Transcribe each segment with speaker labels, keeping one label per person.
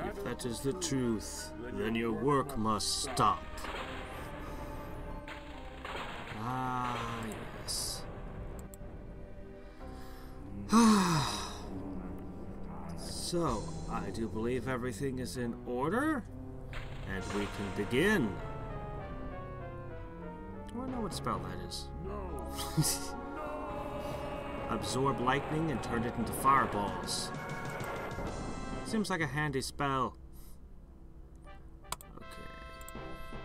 Speaker 1: If that is the truth, then your work must stop. Ah, yes. So, I do believe everything is in order, and we can begin. Do I know what spell that is? No. Absorb lightning and turn it into fireballs. Seems like a handy spell. Okay.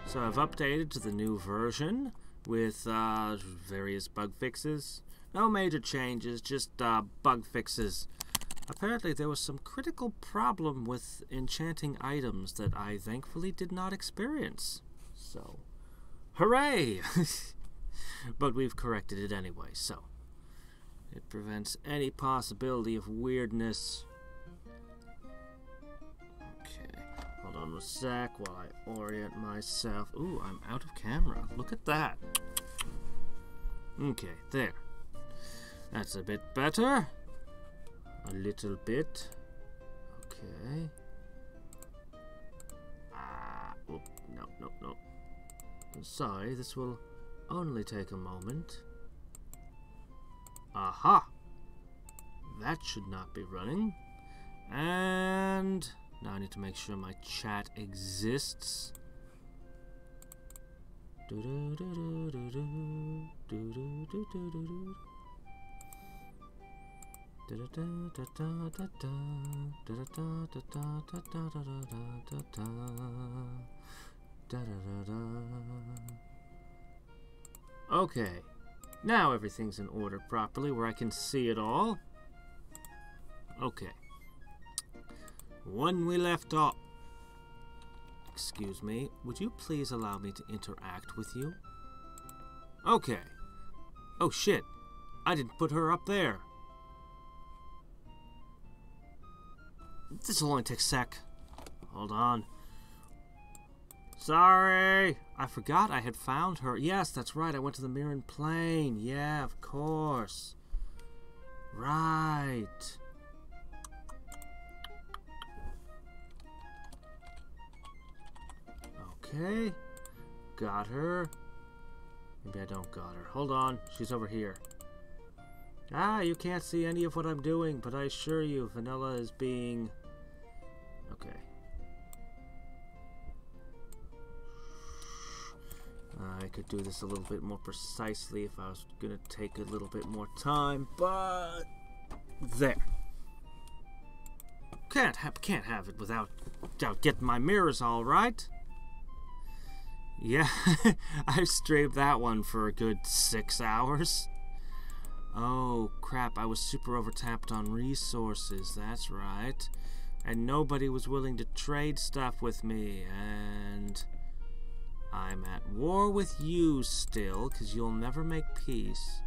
Speaker 1: So I've updated to the new version with various bug fixes. No major changes, just bug fixes. Apparently there was some critical problem with enchanting items that I thankfully did not experience. So, hooray! But we've corrected it anyway, so it prevents any possibility of weirdness. Okay, hold on a sec while I orient myself. Ooh, I'm out of camera. Look at that. Okay, there. That's a bit better. A little bit. Okay. Oh, no. I'm sorry, this will only take a moment. Aha! That should not be running. And now I need to make sure my chat exists. Okay, now everything's in order properly where I can see it all. Okay. When we left off... Excuse me, would you please allow me to interact with you? Okay. Oh shit, I didn't put her up there. This'll only take a sec. Hold on. Sorry! I forgot I had found her. Yes, that's right. I went to the Mirren Plain. Yeah, of course. Right. Okay. Got her. Maybe I don't got her. Hold on. She's over here. Ah, you can't see any of what I'm doing, but I assure you, Vanilla is being... Okay. I could do this a little bit more precisely if I was gonna take a little bit more time, but... There. Can't have it without getting my mirrors all right. Yeah, I've streamed that one for a good 6 hours. Oh, crap, I was super overtapped on resources, that's right. And nobody was willing to trade stuff with me, and... I'm at war with you still, because you'll never make peace.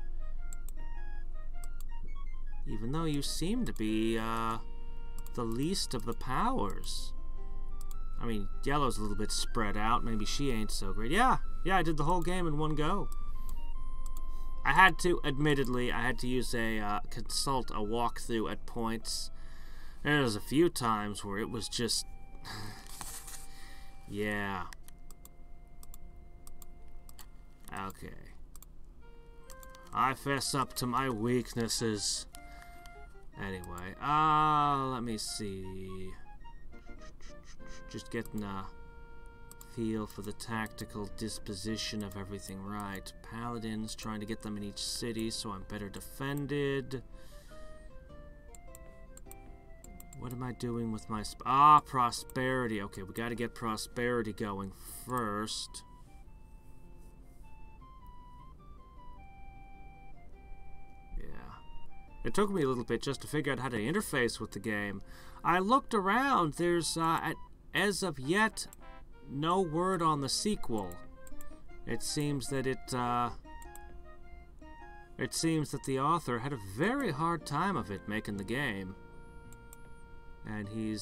Speaker 1: Even though you seem to be, the least of the powers. I mean, Yellow's a little bit spread out. Maybe she ain't so great. Yeah, I did the whole game in one go. I had to, admittedly, I had to use a, consult a walkthrough at points. There was a few times where it was just... yeah. Okay. I fess up to my weaknesses. Anyway, let me see. Just getting a feel for the tactical disposition of everything right. Paladins, trying to get them in each city so I'm better defended. What am I doing with my... prosperity. Okay, we gotta get prosperity going first. It took me a little bit just to figure out how to interface with the game. I looked around. There's, as of yet, no word on the sequel. It seems that the author had a very hard time of it making the game. And he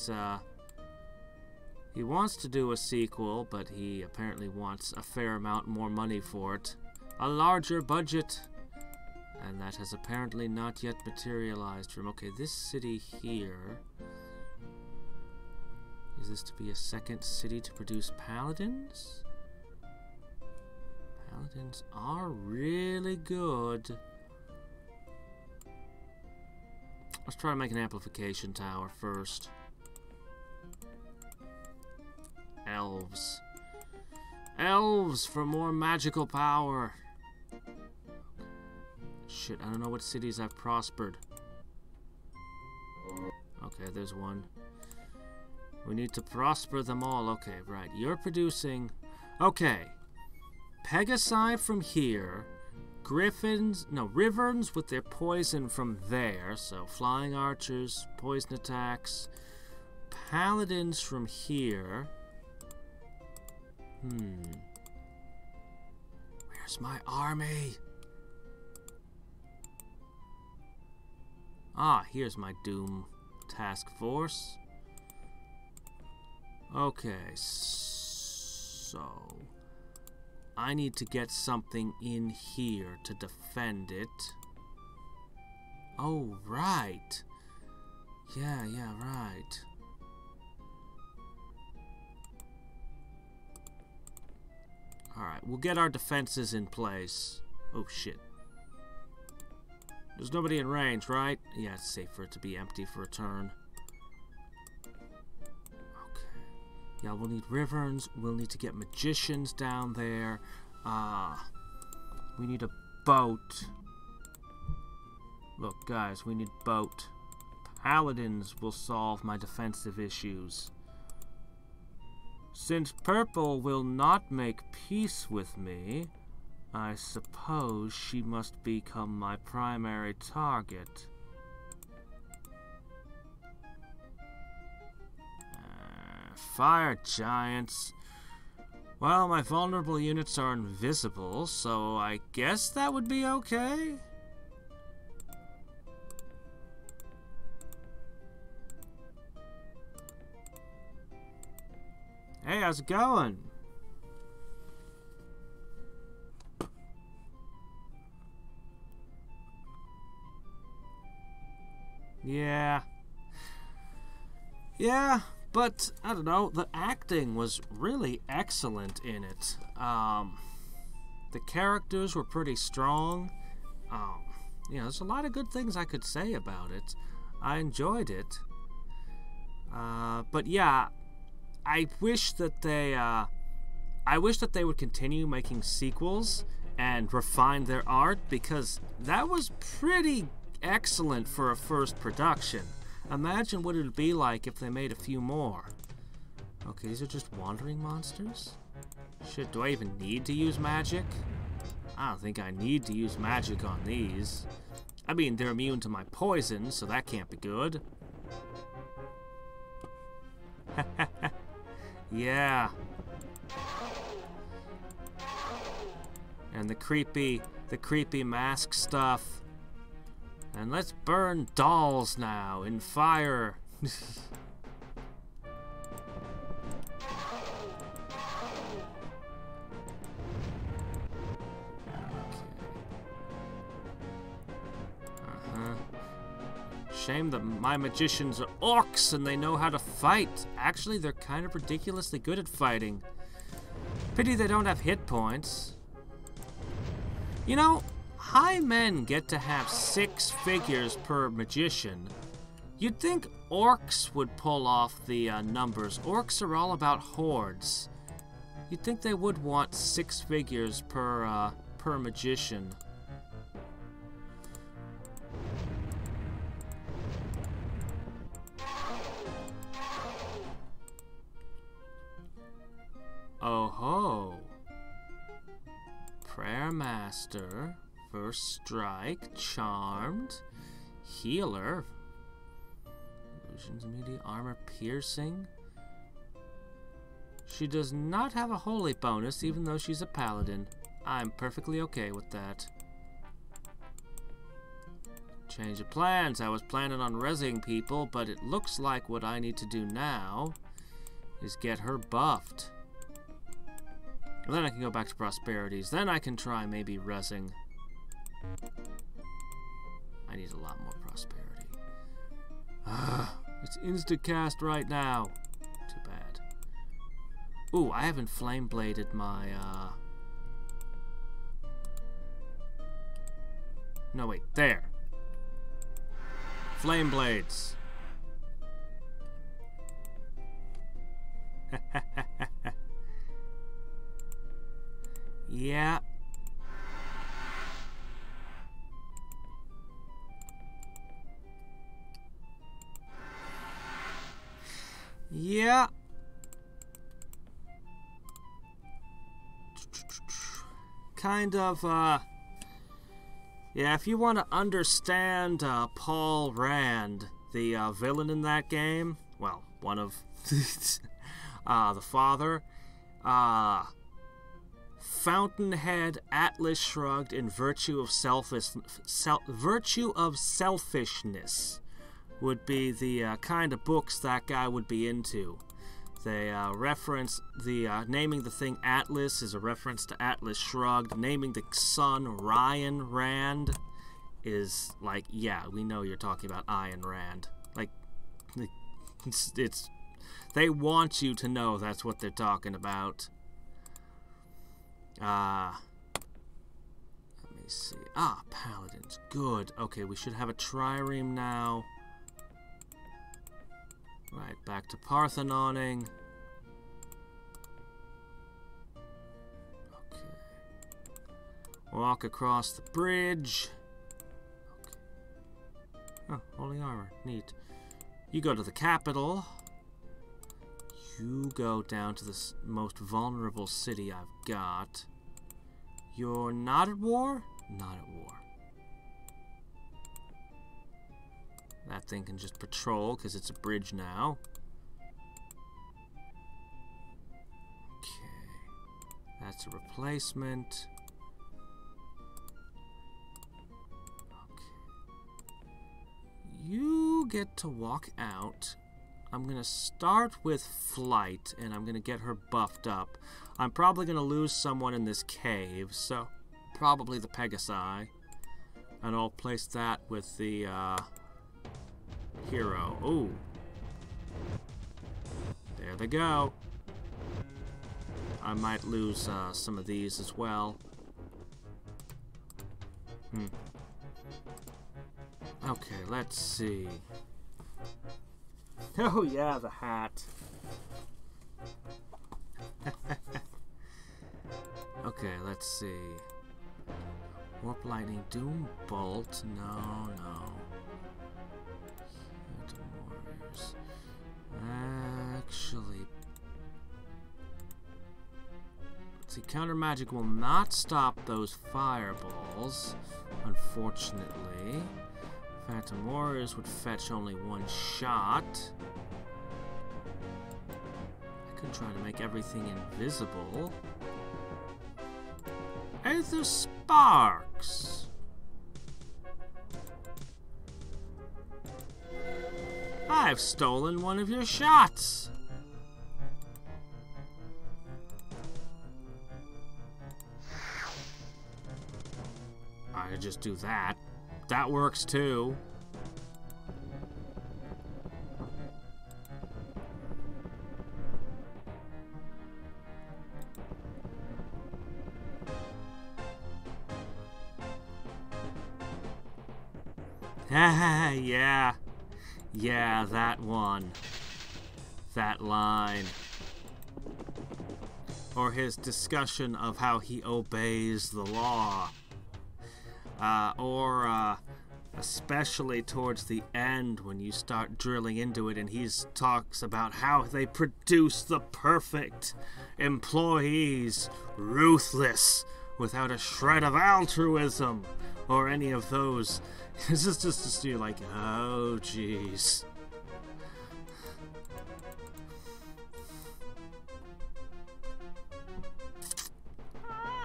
Speaker 1: wants to do a sequel, but he apparently wants a fair amount more money for it. A larger budget. And that has apparently not yet materialized for him. Okay, this city here Is this to be a second city to produce paladins? Paladins are really good. Let's try to make an amplification tower first. Elves. Elves for more magical power. Shit, I don't know what cities I've prospered. Okay, there's one. We need to prosper them all. Okay, right. You're producing... Okay. Pegasi from here. Griffins... No, Wyverns with their poison from there. So, flying archers, poison attacks. Paladins from here. Where's my army? Ah, here's my Doom task force. Okay, so I need to get something in here to defend it. Oh, right. Yeah, right. Alright, we'll get our defenses in place. Oh, shit. There's nobody in range, right? Yeah, it's safe for it to be empty for a turn. Yeah, we'll need Wyverns. We'll need to get magicians down there. We need a boat. Look, guys, we need boat. Paladins will solve my defensive issues. Since purple will not make peace with me, I suppose she must become my primary target. Fire giants. Well, my vulnerable units are invisible, so I guess that would be okay. Hey, how's it going? Yeah. Yeah. But, I don't know, the acting was really excellent in it. The characters were pretty strong. You know, there's a lot of good things I could say about it. I enjoyed it. But yeah, I wish that they would continue making sequels and refine their art, because that was pretty excellent for a first production. Imagine what it would be like if they made a few more. Okay, these are just wandering monsters? Shit, do I even need to use magic? I don't think I need to use magic on these. I mean, they're immune to my poison, so that can't be good. Yeah. And the creepy mask stuff. And let's burn dolls now in fire. Shame that my magicians are orcs and they know how to fight. Actually, they're kind of ridiculously good at fighting. Pity they don't have hit points. You know, high men get to have 6 figures per magician. You'd think orcs would pull off the numbers. Orcs are all about hordes. You'd think they would want 6 figures per magician. Oh ho! Prayer Master, First Strike, Charmed, Healer, Illusions Media, Armor Piercing. She does not have a holy bonus, even though she's a paladin. I'm perfectly okay with that. Change of plans. I was planning on rezzing people, but it looks like what I need to do now is get her buffed. And then I can go back to prosperities. Then I can try maybe rezzing. I need a lot more prosperity. It's insta-cast right now. Too bad. Ooh, I haven't flame bladed my, No, wait, there. Flame blades. Yeah. Yeah. Kind of, yeah, if you want to understand Paul Rand, the villain in that game, well, one of the father, Fountainhead, Atlas Shrugged, in Virtue of Selfishness would be the kind of books that guy would be into. They reference the naming the thing Atlas is a reference to Atlas Shrugged. Naming the son Ryan Rand is like, yeah, we know you're talking about Ayn Rand. Like, it's they want you to know that's what they're talking about. Let me see. Paladins. Good. Okay, we should have a trireme now. Right, back to Parthenoning. Okay. Walk across the bridge. Okay. Oh, holy armor. Neat. You go to the capital. You go down to the most vulnerable city I've got. You're not at war? Not at war. That thing can just patrol because it's a bridge now. Okay. That's a replacement. Okay. You get to walk out. I'm going to start with Flight, and I'm going to get her buffed up. I'm probably going to lose someone in this cave, so probably the Pegasi. And I'll place that with the, hero. Ooh. There they go. I might lose some of these as well. Okay, let's see. Oh yeah, the hat. Okay, let's see. Warp Lightning, Doom Bolt. No, no. Warriors. Actually, see, counter magic will not stop those fireballs, unfortunately. Phantom Warriors would fetch only one shot. I could try to make everything invisible. Aether Sparks! I've stolen one of your shots! I could just do that. That works too. Yeah. Yeah, that one. That line. Or his discussion of how he obeys the law. Especially towards the end when you start drilling into it and he talks about how they produce the perfect employees, ruthless, without a shred of altruism or any of those. It's just you're like, oh jeez.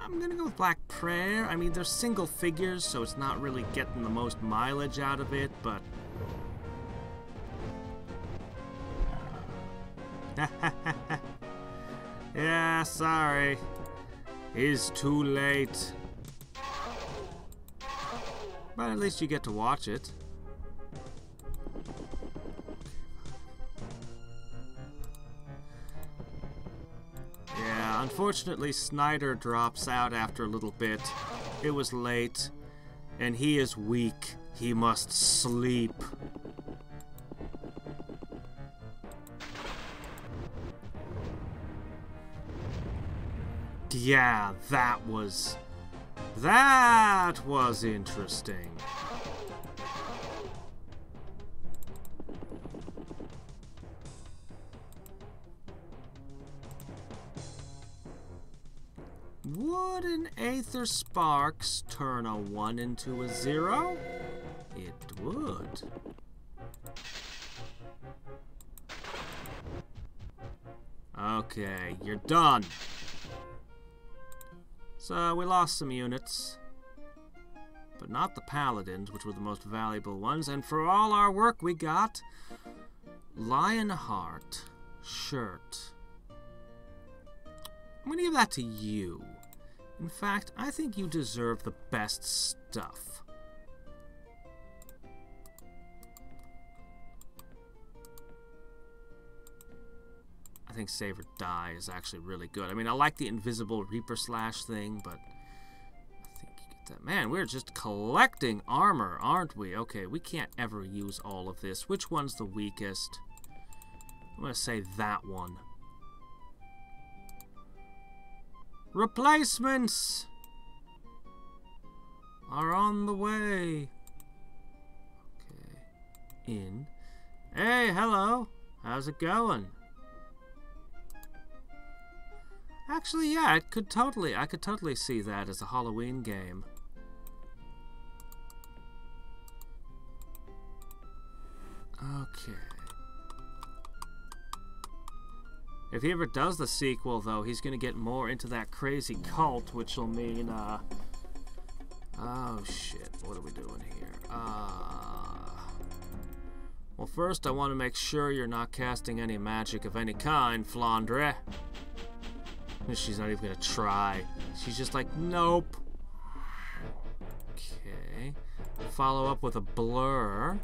Speaker 1: I'm gonna go with Black Prayer. I mean, they're single figures, so it's not really getting the most mileage out of it, but... yeah, sorry. It's too late. But at least you get to watch it. Unfortunately, Snyder drops out after a little bit. It was late, and he is weak. He must sleep. Yeah, that was interesting. Would an Aether Sparks turn a 1 into a 0? It would. Okay, you're done. So we lost some units, but not the Paladins, which were the most valuable ones. And for all our work, we got Lionheart shirt. I'm gonna give that to you. In fact, I think you deserve the best stuff. I think Save or Die is actually really good. I mean, I like the invisible Reaper Slash thing, but I think you get that. Man, we're just collecting armor, aren't we? Okay, we can't ever use all of this. Which one's the weakest? I'm gonna say that one. Replacements are on the way. Okay. In. Hey, hello. How's it going? Actually, yeah, I could totally see that as a Halloween game. Okay. If he ever does the sequel, though, he's going to get more into that crazy cult, which will mean, oh, shit. What are we doing here? Well, first, I want to make sure you're not casting any magic of any kind, Flandre. She's not even going to try. She's just like, nope. Okay. Follow up with a blur.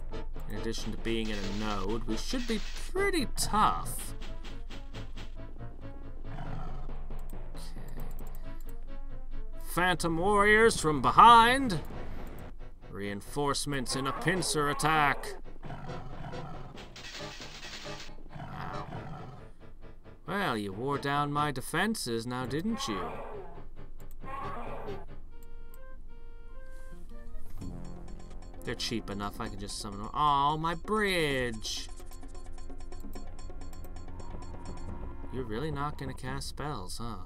Speaker 1: In addition to being in a node, we should be pretty tough. Phantom Warriors from behind. Reinforcements in a pincer attack. Wow. Well, you wore down my defenses now, didn't you? They're cheap enough, I can just summon them. Oh, my bridge! You're really not gonna cast spells, huh?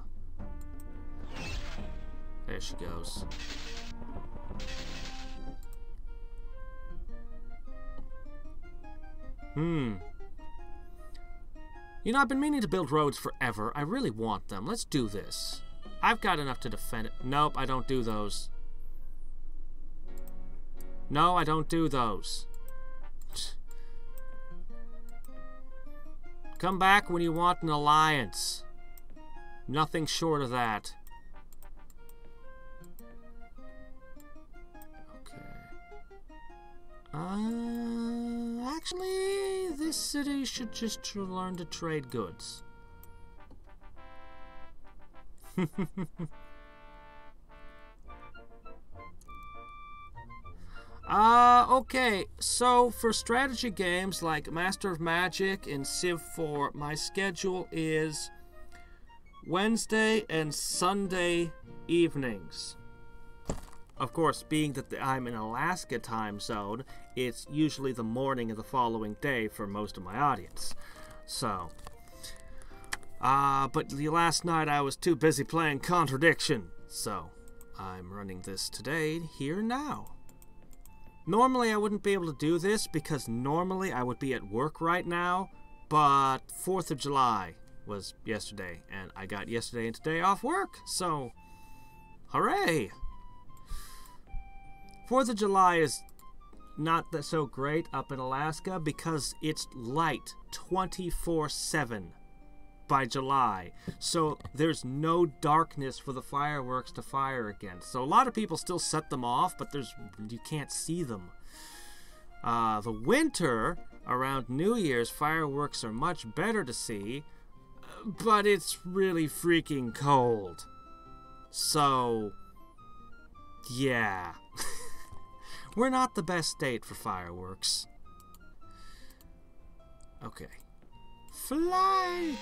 Speaker 1: There she goes. You know, I've been meaning to build roads forever. I really want them. Let's do this. I've got enough to defend it. Nope, I don't do those. No, I don't do those. Come back when you want an alliance. Nothing short of that. Actually, this city should just learn to trade goods. Okay, so for strategy games like Master of Magic and Civ 4, my schedule is Wednesday and Sunday evenings. Of course, being that I'm in Alaska time zone, it's usually the morning of the following day for most of my audience. So, but last night I was too busy playing Contradiction, so I'm running this today, here now. Normally I wouldn't be able to do this because normally I would be at work right now, but 4th of July was yesterday, and I got yesterday and today off work, so hooray! 4th of July is not that so great up in Alaska because it's light 24/7 by July. So there's no darkness for the fireworks to fire against. So a lot of people still set them off, but you can't see them. The winter around New Year's, fireworks are much better to see, but it's really freaking cold. So, yeah. We're not the best date for fireworks. Okay. Flight!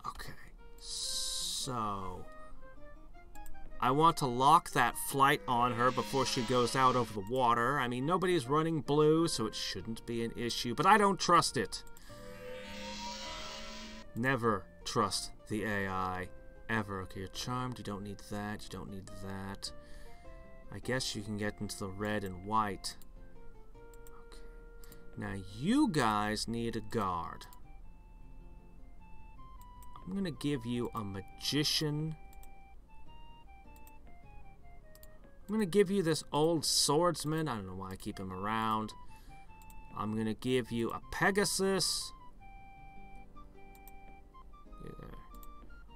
Speaker 1: Okay. So, I want to lock that flight on her before she goes out over the water. I mean, nobody's running blue, so it shouldn't be an issue, but I don't trust it. Never trust the AI. Ever. Okay, you're charmed. You don't need that. You don't need that. I guess you can get into the red and white. Okay. Now, you guys need a guard. I'm going to give you a magician. I'm going to give you this old swordsman. I don't know why I keep him around. I'm going to give you a Pegasus. Yeah.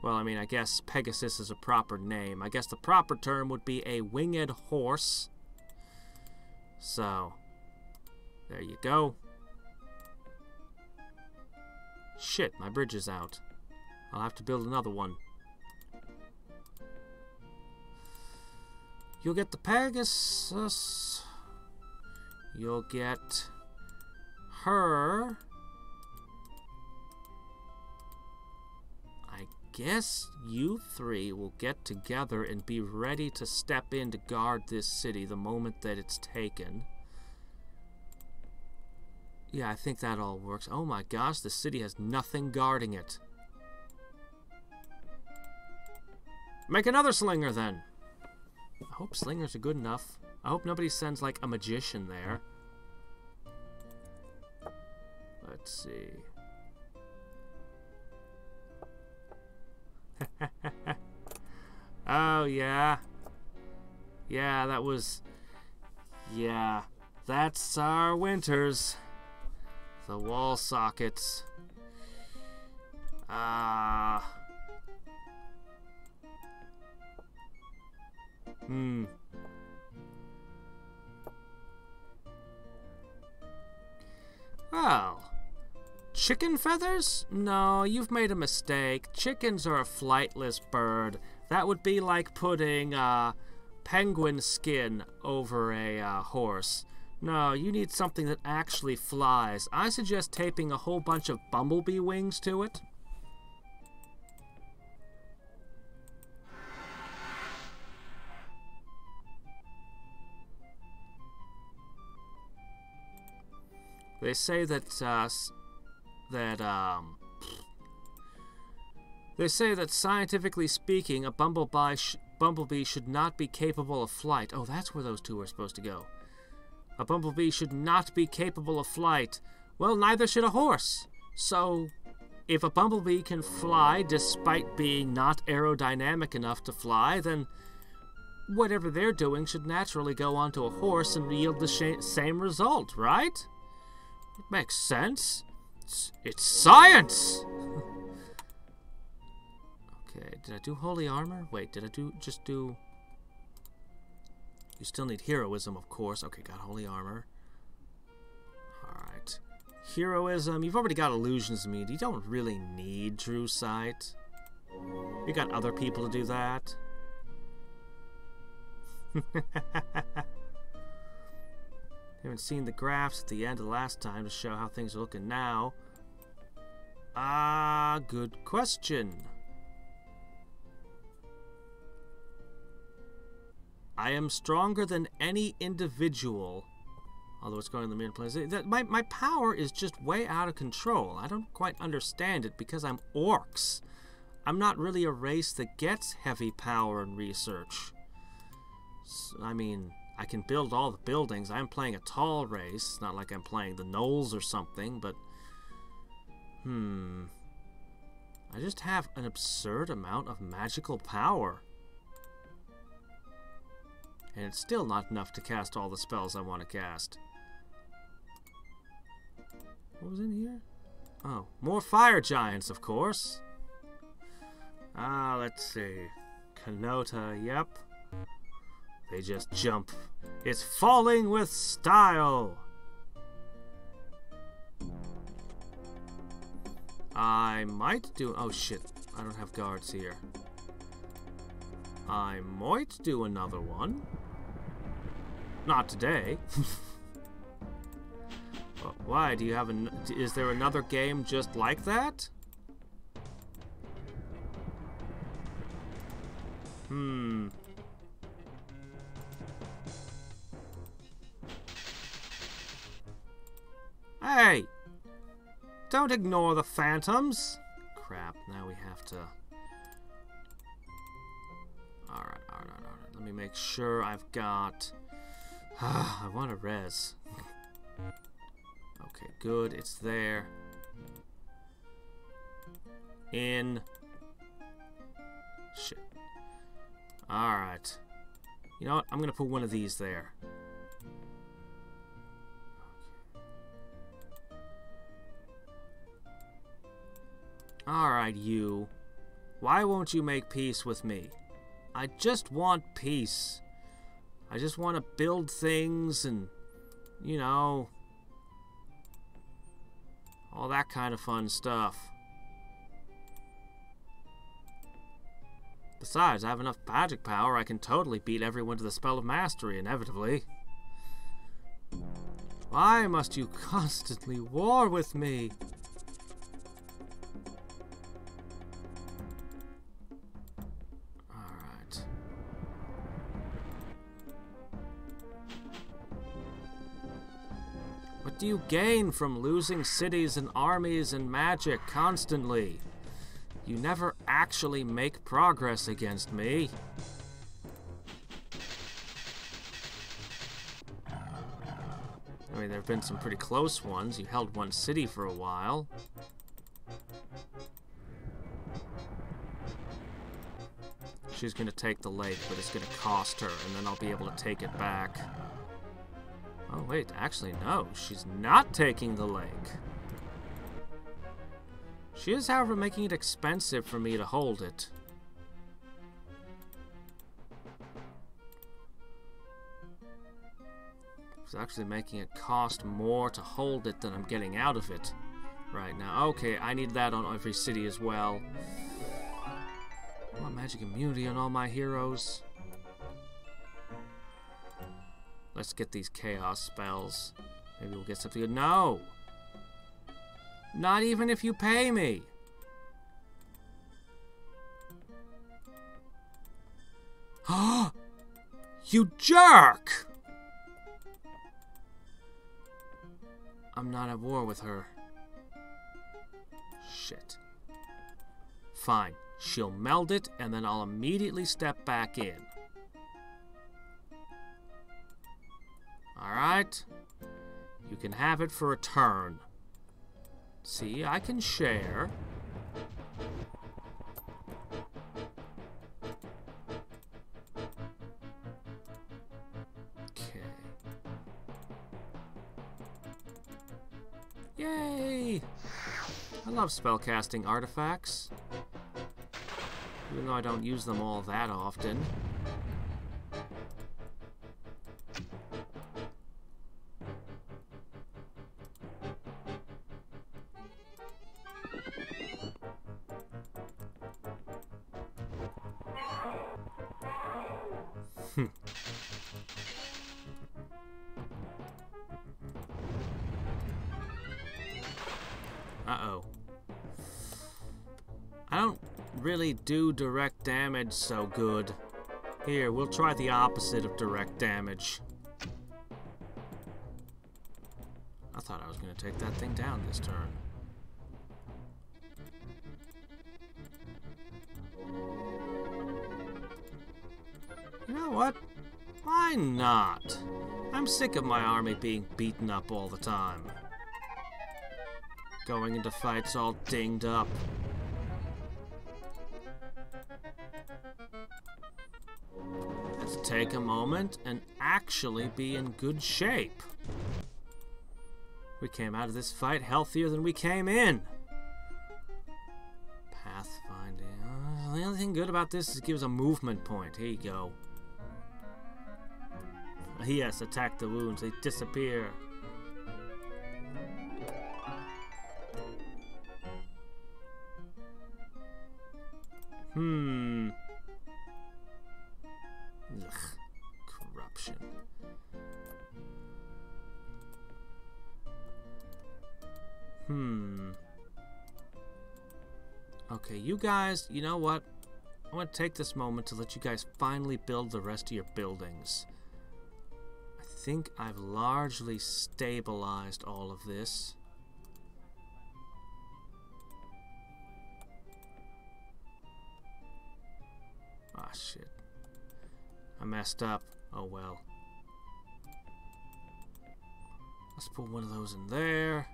Speaker 1: Well, I mean, I guess Pegasus is a proper name. I guess the proper term would be a winged horse. So, there you go. Shit, my bridge is out. I'll have to build another one. You'll get the Pegasus. You'll get her. I guess you three will get together and be ready to step in to guard this city the moment that it's taken. Yeah, I think that all works. Oh my gosh, the city has nothing guarding it. Make another slinger then. I hope slingers are good enough. I hope nobody sends like a magician there. Let's see. Oh yeah. Yeah, that was... Yeah, that's our winters. The wall sockets. Well, chicken feathers? No, you've made a mistake. Chickens are a flightless bird. That would be like putting penguin skin over a horse. No, you need something that actually flies. I suggest taping a whole bunch of bumblebee wings to it. They say that scientifically speaking, a bumblebee should not be capable of flight. Oh, that's where those two are supposed to go. A bumblebee should not be capable of flight. Well, neither should a horse. So, if a bumblebee can fly despite being not aerodynamic enough to fly, then whatever they're doing should naturally go onto a horse and yield the same result, right? It makes sense. It's science! Okay, did I do holy armor? Wait, did I just do... You still need heroism, of course. Okay, got holy armor. Alright. Heroism. You've already got illusions mead. You don't really need true sight. You got other people to do that. Haven't seen the graphs at the end of the last time to show how things are looking now. Good question. I am stronger than any individual. Although it's going to the main place. My power is just way out of control. I don't quite understand it because I'm orcs. I'm not really a race that gets heavy power and research. I mean, I can build all the buildings. I'm playing a tall race. It's not like I'm playing the gnolls or something, but... I just have an absurd amount of magical power. And it's still not enough to cast all the spells I want to cast. What was in here? Oh, more fire giants, of course. Let's see. Kanota, yep. They just jump. It's falling with style. I might do... Oh, shit. I don't have guards here. I might do another one. Not today. Why? Do you have an... Is there another game just like that? Hey! Don't ignore the phantoms! Crap, now we have to... Alright. Let me make sure I've got... I want a res. Okay, good, it's there. In. Shit. Alright. You know what? I'm gonna put one of these there. Alright, you. Why won't you make peace with me? I just want peace. I just want to build things and, you know, all that kind of fun stuff. Besides, I have enough magic power, I can totally beat everyone to the Spell of Mastery, inevitably. Why must you constantly war with me? Alright. What do you gain from losing cities and armies and magic constantly? You never actually make progress against me. I mean, there have been some pretty close ones. You held one city for a while. She's gonna take the lake, but it's gonna cost her, and then I'll be able to take it back. Oh, wait, actually, no. She's not taking the lake. She is, however, making it expensive for me to hold it. She's actually making it cost more to hold it than I'm getting out of it right now. Okay, I need that on every city as well. I want magic immunity on all my heroes. Let's get these chaos spells. Maybe we'll get something good. No! Not even if you pay me! You jerk! I'm not at war with her. Shit. Fine. She'll meld it, and then I'll immediately step back in. Alright? You can have it for a turn. See, I can share. Okay. Yay! I love spellcasting artifacts. Even though I don't use them all that often. Uh-oh. I don't really do direct damage so good. Here, we'll try the opposite of direct damage. I thought I was going to take that thing down this turn. You know what? Why not? I'm sick of my army being beaten up all the time. Going into fights all dinged up. Let's take a moment and actually be in good shape. We came out of this fight healthier than we came in. Pathfinding. The only thing good about this is it gives a movement point. Here you go. Yes, attack the wounds. They disappear. Ugh. Corruption. Okay, you guys, you know what? I want to take this moment to let you guys finally build the rest of your buildings. I think I've largely stabilized all of this. Ah, shit. I messed up. Oh well. Let's put one of those in there.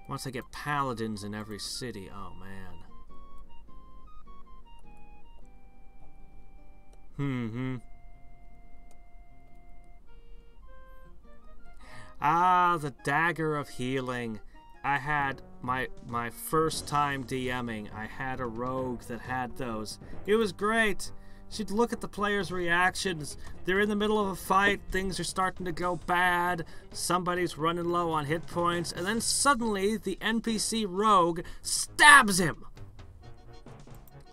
Speaker 1: Once I get paladins in every city, oh man. Ah, the Dagger of Healing. I had my first time DMing. I had a rogue that had those. It was great. She'd look at the players' reactions. They're in the middle of a fight. Things are starting to go bad. Somebody's running low on hit points. And then suddenly the NPC rogue stabs him.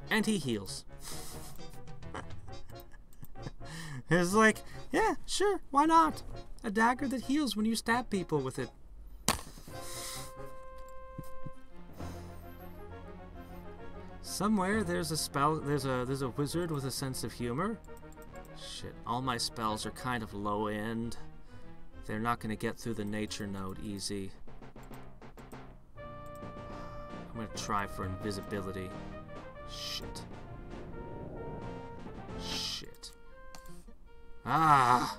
Speaker 1: And he heals. It's like, yeah, sure, why not? A dagger that heals when you stab people with it. Somewhere there's a spell, there's a wizard with a sense of humor. Shit, all my spells are kind of low end. They're not going to get through the nature node easy. I'm going to try for invisibility. Shit. Shit. Ah!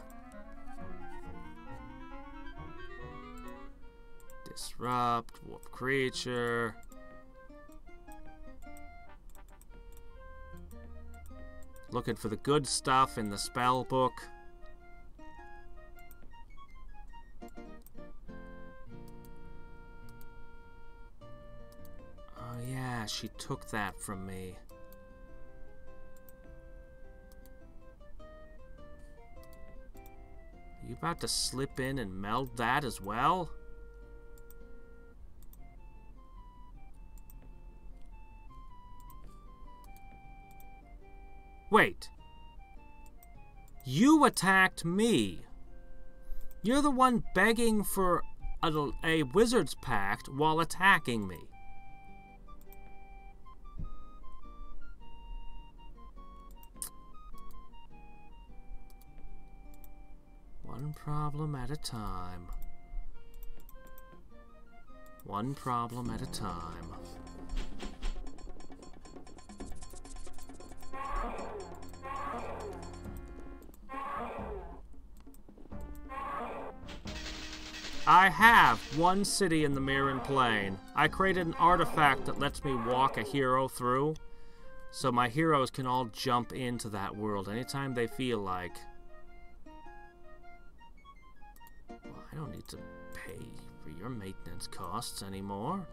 Speaker 1: Disrupt, warp creature. Looking for the good stuff in the spell book. Oh yeah, she took that from me. You about to slip in and meld that as well? Wait. You attacked me. You're the one begging for a wizard's pact while attacking me. One problem at a time. One problem at a time. I have one city in the Mirren Plain. I created an artifact that lets me walk a hero through, so my heroes can all jump into that world anytime they feel like. Well, I don't need to pay for your maintenance costs anymore.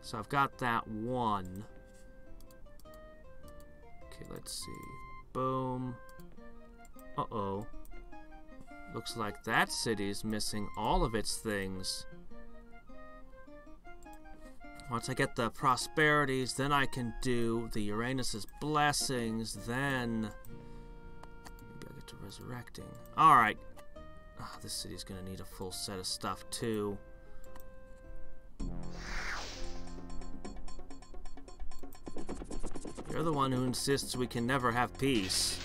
Speaker 1: So I've got that one. Okay, let's see. Boom. Uh-oh. Looks like that city's missing all of its things. Once I get the prosperities, then I can do the Uranus's blessings, then maybe I'll get to resurrecting. Alright. This city's gonna need a full set of stuff too. You're the one who insists we can never have peace.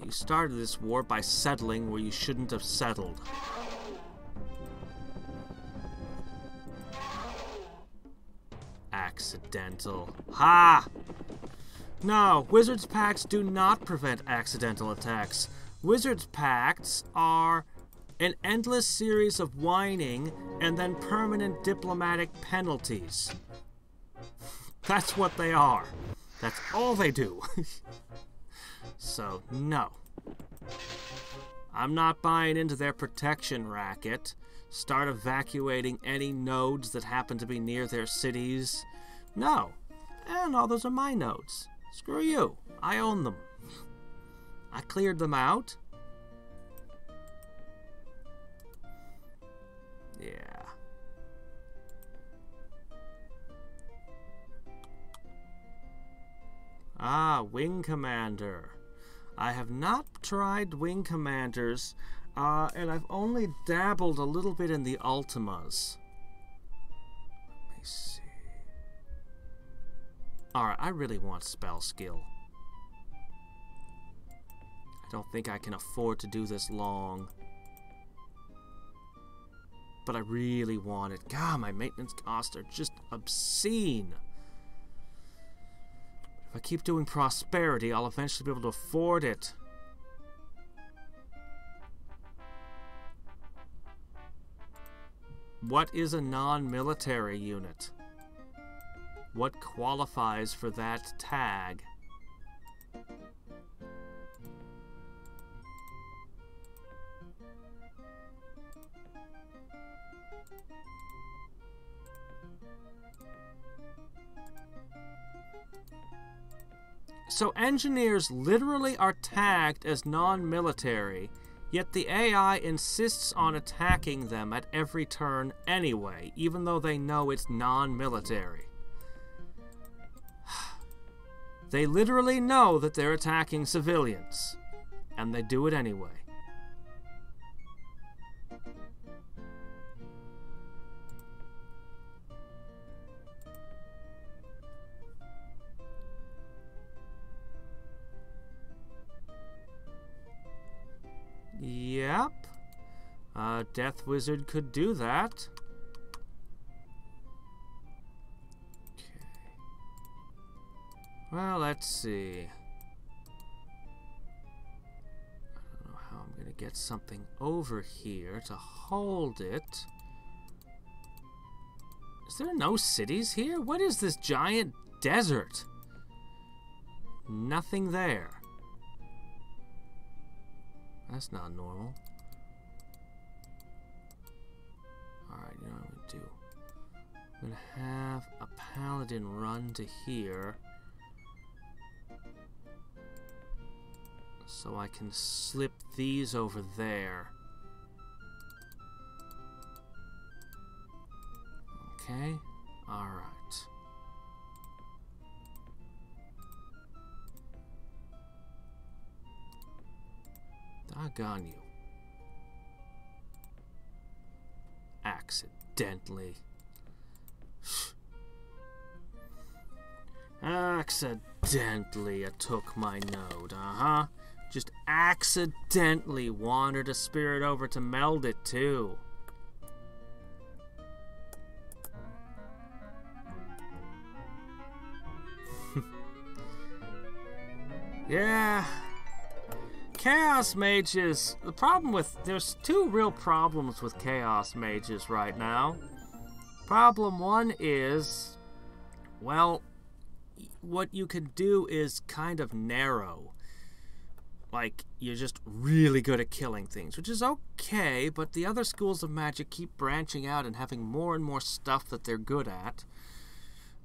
Speaker 1: You started this war by settling where you shouldn't have settled. Accidental. Ha! No, Wizard's Pacts do not prevent accidental attacks. Wizard's Pacts are an endless series of whining and then permanent diplomatic penalties. That's what they are. That's all they do. So, no. I'm not buying into their protection racket. Start evacuating any nodes that happen to be near their cities. No. And all those are my nodes. Screw you. I own them. I cleared them out. Yeah. Ah, Wing Commander. I have not tried Wing Commanders, and I've only dabbled a little bit in the Ultimas. Let me see. Alright, I really want spell skill. I don't think I can afford to do this long. But I really want it. God, my maintenance costs are just obscene. If I keep doing prosperity, I'll eventually be able to afford it. What is a non-military unit? What qualifies for that tag? So engineers literally are tagged as non-military, yet the AI insists on attacking them at every turn anyway, even though they know it's non-military. They literally know that they're attacking civilians, and they do it anyway. Yep. Death Wizard could do that. Okay. Well, let's see. I don't know how I'm going to get something over here to hold it. Is there no cities here? What is this giant desert? Nothing there. That's not normal. Alright, you know what I'm going to do? I'm going to have a paladin run to here. So I can slip these over there. Okay, alright. Doggone you. Accidentally. Accidentally, it took my node, Just accidentally wandered a spirit over to meld it, too. Yeah. Chaos Mages, there's two real problems with Chaos Mages right now. Problem one is, well, what you can do is kind of narrow. Like, you're just really good at killing things, which is okay, but the other schools of magic keep branching out and having more and more stuff that they're good at.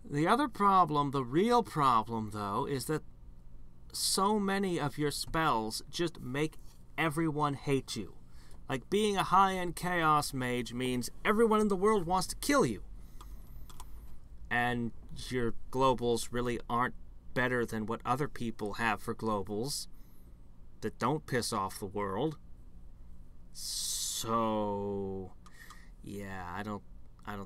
Speaker 1: The other problem, the real problem, though, is that so many of your spells just make everyone hate you. Like, being a high-end Chaos Mage means everyone in the world wants to kill you. And your globals really aren't better than what other people have for globals that don't piss off the world. So, yeah, I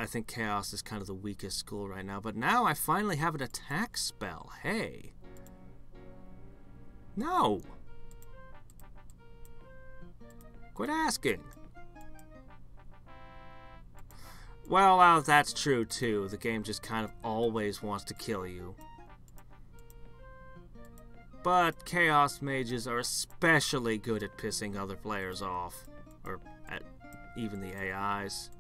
Speaker 1: think Chaos is kind of the weakest school right now. But now I finally have an attack spell. Hey. No! Quit asking. Well, that's true too. The game just kind of always wants to kill you. But Chaos Mages are especially good at pissing other players off. Or at even the AIs.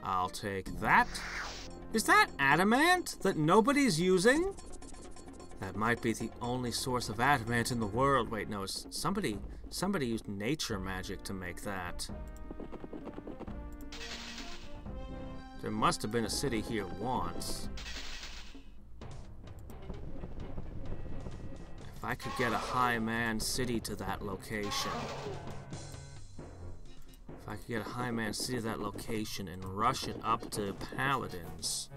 Speaker 1: I'll take that. Is that adamant that nobody's using? That might be the only source of adamant in the world. Wait, no, somebody used nature magic to make that. There must have been a city here once. If I could get a high man city to that location. If I could get a high man city to that location and rush it up to paladins.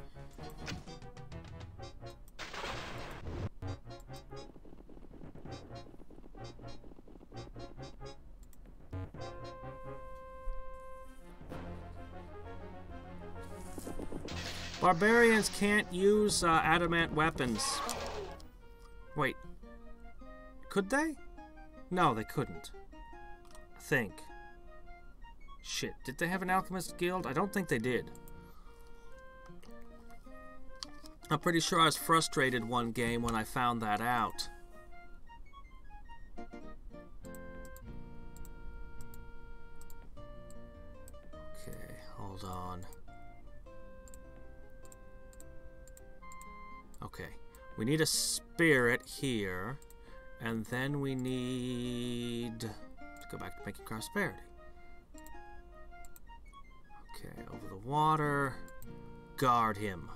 Speaker 1: Barbarians can't use adamant weapons. Wait. Could they? No, they couldn't. I think. Shit. Did they have an alchemist guild? I don't think they did. I'm pretty sure I was frustrated one game when I found that out. Okay, hold on. Okay, we need a spirit here, and then we need to go back to making prosperity. Okay, over the water, guard him.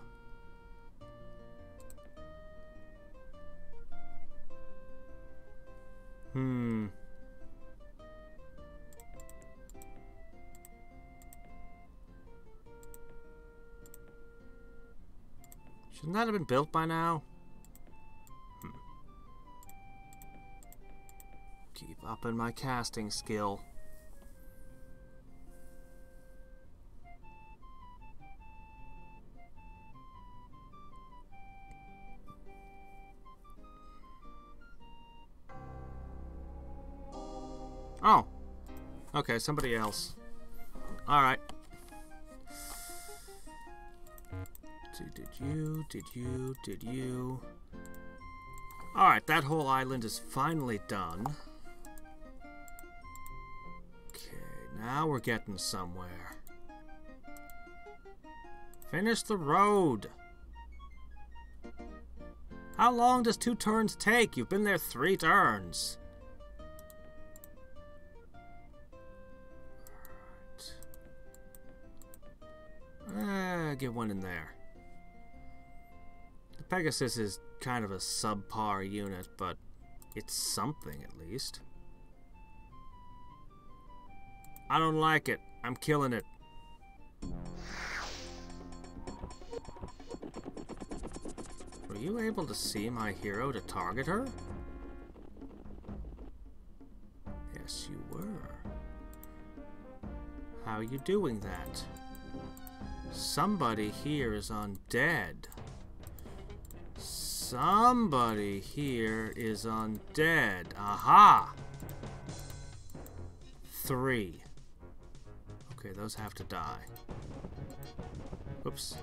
Speaker 1: Shouldn't that have been built by now? Keep upping my casting skill. Oh. Okay, somebody else. Alright. Did you? Alright, that whole island is finally done. Okay, now we're getting somewhere. Finish the road. How long does 2 turns take? You've been there 3 turns. Alright. Get one in there. The Pegasus is kind of a subpar unit, but it's something at least. I don't like it. I'm killing it. Were you able to see my hero to target her? Yes, you were. How are you doing that? Somebody here is undead. Somebody here is undead. Aha! 3. Okay, those have to die. Oops.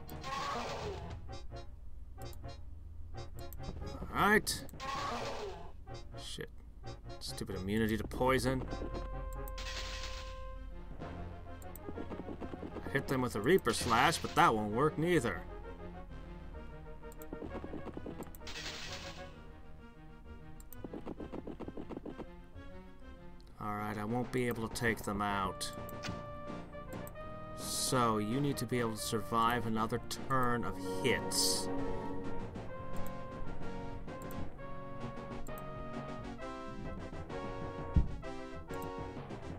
Speaker 1: Alright. Shit. Stupid immunity to poison. I hit them with a Reaper Slash, but that won't work neither. Alright, I won't be able to take them out. So, you need to be able to survive another turn of hits.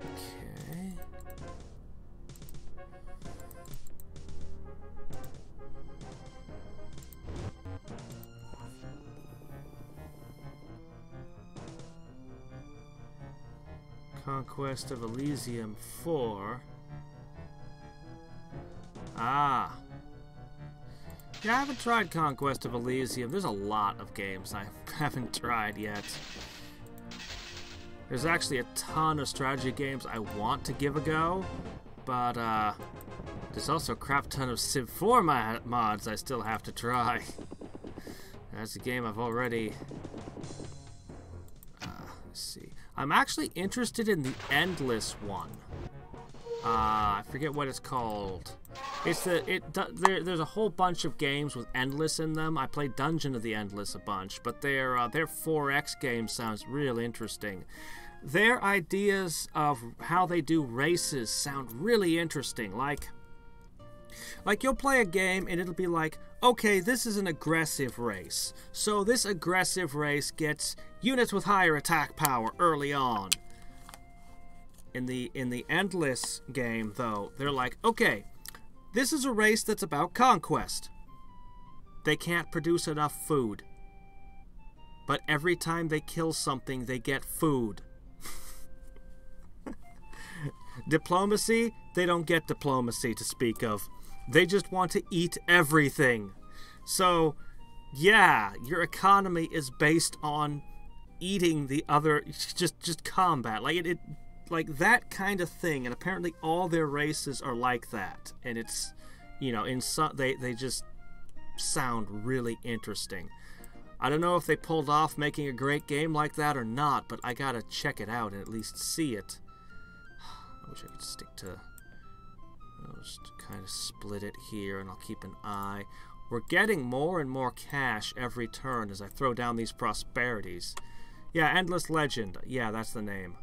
Speaker 1: Okay. Conquest of Elysium 4. Ah. Yeah, I haven't tried Conquest of Elysium. There's a lot of games I haven't tried yet. There's actually a ton of strategy games I want to give a go, but there's also a crap ton of Civ 4 mods I still have to try. That's a game I've already... let's see. I'm actually interested in the Endless one. I forget what it's called. It's there's a whole bunch of games with Endless in them. I played Dungeon of the Endless a bunch, but their 4X game sounds real interesting. Their ideas of how they do races sound really interesting. Like, Like, you'll play a game and it'll be like, okay, this is an aggressive race. So this aggressive race gets units with higher attack power early on. In the Endless game, though, they're like, okay, this is a race that's about conquest. They can't produce enough food. But every time they kill something, they get food. Diplomacy, they don't get diplomacy to speak of. They just want to eat everything. So, yeah, your economy is based on eating the other, just combat. Like that kind of thing. And apparently all their races are like that. And it's, you know, they just sound really interesting. I don't know if they pulled off making a great game like that or not, but I gotta check it out and at least see it. I wish I could stick to... I'll just kind of split it here, and I'll keep an eye. We're getting more and more cash every turn as I throw down these prosperities. Yeah, Endless Legend. Yeah, that's the name.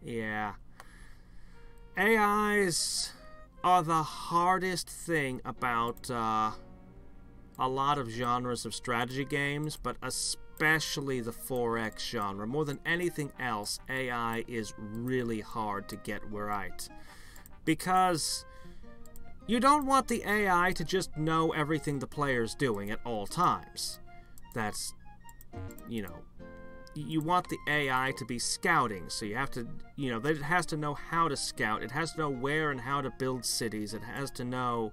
Speaker 1: Yeah. AIs are the hardest thing about a lot of genres of strategy games, but especially the 4X genre. More than anything else, AI is really hard to get right. Because you don't want the AI to just know everything the player's doing at all times. That's, you know, you want the AI to be scouting, so you have to, you know, that it has to know how to scout, it has to know where and how to build cities, it has to know,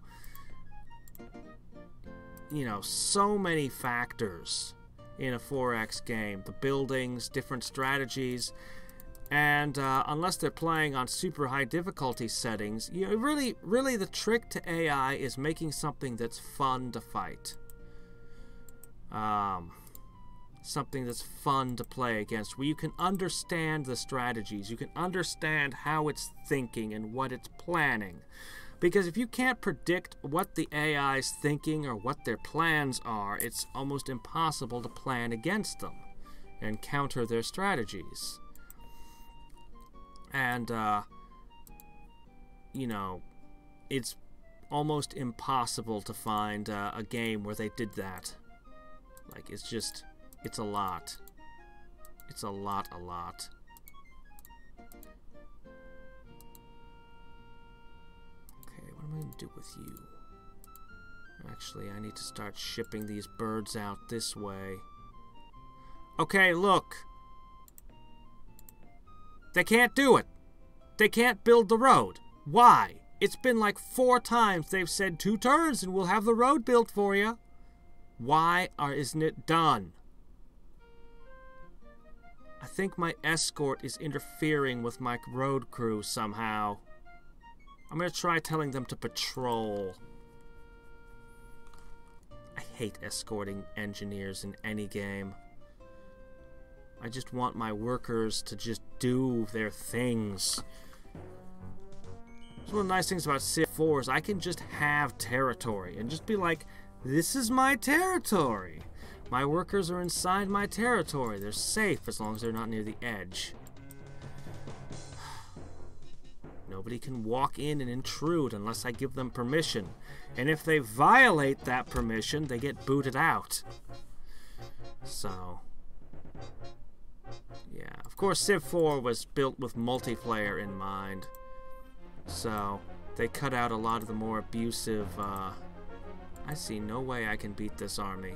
Speaker 1: you know, so many factors in a 4X game. The buildings, different strategies, and unless they're playing on super high difficulty settings, you know, really the trick to AI is making something that's fun to fight. Something that's fun to play against, where you can understand the strategies, you can understand how it's thinking and what it's planning. Because if you can't predict what the AI's thinking or what their plans are, it's almost impossible to plan against them and counter their strategies. And, you know, it's almost impossible to find a game where they did that. Like, it's just... it's a lot. It's a lot. Okay, what am I going to do with you? Actually, I need to start shipping these birds out this way. Okay, look. They can't do it. They can't build the road. Why? It's been like 4 times they've said 2 turns and we'll have the road built for you. Why isn't it done? I think my escort is interfering with my road crew somehow. I'm gonna try telling them to patrol. I hate escorting engineers in any game. I just want my workers to just do their things. One of the nice things about Civ 4 is I can just have territory and just be like, this is my territory. My workers are inside my territory. They're safe as long as they're not near the edge. Nobody can walk in and intrude unless I give them permission. And if they violate that permission, they get booted out. So, yeah. Of course, Civ 4 was built with multiplayer in mind. So, they cut out a lot of the more abusive, I see no way I can beat this army.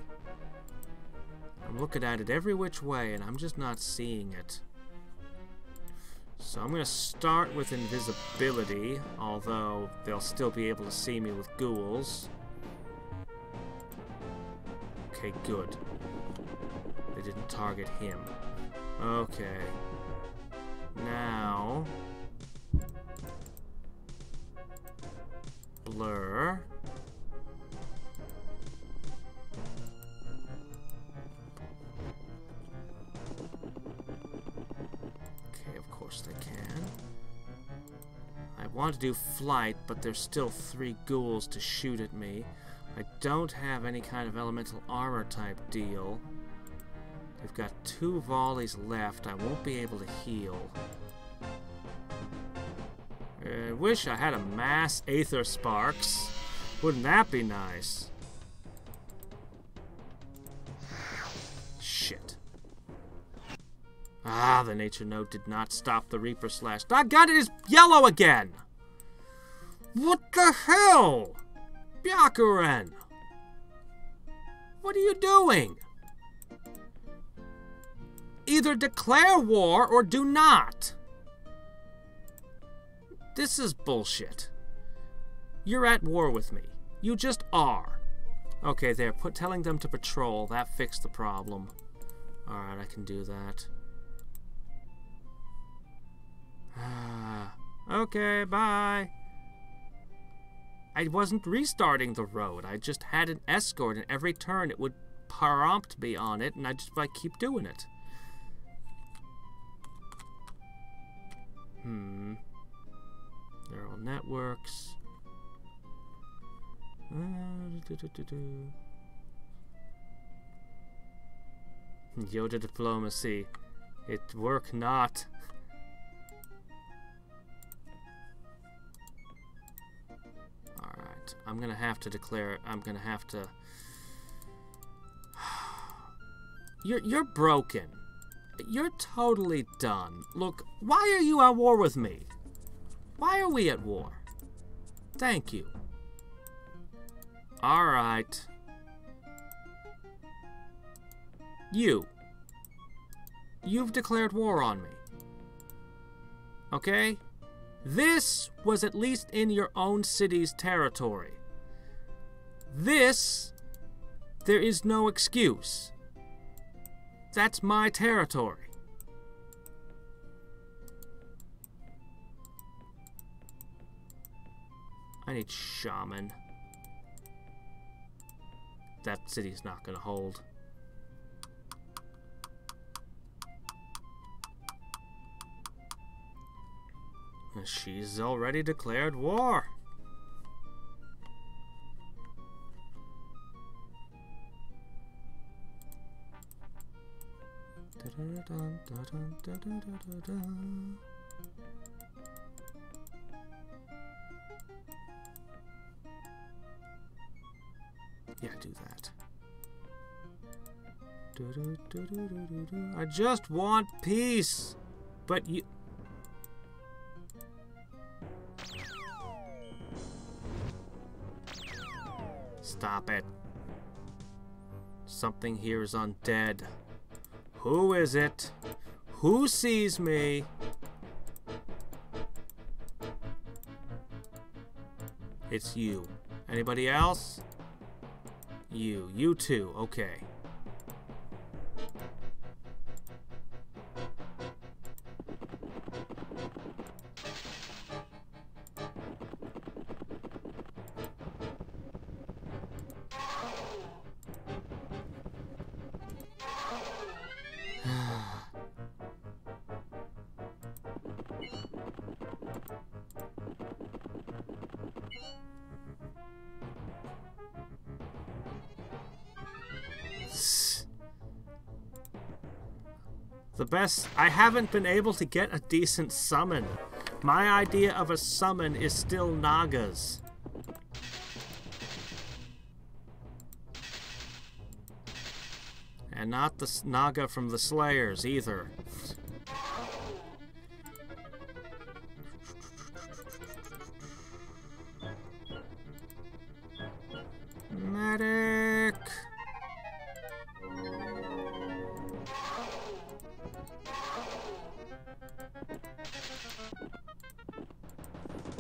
Speaker 1: I'm looking at it every which way, and I'm just not seeing it. So I'm going to start with invisibility, although they'll still be able to see me with ghouls. Okay, good. They didn't target him. Okay. Now... blur. They can. I want to do flight, but there's still 3 ghouls to shoot at me. I don't have any kind of elemental armor type deal. They've got 2 volleys left. I won't be able to heal. I wish I had a mass aether sparks. Wouldn't that be nice? Shit. Ah, the nature node did not stop the Reaper Slash. Doggone it, is yellow again! What the hell? Byakuren! What are you doing? Either declare war or do not. This is bullshit. You're at war with me. You just are. Okay, there. Telling them to patrol. That fixed the problem. Alright, I can do that. Okay, bye. I wasn't restarting the road. I just had an escort, and every turn it would prompt me on it, and I just keep doing it. Neural networks. Yoda diplomacy. It work not. Alright, I'm gonna have to declare. I'm gonna have to. You're broken. You're totally done. Look, why are you at war with me? Why are we at war? Thank you. Alright. You've declared war on me. Okay? This was at least in your own city's territory. This, there is no excuse. That's my territory. I need shaman. That city's not gonna hold. She's already declared war. Yeah, do that. I just want peace. But you... Stop it. Something here is undead. Who is it? Who sees me? It's you. Anybody else? You too. Okay. The best... I haven't been able to get a decent summon. My idea of a summon is still Naga's. And not the Naga from the Slayers, either. Medic!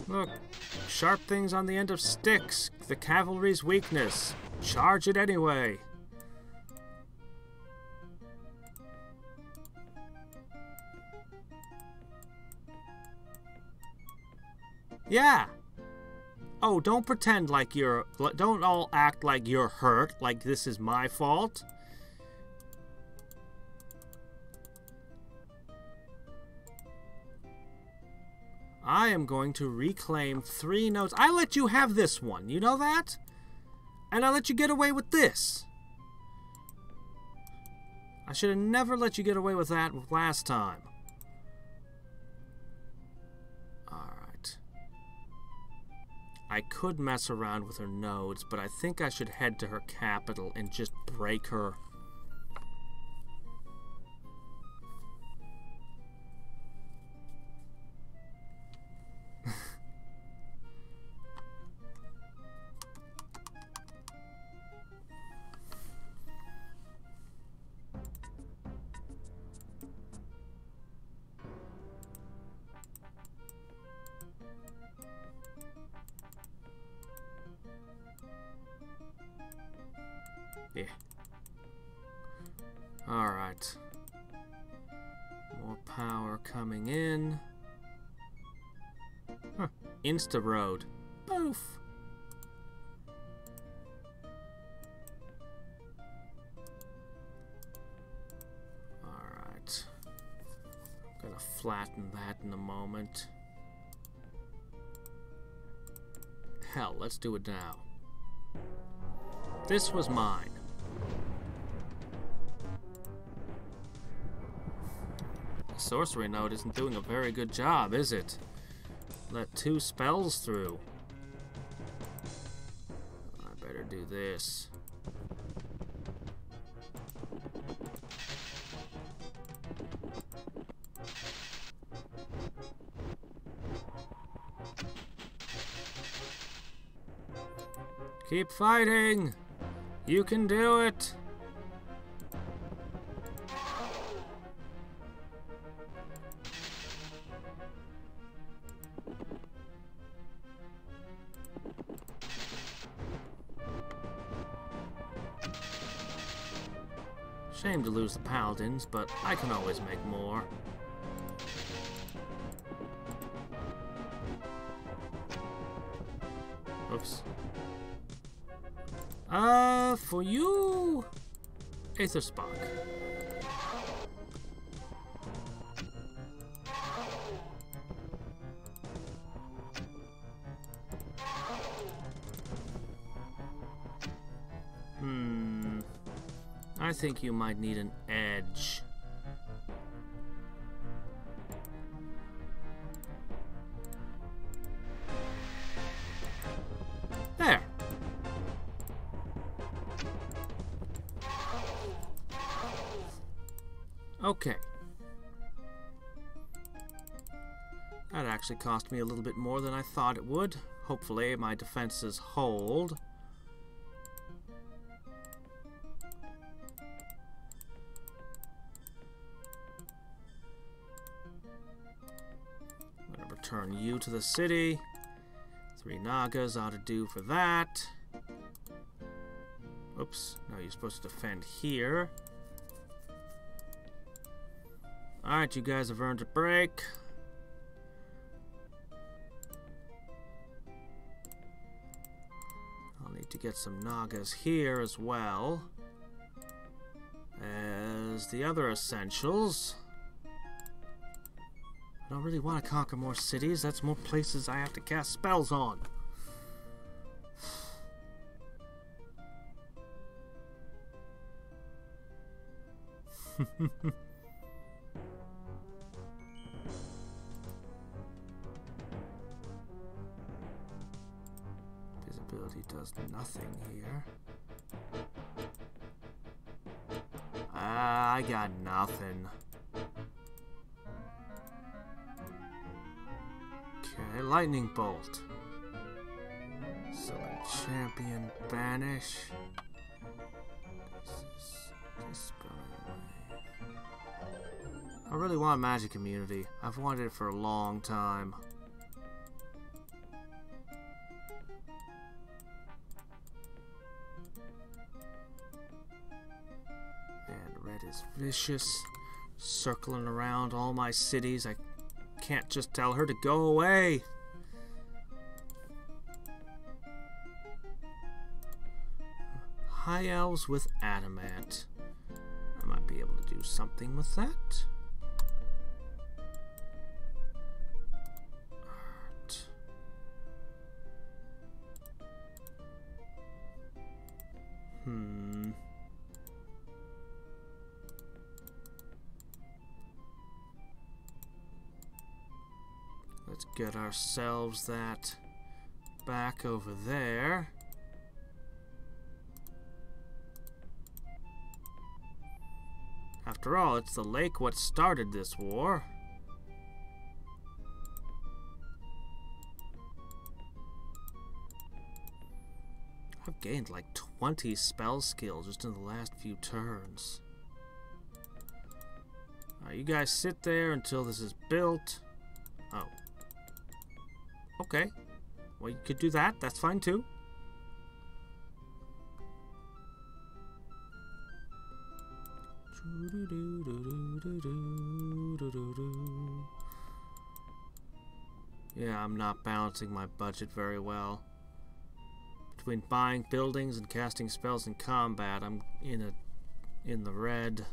Speaker 1: Look, sharp things on the end of sticks. The cavalry's weakness. Charge it anyway. Yeah. Oh, don't pretend like you're... Don't all act like you're hurt, like this is my fault. I am going to reclaim 3 notes. I let you have this one, you know that? And I let you get away with this. I should have never let you get away with that last time. Alright. I could mess around with her nodes, but I think I should head to her capital and just break her. Yeah. Alright. More power coming in. Huh. Insta road. Poof. Alright. I'm gonna flatten that in a moment. Hell, let's do it now. This was mine. The sorcery node isn't doing a very good job, is it? Let 2 spells through. I better do this. Keep fighting! You can do it! Shame to lose the paladins, but I can always make more. Oops. For you, Aether Spark. I think you might need an edge. There. Okay. That actually cost me a little bit more than I thought it would. Hopefully my defenses hold. I'm gonna return you to the city. 3 Nagas ought to do for that. Oops, no, you're supposed to defend here. Alright, you guys have earned a break. I'll need to get some Nagas here as well as the other essentials. I don't really want to conquer more cities. That's more places I have to cast spells on. Visibility does nothing here. I got nothing. Okay, lightning bolt. Summon champion, banish. I really want magic immunity. I've wanted it for a long time. And red is vicious, circling around all my cities. I can't just tell her to go away. High elves with adamant. I might be able to do something with that. Art. Let's get ourselves that back over there. After all, it's the lake what started this war. I've gained like 20 spell skills just in the last few turns. Alright, you guys sit there until this is built. Oh. Okay. Well, you could do that. That's fine too. Yeah, I'm not balancing my budget very well. Between buying buildings and casting spells in combat, I'm in the red.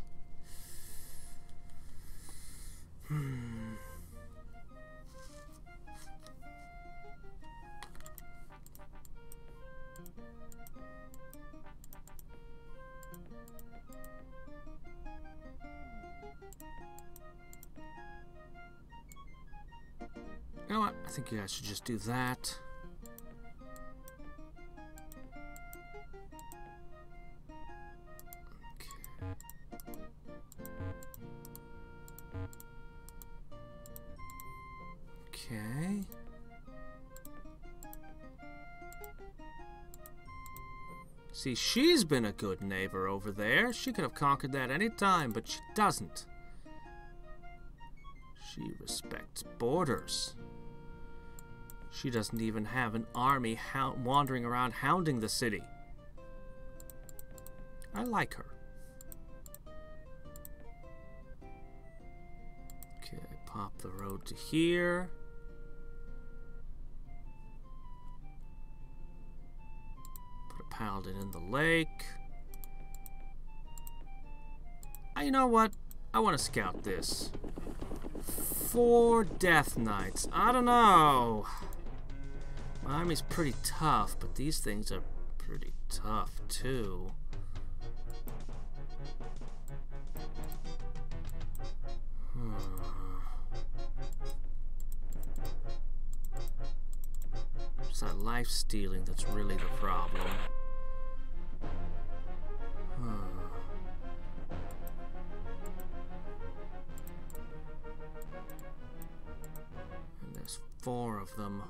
Speaker 1: You know what? I think you guys should just do that. Okay. See, she's been a good neighbor over there. She could have conquered that any time, but she doesn't. She respects borders. She doesn't even have an army wandering around hounding the city. I like her. Okay, pop the road to here. Put a paladin in the lake. You know what? I want to scout this. 4 Death Knights. I don't know. My army's pretty tough, but these things are pretty tough too. It's that life stealing that's really the problem. And there's 4 of them.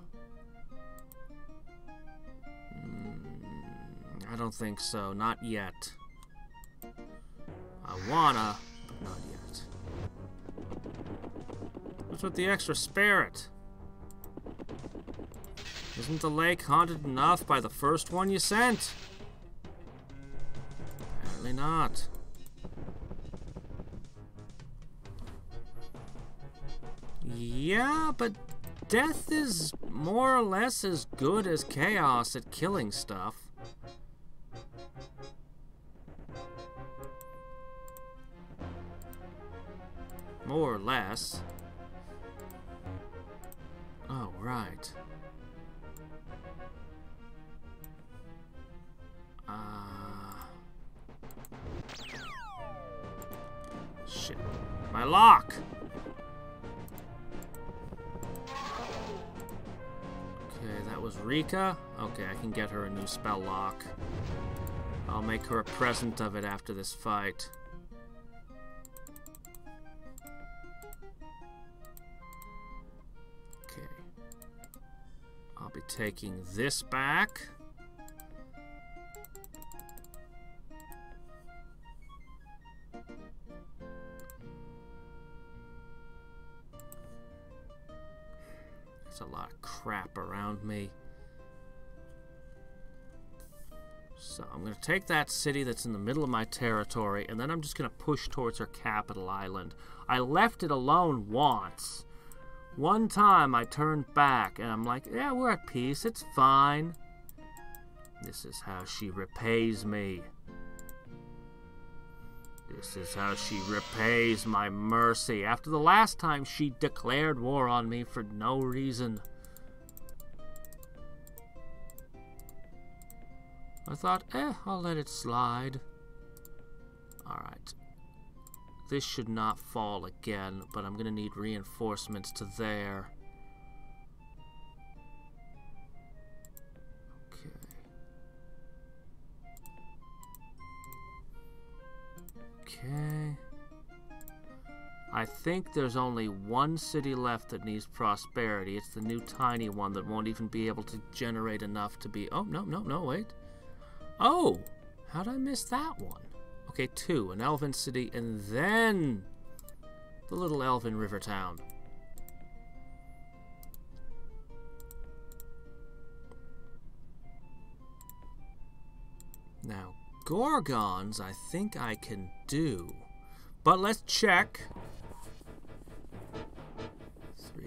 Speaker 1: I don't think so. Not yet. I wanna, but not yet. What's with the extra spirit? Isn't the lake haunted enough by the first one you sent? Apparently not. Yeah, but death is more or less as good as chaos at killing stuff. More or less. Oh, right. Shit. My lock! Okay, that was Rika. Okay, I can get her a new spell lock. I'll make her a present of it after this fight. Okay. I'll be taking this back. There's a lot of crap around me. So I'm going to take that city that's in the middle of my territory, and then I'm just going to push towards her capital island. I left it alone once. One time I turned back, and I'm like, yeah, we're at peace. It's fine. This is how she repays me. This is how she repays my mercy. After the last time she declared war on me for no reason. I thought, I'll let it slide. Alright. This should not fall again, but I'm going to need reinforcements to there. Okay. I think there's only one city left that needs prosperity. It's the new tiny one that won't even be able to generate enough to be... Oh, no, wait. Oh! How'd I miss that one? Okay, 2. An elven city, and then the little elven river town. Now, Gorgons, I think I can do. But let's check. 3,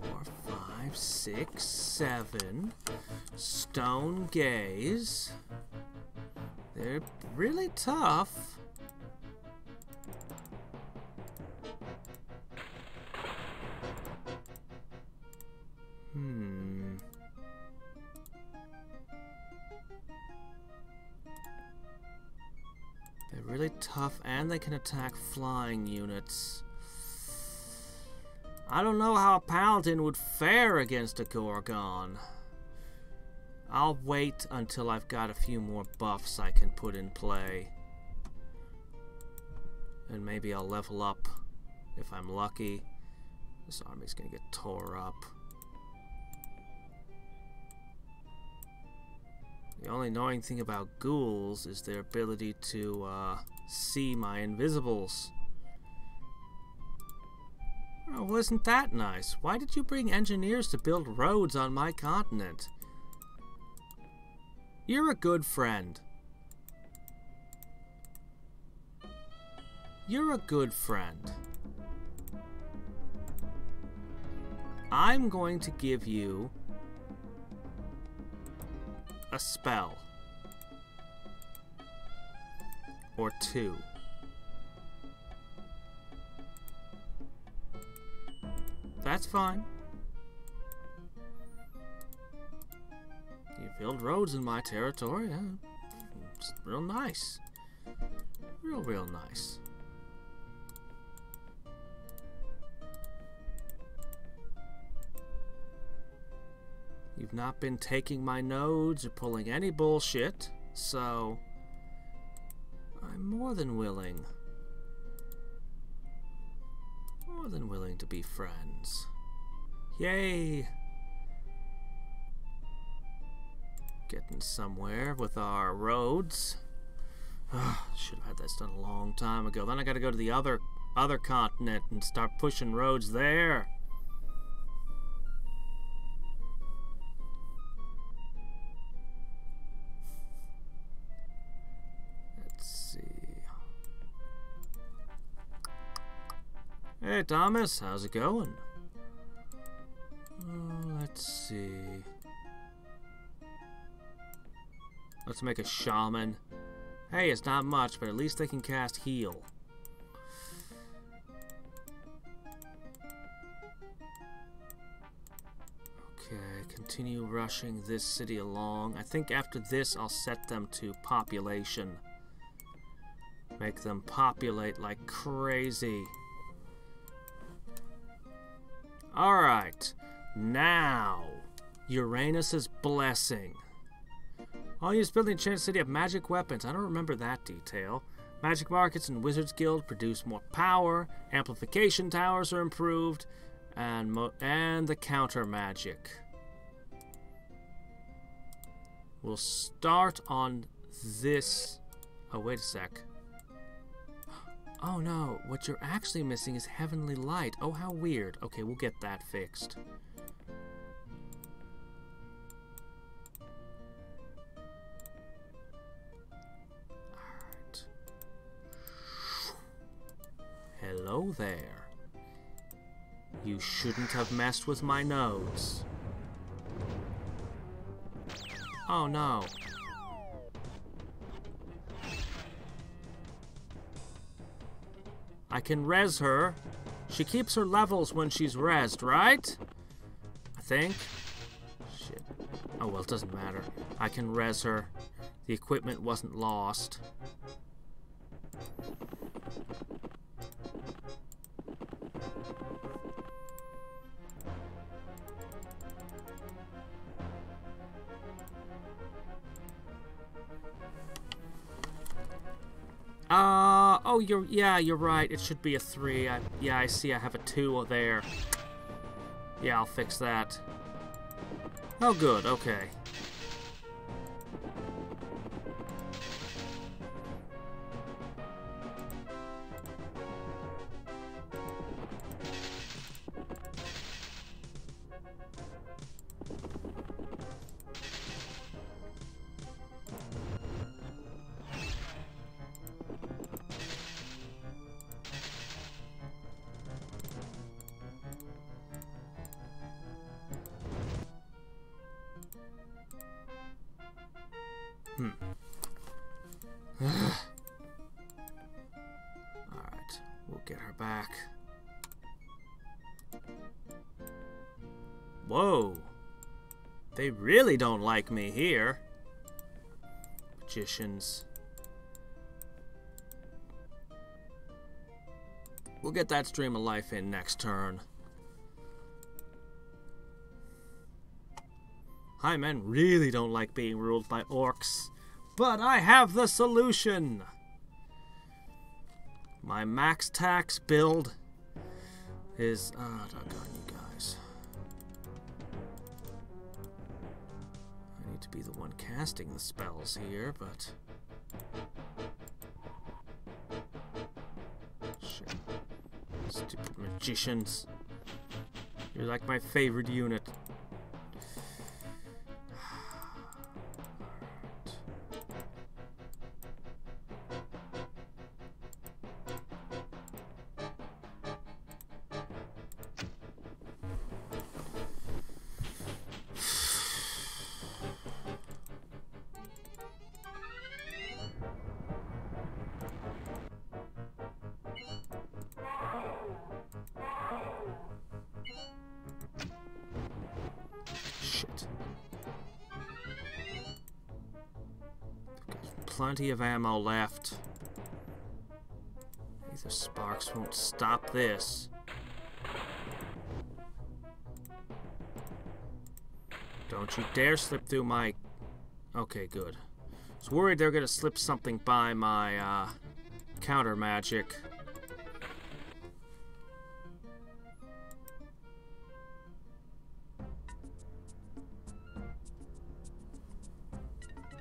Speaker 1: 4, 5, 6, 7. Stone Gaze. They're really tough. They're really tough, and they can attack flying units. I don't know how a paladin would fare against a Gorgon. I'll wait until I've got a few more buffs I can put in play. And maybe I'll level up if I'm lucky. This army's gonna get tore up. The only annoying thing about ghouls is their ability to see my invisibles. Oh, well, isn't that nice? Why did you bring engineers to build roads on my continent? You're a good friend. You're a good friend. I'm going to give you a spell. Or 2. That's fine. You build roads in my territory. It's real nice. Real nice. You've not been taking my nodes or pulling any bullshit, so I'm more than willing to be friends. Yay! Getting somewhere with our roads. Should have had this done a long time ago. Then I gotta go to the other continent and start pushing roads there. Hey Thomas, how's it going? Let's see. Let's make a shaman. Hey, it's not much, but at least they can cast heal. Okay, continue rushing this city along. I think after this I'll set them to population. Make them populate like crazy. Alright, now, Uranus's blessing. I'll use building enchanted city of magic weapons. I don't remember that detail. Magic markets and Wizards Guild produce more power. Amplification towers are improved. And the counter magic. We'll start on this... Oh, wait a sec. Oh no, what you're actually missing is Heavenly Light. Oh, how weird. Okay, we'll get that fixed. Alright. Hello there. You shouldn't have messed with my nodes. Oh no. I can res her. She keeps her levels when she's resed, right? I think. Shit. Oh well, it doesn't matter. I can res her. The equipment wasn't lost. Oh you're right. It should be a 3. Yeah, I see I have a 2 there. Yeah, I'll fix that. Oh, good. Okay. Alright, we'll get her back. Whoa! They really don't like me here. Magicians. We'll get that stream of life in next turn. Hi, men really don't like being ruled by orcs. But I have the solution! My max tax build is... oh, doggone you guys. I need to be the one casting the spells here, but... shit. Stupid magicians. You're like my favorite unit. Plenty of ammo left. Either sparks won't stop this. Don't you dare slip through my... okay, good. I was worried they were gonna slip something by my counter magic.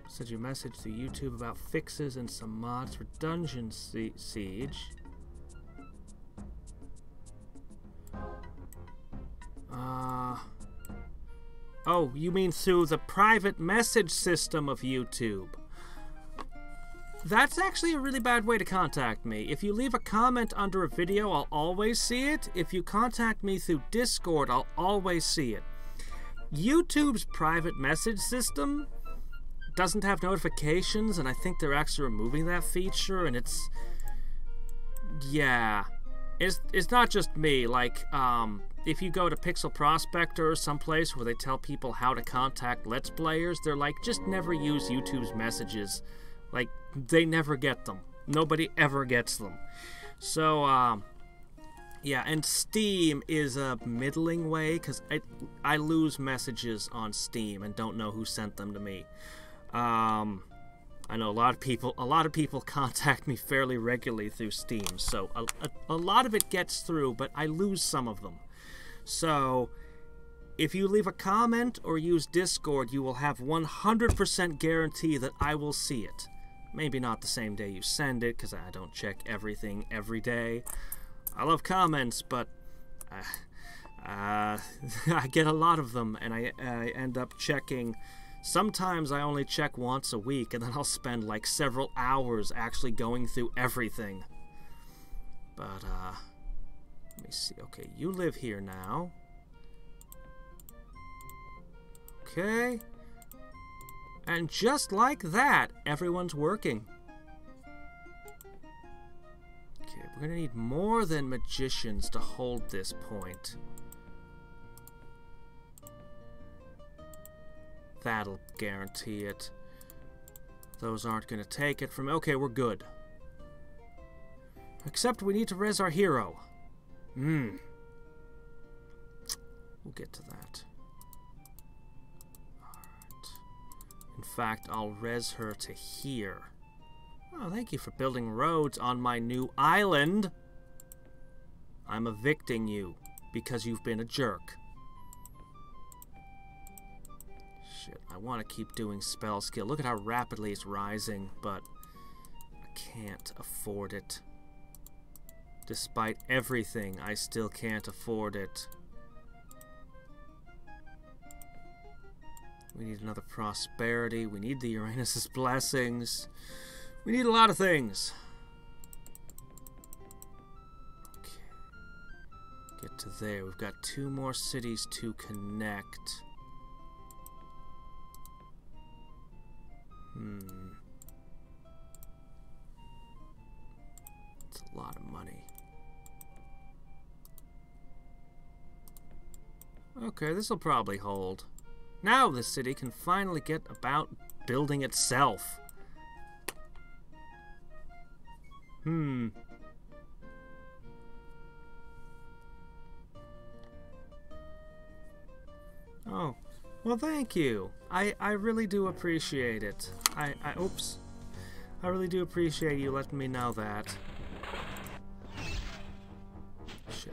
Speaker 1: Sent you a message to YouTube about fixes and some mods for Dungeon Siege. Oh, you mean through the private message system of YouTube? That's actually a really bad way to contact me. If you leave a comment under a video, I'll always see it. If you contact me through Discord, I'll always see it. YouTube's private message system doesn't have notifications, and I think they're actually removing that feature, and it's... yeah. It's not just me. Like, if you go to Pixel Prospector or someplace where they tell people how to contact Let's Players, they're like, just never use YouTube's messages. Like, they never get them. Nobody ever gets them. So, yeah, and Steam is a middling way, because I lose messages on Steam and don't know who sent them to me. I know a lot of people contact me fairly regularly through Steam, so a lot of it gets through, but I lose some of them. So, if you leave a comment or use Discord, you will have 100% guarantee that I will see it. Maybe not the same day you send it, because I don't check everything every day. I love comments, but I get a lot of them, and I end up checking. Sometimes I only check once a week, and then I'll spend like several hours actually going through everything. But, let me see. Okay, you live here now. Okay. And just like that, everyone's working. Okay, we're gonna need more than magicians to hold this point. That'll guarantee it. Those aren't gonna take it from... okay, we're good. Except we need to res our hero. We'll get to that. Alright. In fact, I'll res her to here. Oh, thank you for building roads on my new island. I'm evicting you because you've been a jerk. Shit, I want to keep doing spell skill. Look at how rapidly it's rising, but I can't afford it. Despite everything, I still can't afford it. We need another prosperity. We need the Uranus's blessings. We need a lot of things. Okay. Get to there. We've got 2 more cities to connect. It's a lot of money. Okay, this will probably hold. Now the city can finally get about building itself. Oh, well, thank you. I really do appreciate it. Oops. I really do appreciate you letting me know that. Shit.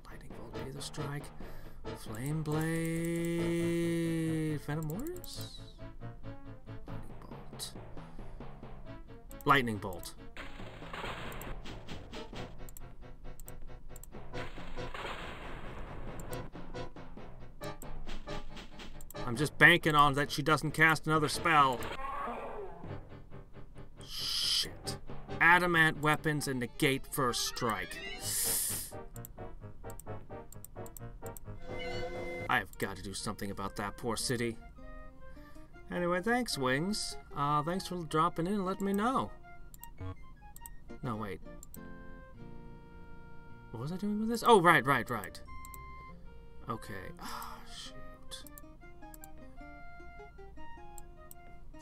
Speaker 1: Lightning bolt, Aether strike. Flame blade. Phantom Warriors? Lightning bolt. Lightning bolt. I'm just banking on that she doesn't cast another spell. Shit. Adamant weapons and negate first strike. I've got to do something about that poor city. Anyway, thanks, Wings. Thanks for dropping in and letting me know. No, wait. What was I doing with this? Oh, right. Okay. Ah, shoot.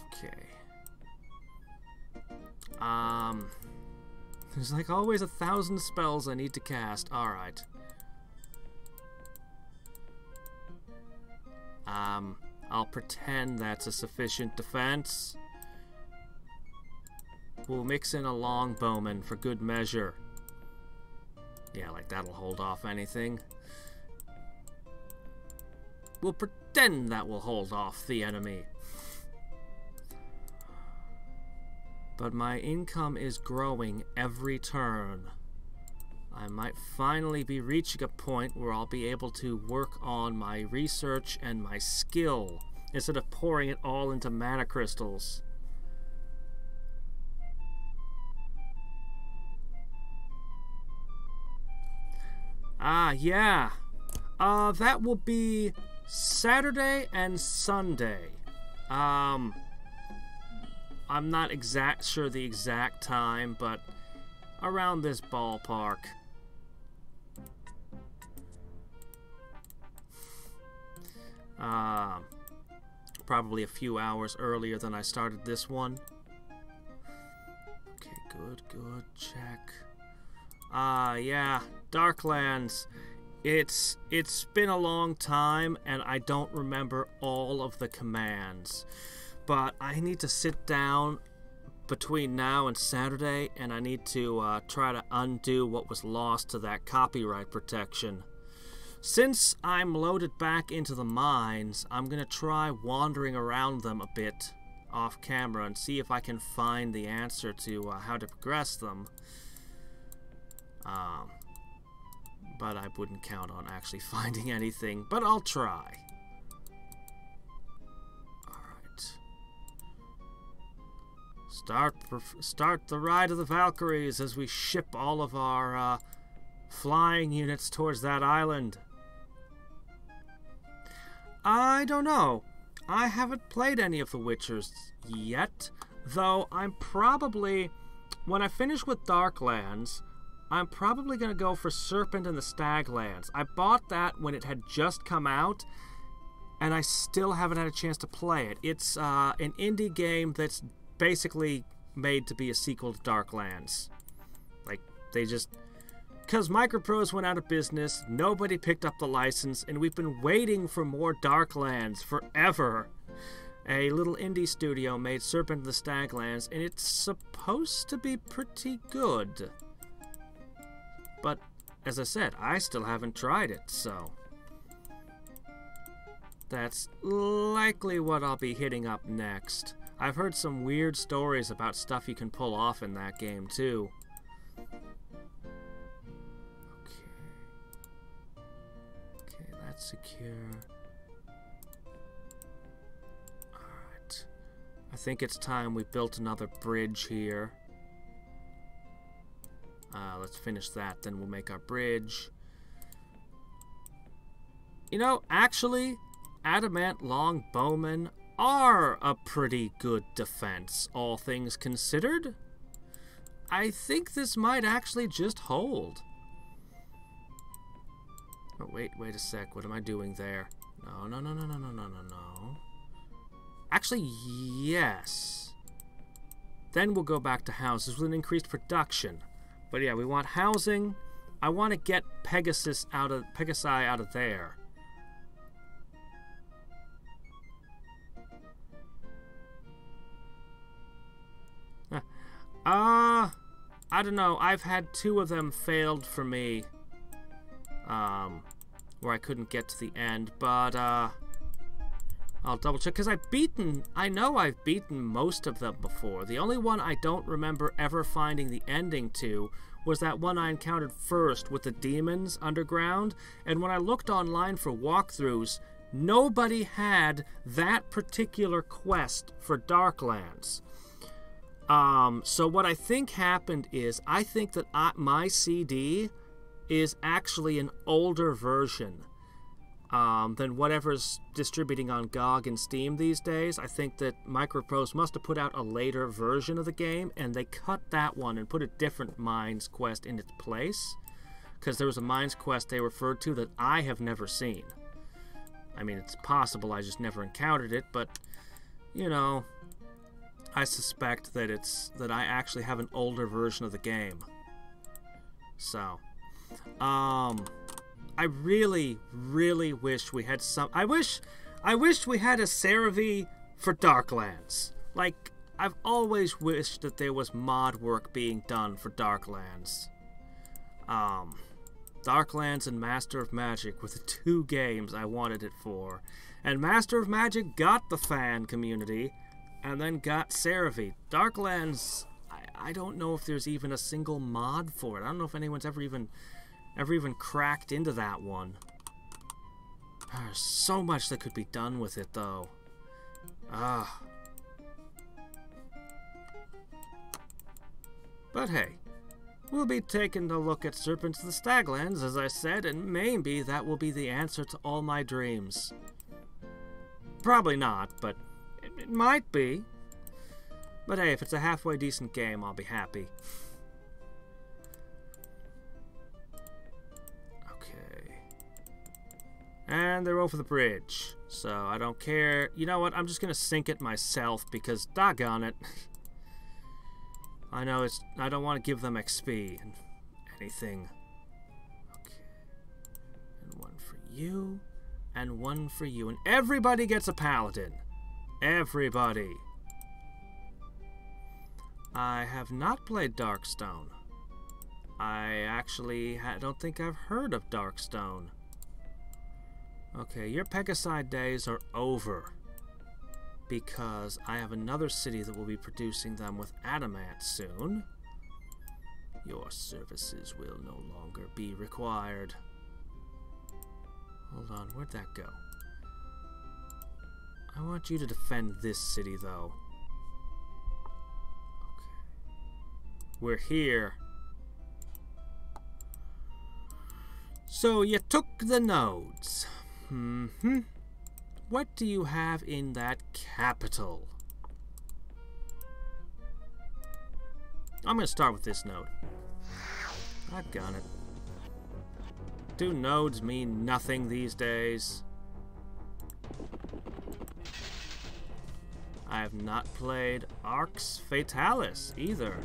Speaker 1: Okay. There's like always 1,000 spells I need to cast. Alright. I'll pretend that's a sufficient defense. We'll mix in a longbowman for good measure. Yeah, like that'll hold off anything. We'll pretend that will hold off the enemy. But my income is growing every turn. I might finally be reaching a point where I'll be able to work on my research and my skill instead of pouring it all into mana crystals. Yeah. That will be Saturday and Sunday. I'm not sure the exact time, but around this ballpark. Probably a few hours earlier than I started this one. Okay, good, check. Yeah, Darklands. It's been a long time, and I don't remember all of the commands. But I need to sit down between now and Saturday, and I need to try to undo what was lost to that copyright protection. Since I'm loaded back into the mines, I'm going to try wandering around them a bit off camera and see if I can find the answer to how to progress them. But I wouldn't count on actually finding anything, but I'll try. Alright. Start the ride of the Valkyries as we ship all of our flying units towards that island. I don't know. I haven't played any of the Witchers yet, though I'm probably, when I finish with Darklands, I'm probably going to go for Serpent and the Staglands. I bought that when it had just come out, and I still haven't had a chance to play it. It's an indie game that's basically made to be a sequel to Darklands. Like, they just... Because Microprose went out of business, nobody picked up the license, and we've been waiting for more Darklands forever. A little indie studio made Serpent of the Staglands, and it's supposed to be pretty good. But, as I said, I still haven't tried it, so... that's likely what I'll be hitting up next. I've heard some weird stories about stuff you can pull off in that game, too. Okay, that's secure. Alright. I think it's time we built another bridge here. Let's finish that, then we'll make our bridge. You know, actually, adamant longbowmen are a pretty good defense, all things considered. I think this might actually just hold. Oh, wait a sec. What am I doing there? No. Actually, yes. Then we'll go back to houses with an increased production. But yeah, we want housing. I want to get Pegasi out of there. I don't know. I've had 2 of them failed for me. Where I couldn't get to the end, but I'll double check, because I know I've beaten most of them before. The only one I don't remember ever finding the ending to was that one I encountered first with the demons underground, and when I looked online for walkthroughs, nobody had that particular quest for Darklands. So what I think happened is, I think that my CD is actually an older version than whatever's distributing on GOG and Steam these days. I think that Microprose must have put out a later version of the game, and they cut that one and put a different Mines quest in its place, because there was a Mines quest they referred to that I have never seen. I mean, it's possible I just never encountered it, but, you know, I suspect that I actually have an older version of the game. So, I really, really wish we had some... I wish we had a CeraVe for Darklands. Like, I've always wished that there was mod work being done for Darklands. Darklands and Master of Magic were the 2 games I wanted it for. And Master of Magic got the fan community, and then got CeraVe. Darklands, I don't know if there's even a single mod for it. I don't know if anyone's ever even cracked into that one. There's so much that could be done with it, though. But hey, we'll be taking a look at Serpents of the Staglands, as I said, and maybe that will be the answer to all my dreams. Probably not, but it might be. But hey, if it's a halfway decent game, I'll be happy. Okay. And they're over the bridge, so I don't care. You know what? I'm just gonna sink it myself, because doggone it. I know I don't want to give them XP and anything. Okay. And one for you, and one for you, and everybody gets a paladin. Everybody. I have not played Darkstone. I actually don't think I've heard of Darkstone. Okay, your Pegasi days are over, because I have another city that will be producing them with adamant soon. Your services will no longer be required. Hold on, where'd that go? I want you to defend this city, though. Okay. We're here. So you took the nodes. What do you have in that capital? I'm going to start with this node. I've got it. Do nodes mean nothing these days? I have not played Arx Fatalis either.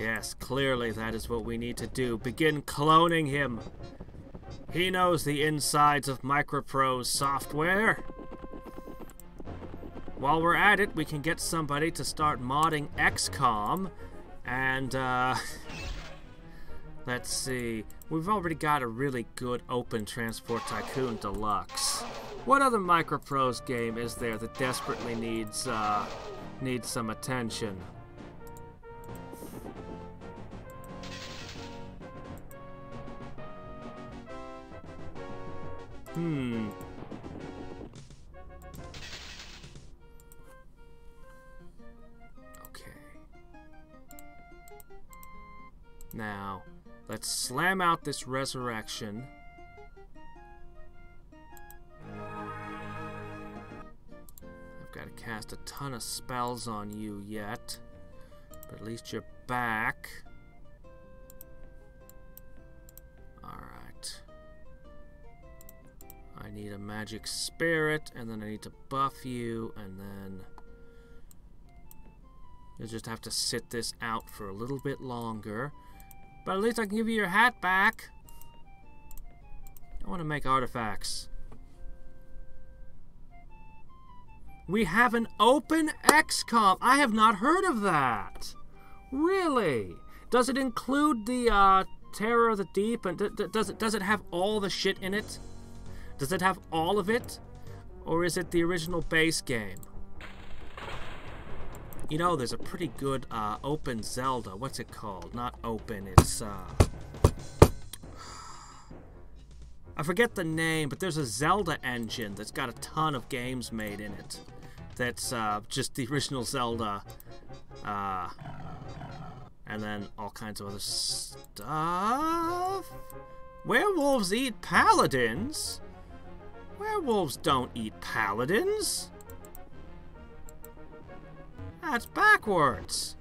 Speaker 1: Yes, clearly that is what we need to do. Begin cloning him. He knows the insides of Microprose software. While we're at it, we can get somebody to start modding XCOM. And, let's see. We've already got a really good Open Transport Tycoon Deluxe. What other Microprose game is there that desperately needs some attention? Okay. Now, let's slam out this resurrection. I've got to cast a ton of spells on you yet, but at least you're back. Alright. I need a magic spirit, and then I need to buff you, and then you'll just have to sit this out for a little bit longer. But at least I can give you your hat back. I want to make artifacts. We have an open XCOM. I have not heard of that. Really? Does it include the Terror of the Deep? And does it have all the shit in it? Does it have all of it? Or is it the original base game? You know, there's a pretty good open Zelda. What's it called? Not open, it's I forget the name, but there's a Zelda engine that's got a ton of games made in it. That's just the original Zelda. And then all kinds of other stuff. Werewolves eat paladins? Werewolves don't eat paladins. That's backwards.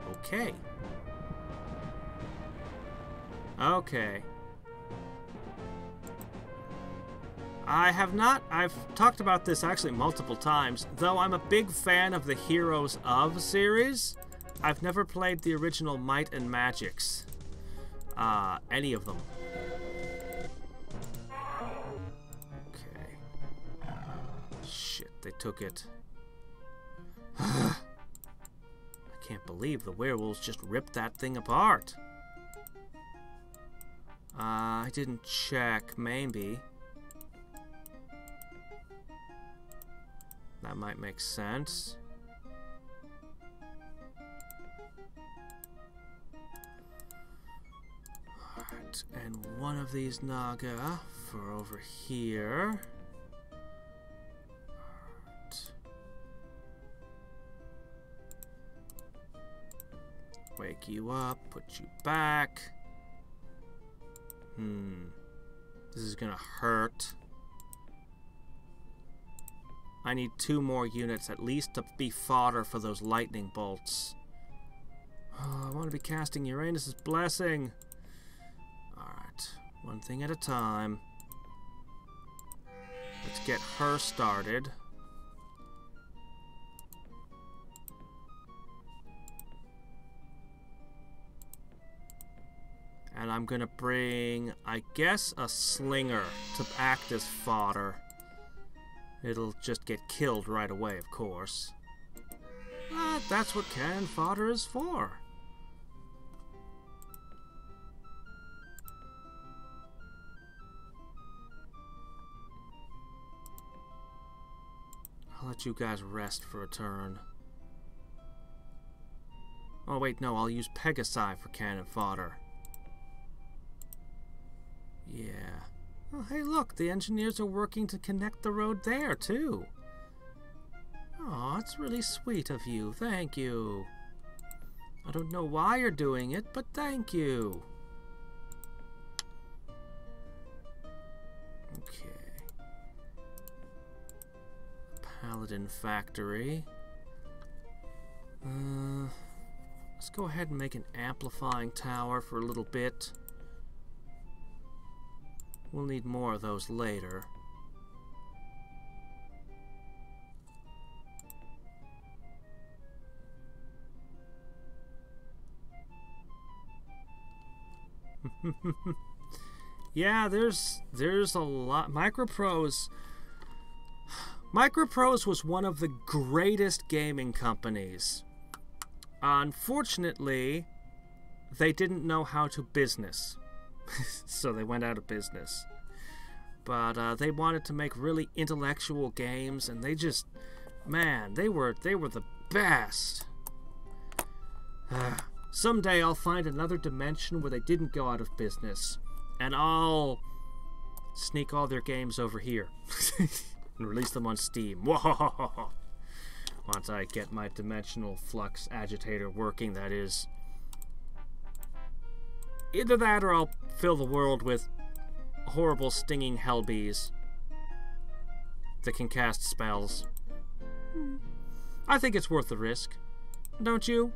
Speaker 1: Okay. Okay. I've talked about this actually multiple times, though I'm a big fan of the Heroes of series. I've never played the original Might and Magics. Any of them. Okay. Shit, they took it. I can't believe the werewolves just ripped that thing apart. I didn't check, maybe. That might make sense. Alright, and one of these Naga for over here. Alright. Wake you up, put you back. This is gonna hurt. I need 2 more units at least to be fodder for those lightning bolts. Oh, I want to be casting Uranus's Blessing. Alright, one thing at a time. Let's get her started. And I'm gonna bring, I guess, a slinger to act as fodder. It'll just get killed right away, of course. But that's what cannon fodder is for. I'll let you guys rest for a turn. Oh wait, no, I'll use Pegasi for cannon fodder. Yeah. Oh, hey, look, the engineers are working to connect the road there, too. Aw, it's really sweet of you. Thank you. I don't know why you're doing it, but thank you. Okay. Paladin Factory. Let's go ahead and make an amplifying tower for a little bit. We'll need more of those later. Yeah, there's a lot. Microprose was one of the greatest gaming companies. Unfortunately, they didn't know how to business. So they went out of business. But they wanted to make really intellectual games, and they just, man, they were the best. Someday I'll find another dimension where they didn't go out of business, and I'll sneak all their games over here and release them on Steam. Whoa! Once I get my dimensional flux agitator working, that is. Either that or I'll fill the world with horrible stinging hellbees that can cast spells. I think it's worth the risk. Don't you?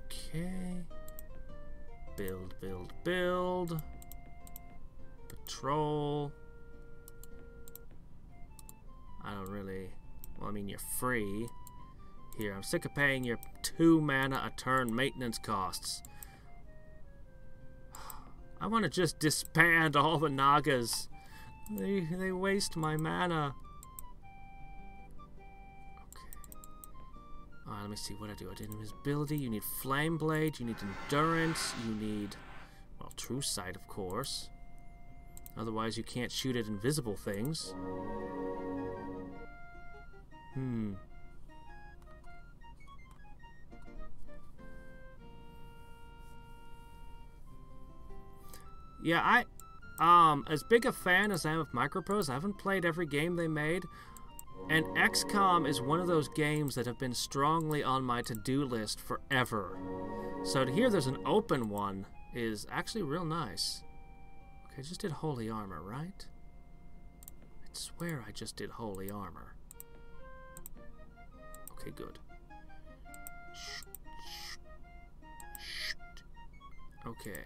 Speaker 1: Okay. Build. Patrol. I don't really... Well, I mean, you're free. Here, I'm sick of paying your 2 mana a turn maintenance costs. I want to just disband all the Nagas. They waste my mana. Okay. Alright, let me see what I do. I did invisibility. You need Flame Blade. You need Endurance. You need, well, True Sight, of course. Otherwise, you can't shoot at invisible things. Yeah, as big a fan as I am of Microprose, I haven't played every game they made, and XCOM is one of those games that have been strongly on my to-do list forever. So to hear there's an open one is actually real nice. Okay, I just did Holy Armor, right? I swear I just did Holy Armor. Okay, good. Okay.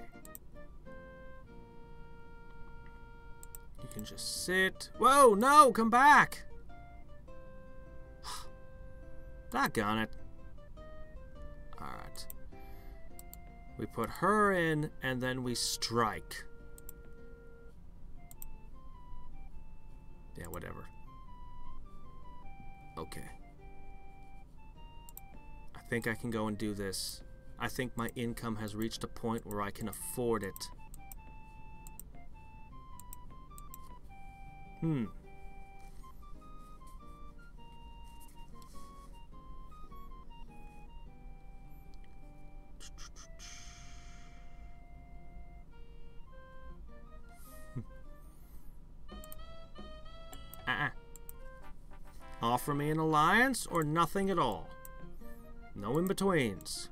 Speaker 1: You can just sit. Whoa, no, come back! Doggone it. Alright. We put her in, and then we strike. Yeah, whatever. Okay. I think I can go and do this. I think my income has reached a point where I can afford it. Offer me an alliance or nothing at all. No in-betweens.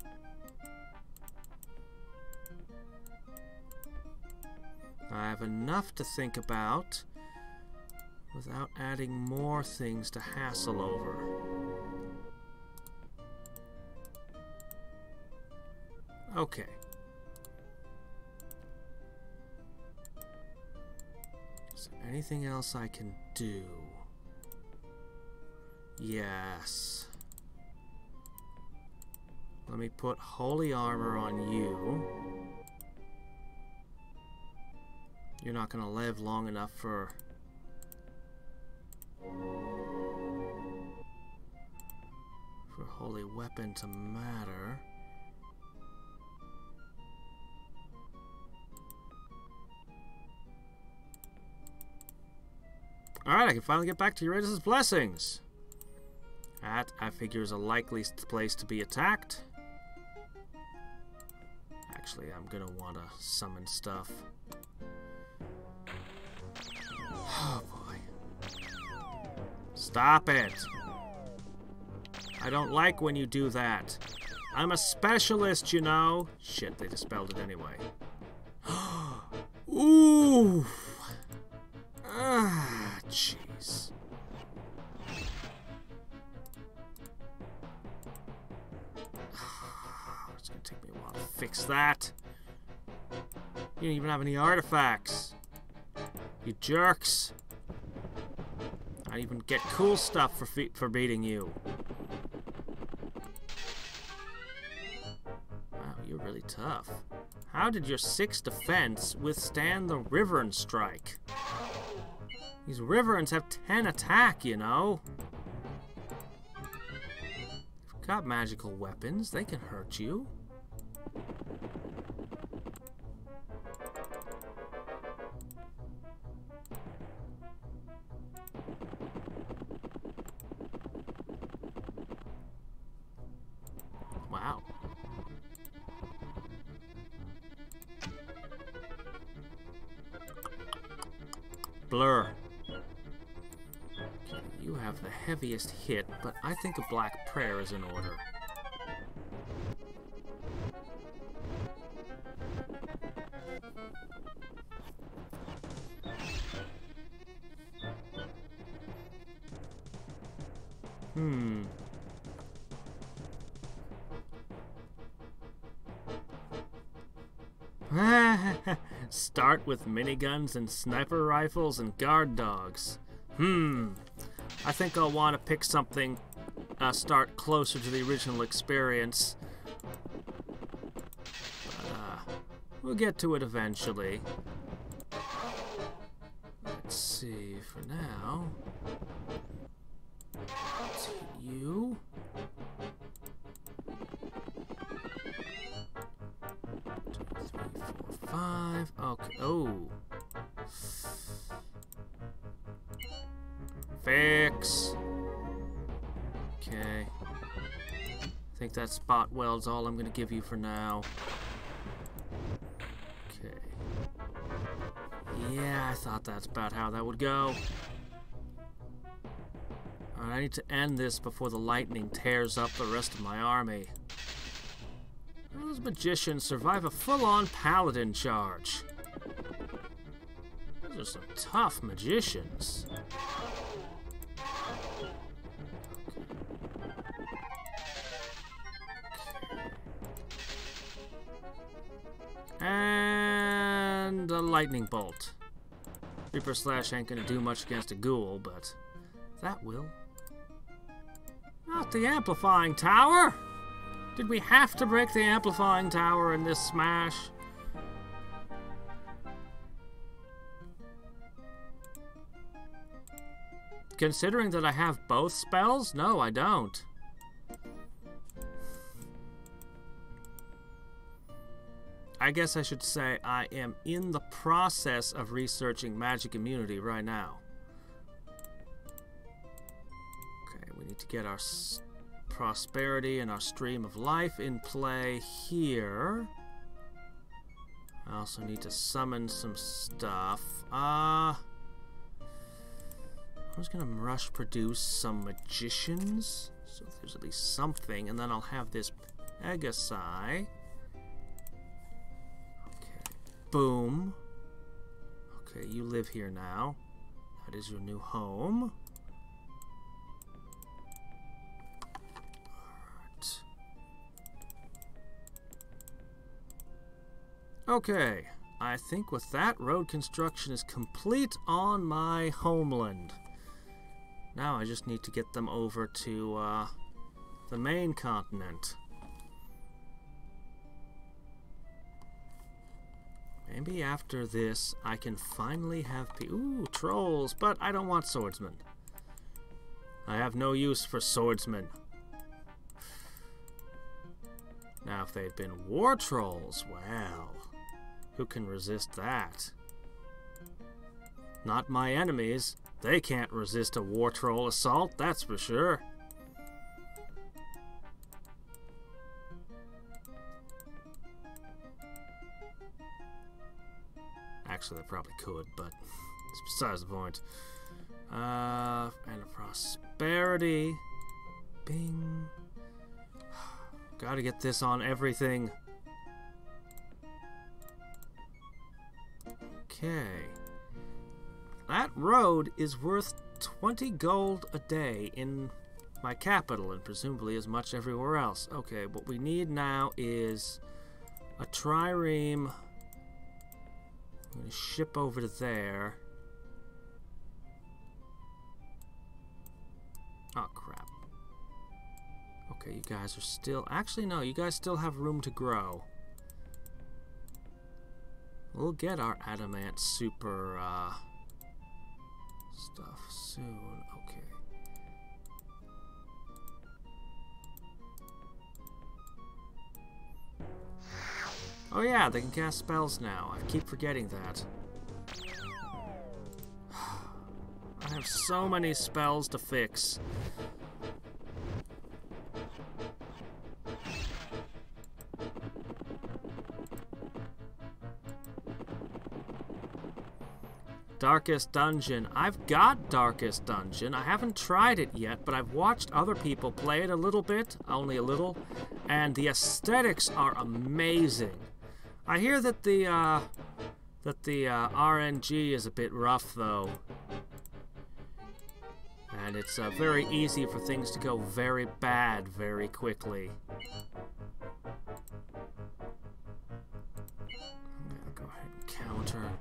Speaker 1: I have enough to think about without adding more things to hassle over. Okay. Is there anything else I can do? Yes. Let me put Holy Armor on you. You're not gonna live long enough for Holy Weapon to matter. Alright, I can finally get back to Uranus' blessings. That, I figure, is a likely place to be attacked. Actually, I'm gonna want to summon stuff. Oh boy. Stop it! I don't like when you do that. I'm a specialist, you know. Shit, they dispelled it anyway. Ooh! Ah, jeez. It's gonna take me a while to fix that. You don't even have any artifacts. You jerks. I even get cool stuff for beating you. tough. How did your 6 defense withstand the Wyvern strike? These Wyverns have 10 attack, you know. You've got magical weapons, they can hurt you. Wow. Blur. Okay, you have the heaviest hit, but I think a Black Prayer is in order. Start with miniguns and sniper rifles and guard dogs. I think I'll want to pick something, start closer to the original experience. But, we'll get to it eventually. Let's see, for now... Let's hit you. 2, 3, 4, 5. Okay. Oh. Fix. Okay. I think that spot weld's all I'm gonna give you for now. Okay. Yeah, I thought that's about how that would go. Alright, I need to end this before the lightning tears up the rest of my army. Those magicians survive a full-on paladin charge. Those are some tough magicians. And a lightning bolt. Reaper Slash ain't gonna do much against a ghoul, but that will. Not the amplifying tower! Did we have to break the amplifying tower in this smash? Considering that I have both spells? No, I don't. I guess I should say I am in the process of researching magic immunity right now. Okay, we need to get our prosperity and our stream of life in play here. I also need to summon some stuff. I'm just gonna rush produce some magicians, so there's at least something, and then I'll have this Pegasi. Okay, boom. Okay, you live here now. That is your new home. Alright. Okay, I think with that, road construction is complete on my homeland. Now I just need to get them over to the main continent. Maybe after this I can finally have ooh, trolls, but I don't want swordsmen. I have no use for swordsmen. Now if they'd been war trolls, well, who can resist that? Not my enemies. They can't resist a war troll assault, that's for sure. Actually, they probably could, but it's besides the point. And a prosperity. Bing. Gotta get this on everything. Okay. That road is worth 20 gold a day in my capital, and presumably as much everywhere else. Okay, what we need now is a trireme. I'm going to ship over to there. Oh, crap. Okay, you guys are still... Actually, no, you guys still have room to grow. We'll get our adamant super stuff soon. Okay. Oh yeah, they can cast spells now. I keep forgetting that. I have so many spells to fix. Darkest Dungeon. I've got Darkest Dungeon. I haven't tried it yet, but I've watched other people play it a little bit, only a little, and the aesthetics are amazing. I hear that the RNG is a bit rough, though. And it's very easy for things to go very bad very quickly. I'm gonna go ahead and counter.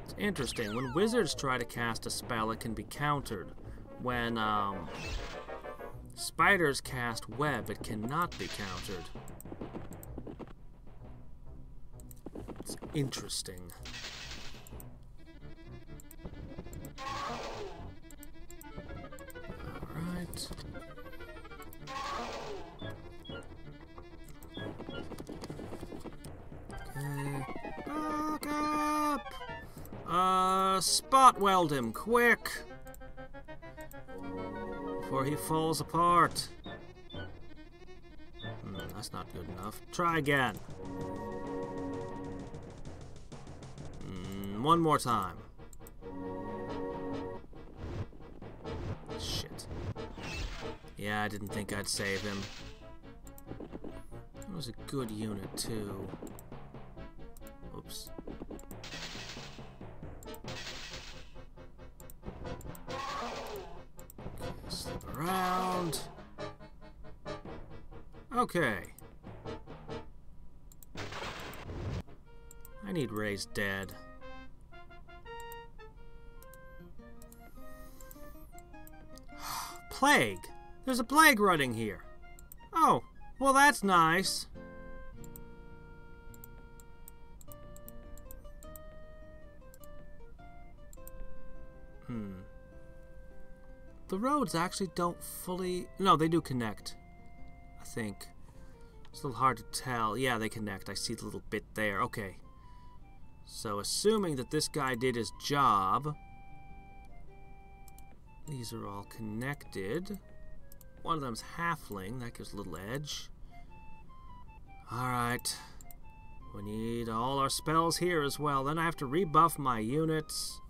Speaker 1: It's interesting. When wizards try to cast a spell, it can be countered. When spiders cast web, it cannot be countered. It's interesting. Alright. Okay. Back up! Spot weld him, quick! Before he falls apart. That's not good enough. Try again. One more time. Shit. Yeah, I didn't think I'd save him. That was a good unit, too. Oops. Slip around. Okay. I need raised dead. Plague! There's a plague running here. Oh, well that's nice. The roads actually don't fully... No, they do connect. I think. It's a little hard to tell. Yeah, they connect. I see the little bit there. Okay. So, assuming that this guy did his job... These are all connected. One of them's halfling. That gives a little edge. Alright. We need all our spells here as well. Then I have to rebuff my units.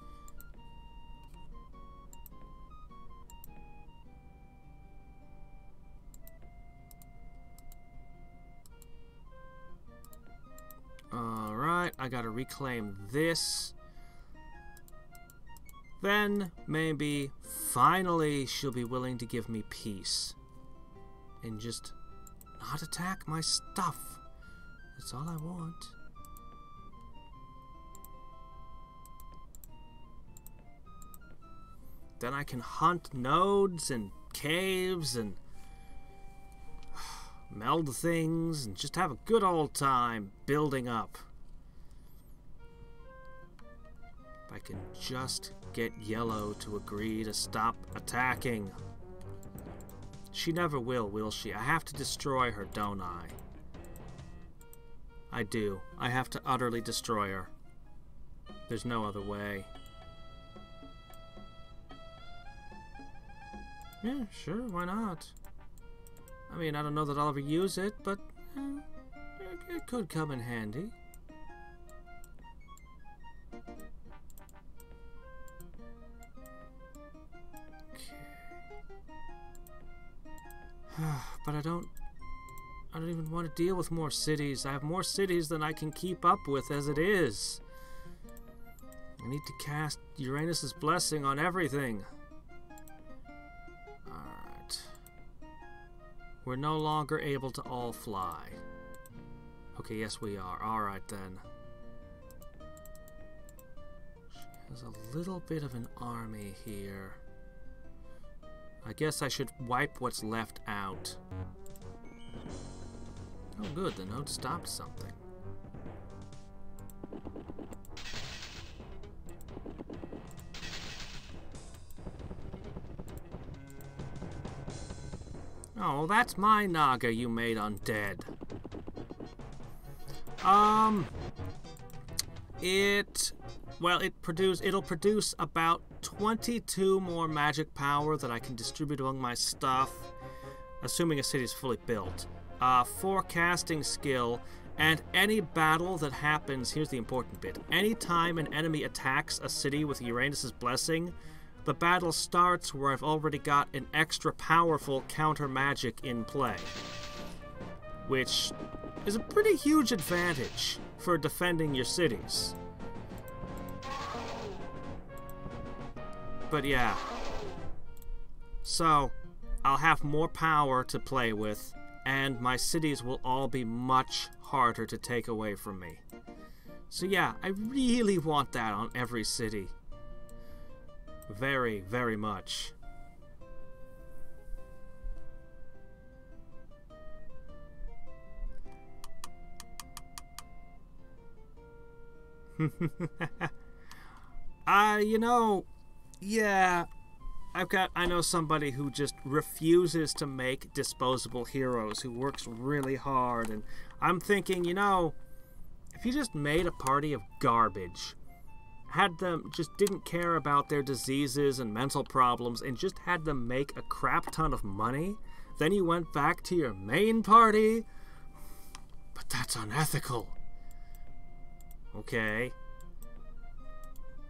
Speaker 1: Alright, I gotta reclaim this. Then, maybe, finally, she'll be willing to give me peace. And just not attack my stuff. That's all I want. Then I can hunt nodes and caves and meld things and just have a good old time building up. If I can just get Yellow to agree to stop attacking. She never will she? I have to destroy her, don't I? I do. I have to utterly destroy her. There's no other way. Yeah, sure, why not? I mean, I don't know that I'll ever use it, but it could come in handy. But I don't even want to deal with more cities. I have more cities than I can keep up with as it is. I need to cast Uranus's blessing on everything. Alright. We're no longer able to all fly. Okay, yes we are. Alright then. She has a little bit of an army here. I guess I should wipe what's left out. Oh good, the note stopped something. Oh, that's my Naga you made undead. It'll produce about 22 more magic power that I can distribute among my stuff, assuming a city's fully built. 4 casting skill, and any battle that happens, here's the important bit, anytime an enemy attacks a city with Uranus's blessing, the battle starts where I've already got an extra powerful counter magic in play, which is a pretty huge advantage for defending your cities. But yeah, so I'll have more power to play with, and my cities will all be much harder to take away from me. So yeah, I really want that on every city. Very, very much. Yeah, I know somebody who just refuses to make disposable heroes, who works really hard, and I'm thinking, if you just made a party of garbage, had them, just didn't care about their diseases and mental problems, and just had them make a crap ton of money, then you went back to your main party? But that's unethical. Okay.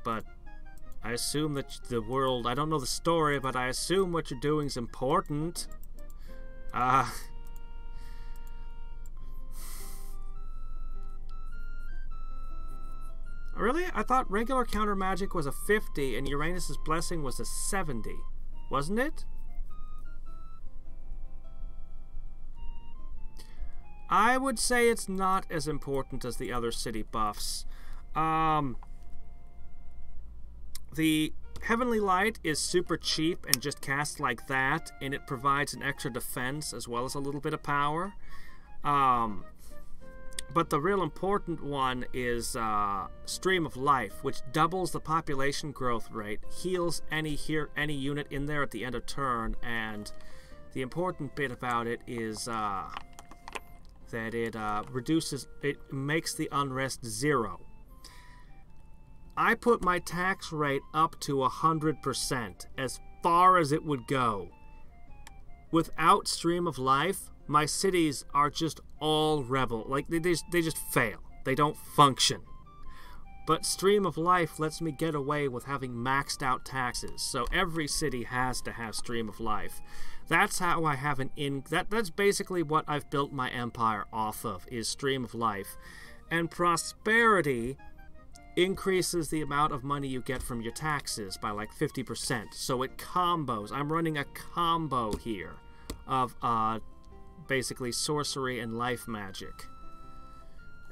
Speaker 1: But I assume that the world, I don't know the story, but I assume what you're doing is important. Really? I thought regular counter magic was a 50 and Uranus's blessing was a 70. Wasn't it? I would say it's not as important as the other city buffs. The Heavenly Light is super cheap and just casts like that, and it provides an extra defense as well as a little bit of power. But the real important one is Stream of Life, which doubles the population growth rate, heals any unit in there at the end of turn, and the important bit about it is that it makes the unrest 0. I put my tax rate up to 100%, as far as it would go. Without Stream of Life, my cities are just all rebel. Like, they just fail. They don't function. But Stream of Life lets me get away with having maxed out taxes, so every city has to have Stream of Life. That's how I have that's basically what I've built my empire off of, is Stream of Life. And Prosperity increases the amount of money you get from your taxes by like 50%. So it combos. I'm running a combo here of basically sorcery and life magic.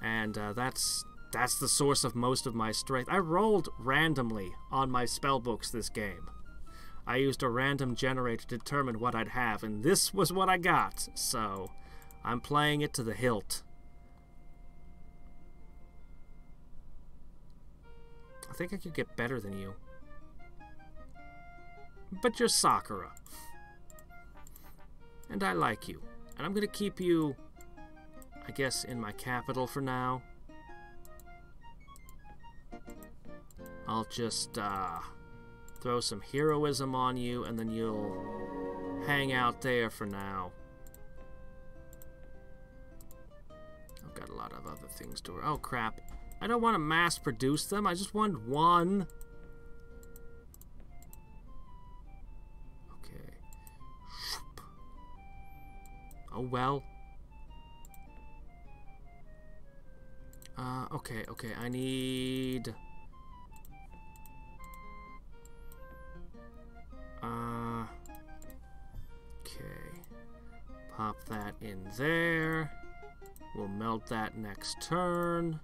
Speaker 1: And that's the source of most of my strength. I rolled randomly on my spellbooks this game. I used a random generator to determine what I'd have, and this was what I got. So I'm playing it to the hilt. I think I could get better than you. But you're Sakura. And I like you. And I'm going to keep you, I guess, in my capital for now. I'll just throw some heroism on you, and then you'll hang out there for now. I've got a lot of other things to... Oh, crap. I don't want to mass produce them. I just want one. Okay. Oh, well. Okay. I need... Okay. Pop that in there. We'll melt that next turn.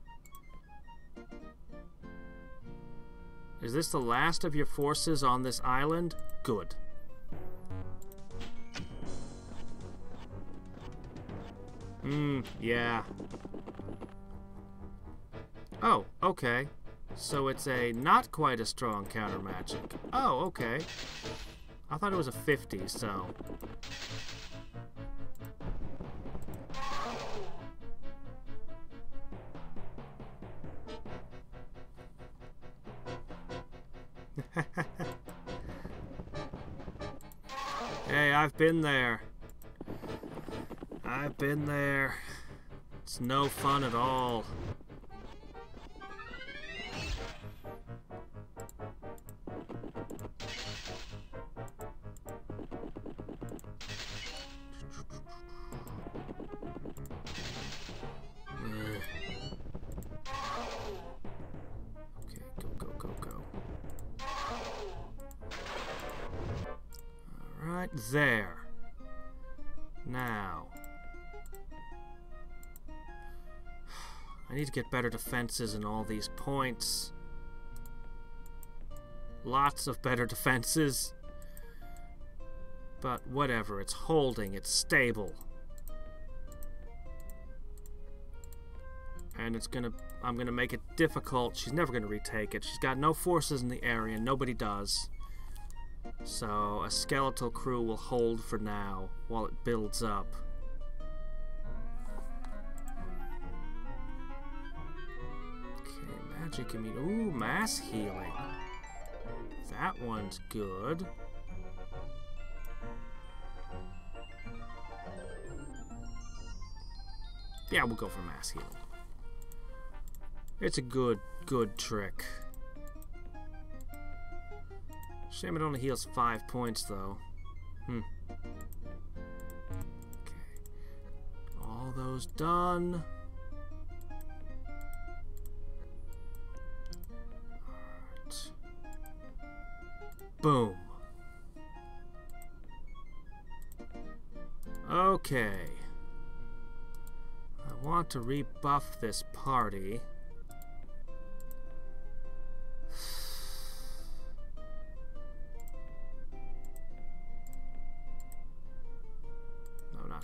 Speaker 1: Is this the last of your forces on this island? Good. Yeah. Oh, okay. So it's a not quite a strong counter magic. Oh, okay. I thought it was a 50, so... Hey, I've been there. I've been there. It's no fun at all. There. Now. I need to get better defenses in all these points. Lots of better defenses. But whatever, it's holding, it's stable. And I'm gonna make it difficult. She's never gonna retake it. She's got no forces in the area, nobody does. So, a skeletal crew will hold for now, while it builds up. Okay, magic immune. Ooh, mass healing. That one's good. Yeah, we'll go for mass healing. It's a good trick. Shame it only heals 5 points, though. Okay. All those done. Alright. Boom. Okay. I want to rebuff this party.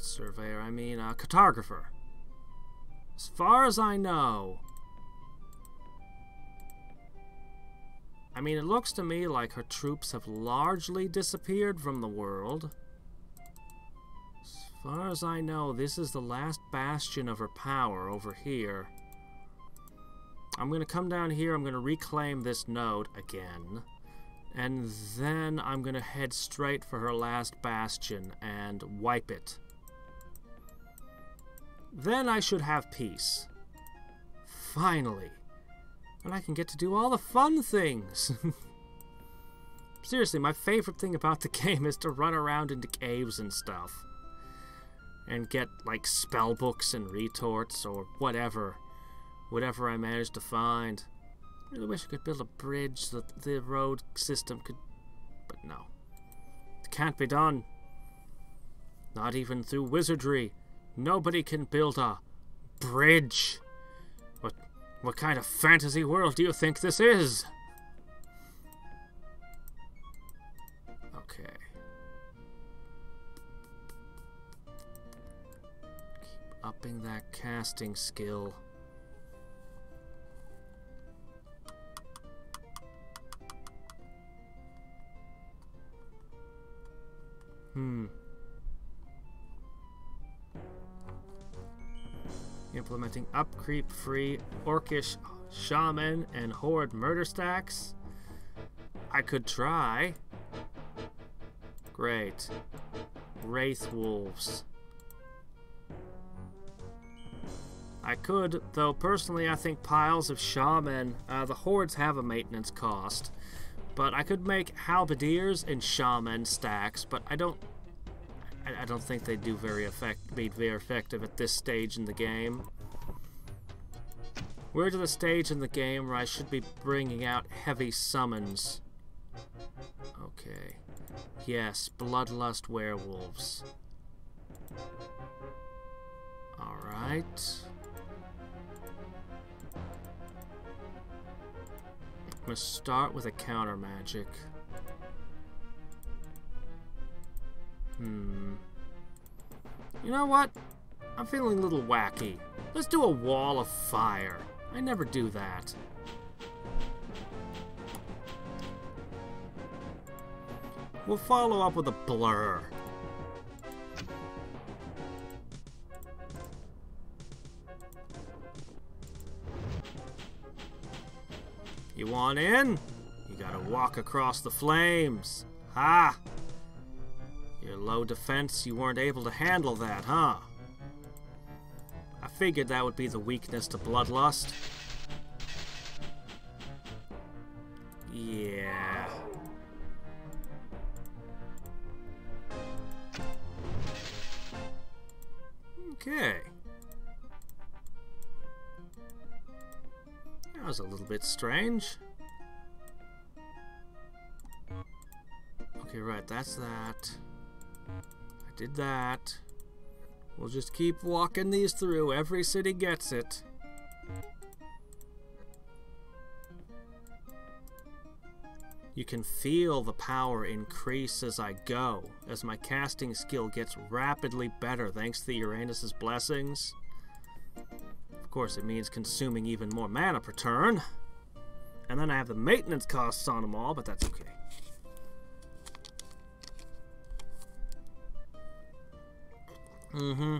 Speaker 1: Surveyor, I mean, cartographer. As far as I know. I mean, it looks to me like her troops have largely disappeared from the world. As far as I know, this is the last bastion of her power over here. I'm going to come down here, I'm going to reclaim this node again. And then I'm going to head straight for her last bastion and wipe it. Then I should have peace. Finally. And I can get to do all the fun things. Seriously, my favorite thing about the game is to run around into caves and stuff. And get, like, spell books and retorts or whatever. Whatever I manage to find. I really wish I could build a bridge so that the road system could... But no. It can't be done. Not even through wizardry. Nobody can build a bridge. What kind of fantasy world do you think this is? Okay. Keep upping that casting skill. Implementing upcreep free orcish shaman and horde murder stacks. I could try. Great. Wraith wolves. I could, though personally I think piles of shaman, the hordes have a maintenance cost. But I could make halberdiers and shaman stacks, but I don't think they do be very effective at this stage in the game. We're to the stage in the game where I should be bringing out heavy summons. Okay. Yes, bloodlust werewolves. Alright. I'm gonna start with a counter magic. You know what? I'm feeling a little wacky. Let's do a wall of fire. I never do that. We'll follow up with a blur. You want in? You gotta walk across the flames. Ha! Your low defense, you weren't able to handle that, huh? I figured that would be the weakness to Bloodlust. Yeah. Okay. That was a little bit strange. Okay, right, that's that. I did that. We'll just keep walking these through. Every city gets it. You can feel the power increase as I go, as my casting skill gets rapidly better thanks to Uranus's blessings. Of course, it means consuming even more mana per turn. And then I have the maintenance costs on them all, but that's okay. Mm-hmm.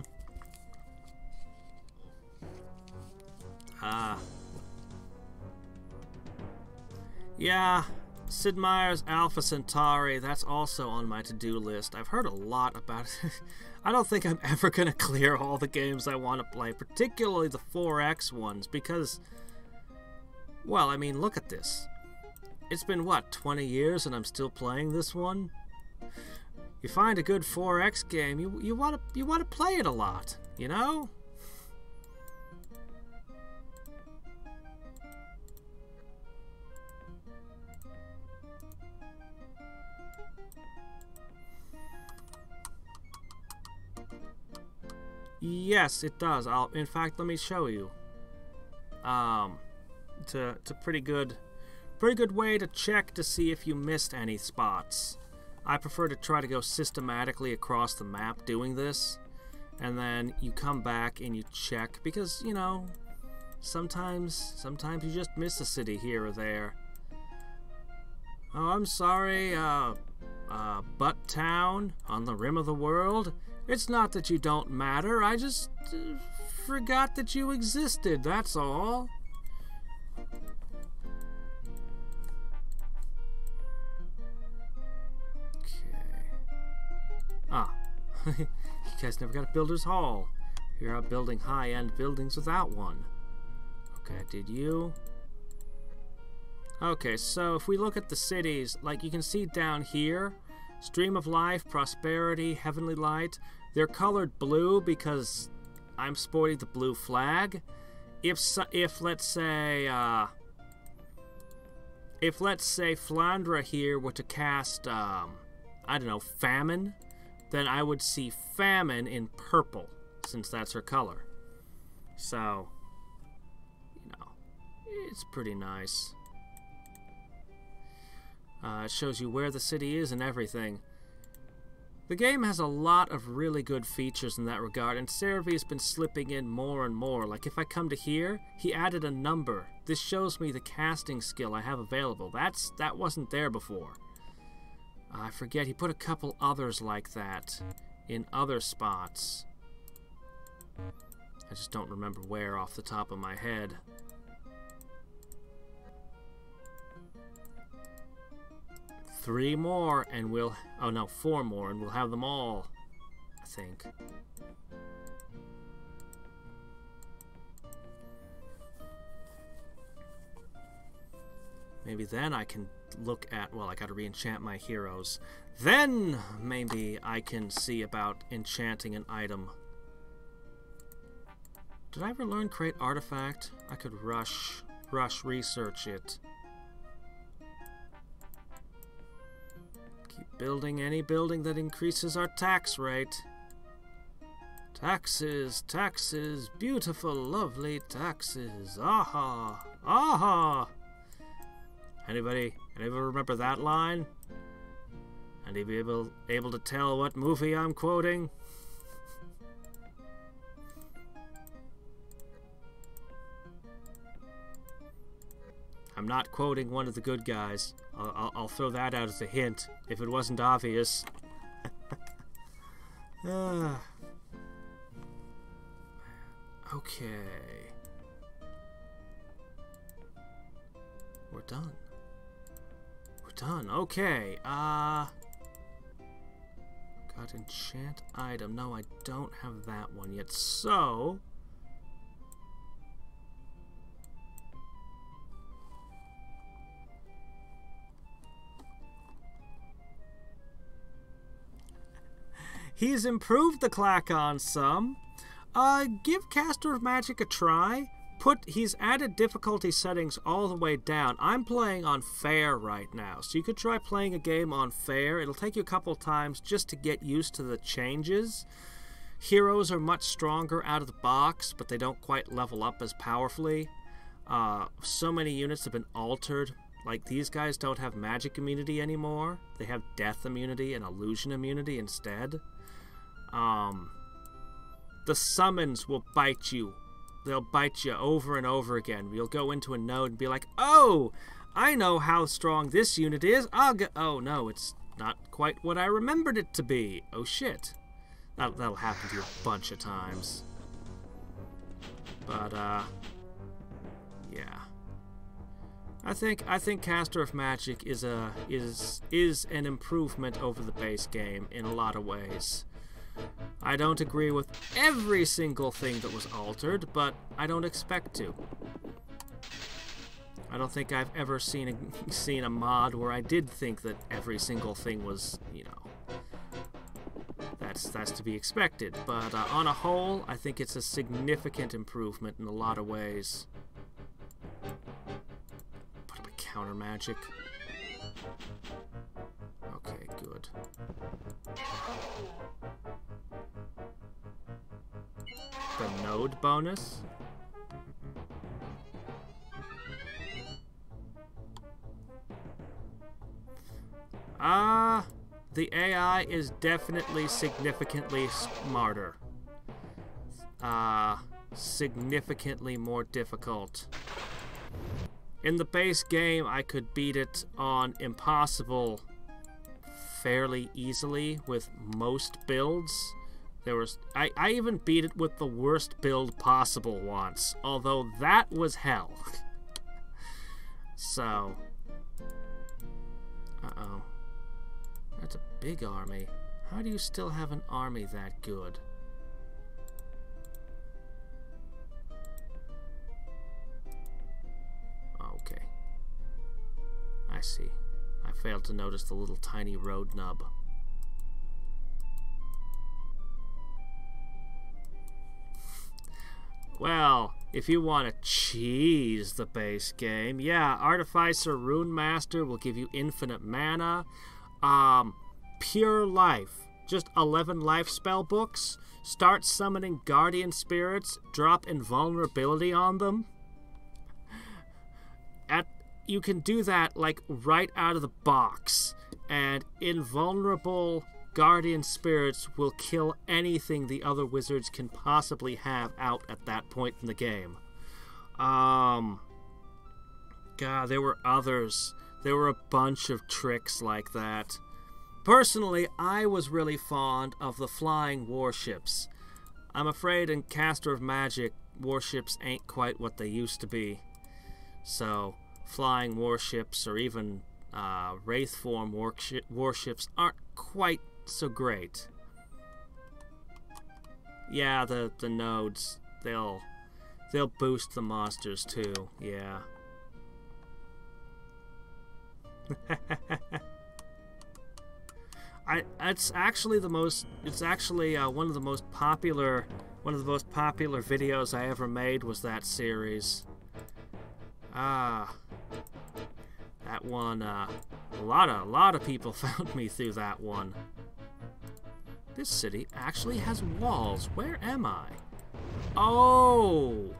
Speaker 1: Yeah, Sid Meier's Alpha Centauri, that's also on my to-do list. I've heard a lot about it. I don't think I'm ever going to clear all the games I want to play, particularly the 4X ones, because, well, I mean, look at this. It's been, what, 20 years and I'm still playing this one? You find a good 4X game, you want to play it a lot, you know? Yes, it does. In fact, let me show you. It's a pretty good way to check to see if you missed any spots. I prefer to try to go systematically across the map doing this, and then you come back and you check, because, you know, sometimes you just miss a city here or there. Oh, I'm sorry, Butt Town on the rim of the world. It's not that you don't matter, I just forgot that you existed, that's all. You guys never got a builder's hall. You're out building high-end buildings without one. Okay, did you? Okay, so if we look at the cities, like you can see down here, Stream of Life, Prosperity, Heavenly Light, they're colored blue because I'm sporting the blue flag. If let's say Flandra here were to cast, I don't know, Famine, then I would see Famine in purple, since that's her color. So, you know, it's pretty nice. It shows you where the city is and everything. The game has a lot of really good features in that regard, and Cerevi's been slipping in more and more. Like if I come to here, he added a number. This shows me the casting skill I have available. That wasn't there before. I forget, he put a couple others like that in other spots. I just don't remember where off the top of my head. Three more and we'll... Oh no, 4 more and we'll have them all, I think. Maybe then I can look at... Well, I gotta re-enchant my heroes. Then maybe I can see about enchanting an item. Did I ever learn Create Artifact? I could rush research it. Keep building any building that increases our tax rate. Taxes, taxes, beautiful, lovely taxes. Aha, aha. Anybody remember that line? Anybody able to tell what movie I'm quoting? I'm not quoting one of the good guys. I'll throw that out as a hint, if it wasn't obvious. Okay. We're done. We're done. Okay. Got enchant item. No, I don't have that one yet. So... he's improved the Clacon some. Give Caster of Magic a try. He's added difficulty settings all the way down. I'm playing on fair right now, so you could try playing a game on fair. It'll take you a couple times just to get used to the changes. Heroes are much stronger out of the box, but they don't quite level up as powerfully. So many units have been altered. Like, these guys don't have magic immunity anymore. They have death immunity and illusion immunity instead. The summons will bite you. They'll bite you over and over again. You'll go into a node and be like, oh, I know how strong this unit is. Oh, no, it's not quite what I remembered it to be. Oh, shit. That'll happen to you a bunch of times. But, yeah. I think Caster of Magic is an improvement over the base game in a lot of ways. I don't agree with every single thing that was altered, but I don't expect to. I don't think I've ever seen a mod where I did think that every single thing was, you know, that's to be expected. But on a whole, I think it's a significant improvement in a lot of ways. Put up a counter magic. Okay, good. The node bonus? The AI is definitely significantly smarter. Significantly more difficult. In the base game, I could beat it on impossible fairly easily with most builds. I even beat it with the worst build possible once, although that was hell. So, uh-oh. That's a big army. How do you still have an army that good? Okay. I see. I failed to notice the little tiny road nub. Well, if you want to cheese the base game, yeah, Artificer Rune Master will give you infinite mana. Pure life. Just 11 life spell books. Start summoning guardian spirits. Drop invulnerability on them. You can do that, like, right out of the box. And invulnerable guardian spirits will kill anything the other wizards can possibly have out at that point in the game. God, there were others. There were a bunch of tricks like that. Personally, I was really fond of the flying warships. I'm afraid in Caster of Magic, warships ain't quite what they used to be. So, flying warships or even wraith form warships aren't quite so great. Yeah, the nodes, they'll boost the monsters too. Yeah. It's actually one of the most popular videos I ever made was that series. That one, a lot of people found me through that one. This city actually has walls. Where am I? Oh!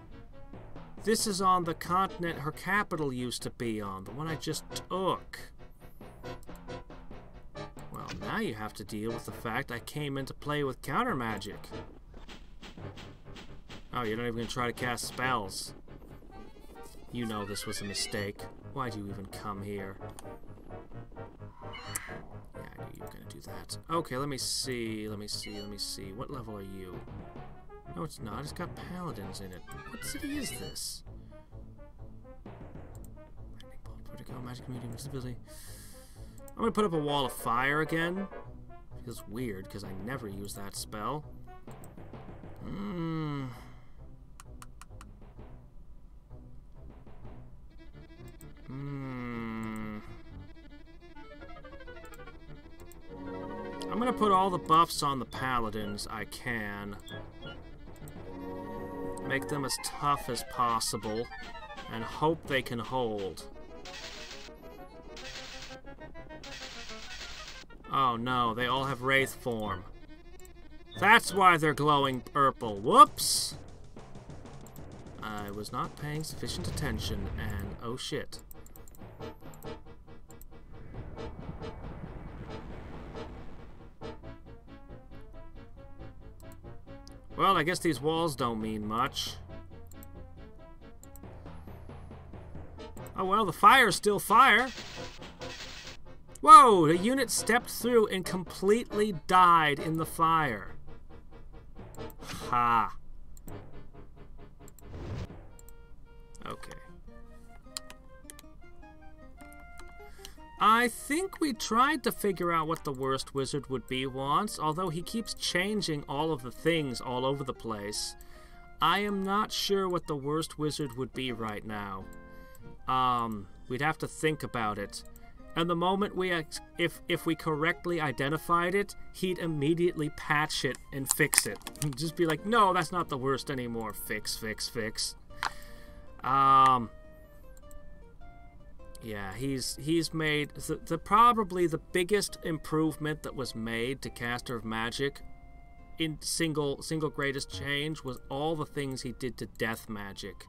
Speaker 1: This is on the continent her capital used to be on, the one I just took. Well, now you have to deal with the fact I came in to play with counter magic. Oh, you're not even going to try to cast spells. You know this was a mistake. Why'd you even come here? Yeah, I knew you were gonna do that. Okay, let me see. What level are you? No, it's not. It's got paladins in it. What city is this? Lightning bolt, vertigo, magic medium, invisibility. I'm gonna put up a wall of fire again. Feels weird because I never use that spell. I'm gonna put all the buffs on the paladins I can. Make them as tough as possible and hope they can hold. Oh no, they all have Wraith form. That's why they're glowing purple. Whoops! I was not paying sufficient attention, and oh shit. Well, I guess these walls don't mean much. Oh well, the fire's still fire. Whoa, the unit stepped through and completely died in the fire. Ha. Okay. I think we tried to figure out what the worst wizard would be once, although he keeps changing all of the things all over the place. I am not sure what the worst wizard would be right now. We'd have to think about it. And the moment if we correctly identified it, he'd immediately patch it and fix it. He'd just be like, no, that's not the worst anymore. Fix, fix, fix. Yeah, he's made probably the biggest improvement that was made to Caster of Magic in single greatest change was all the things he did to Death Magic.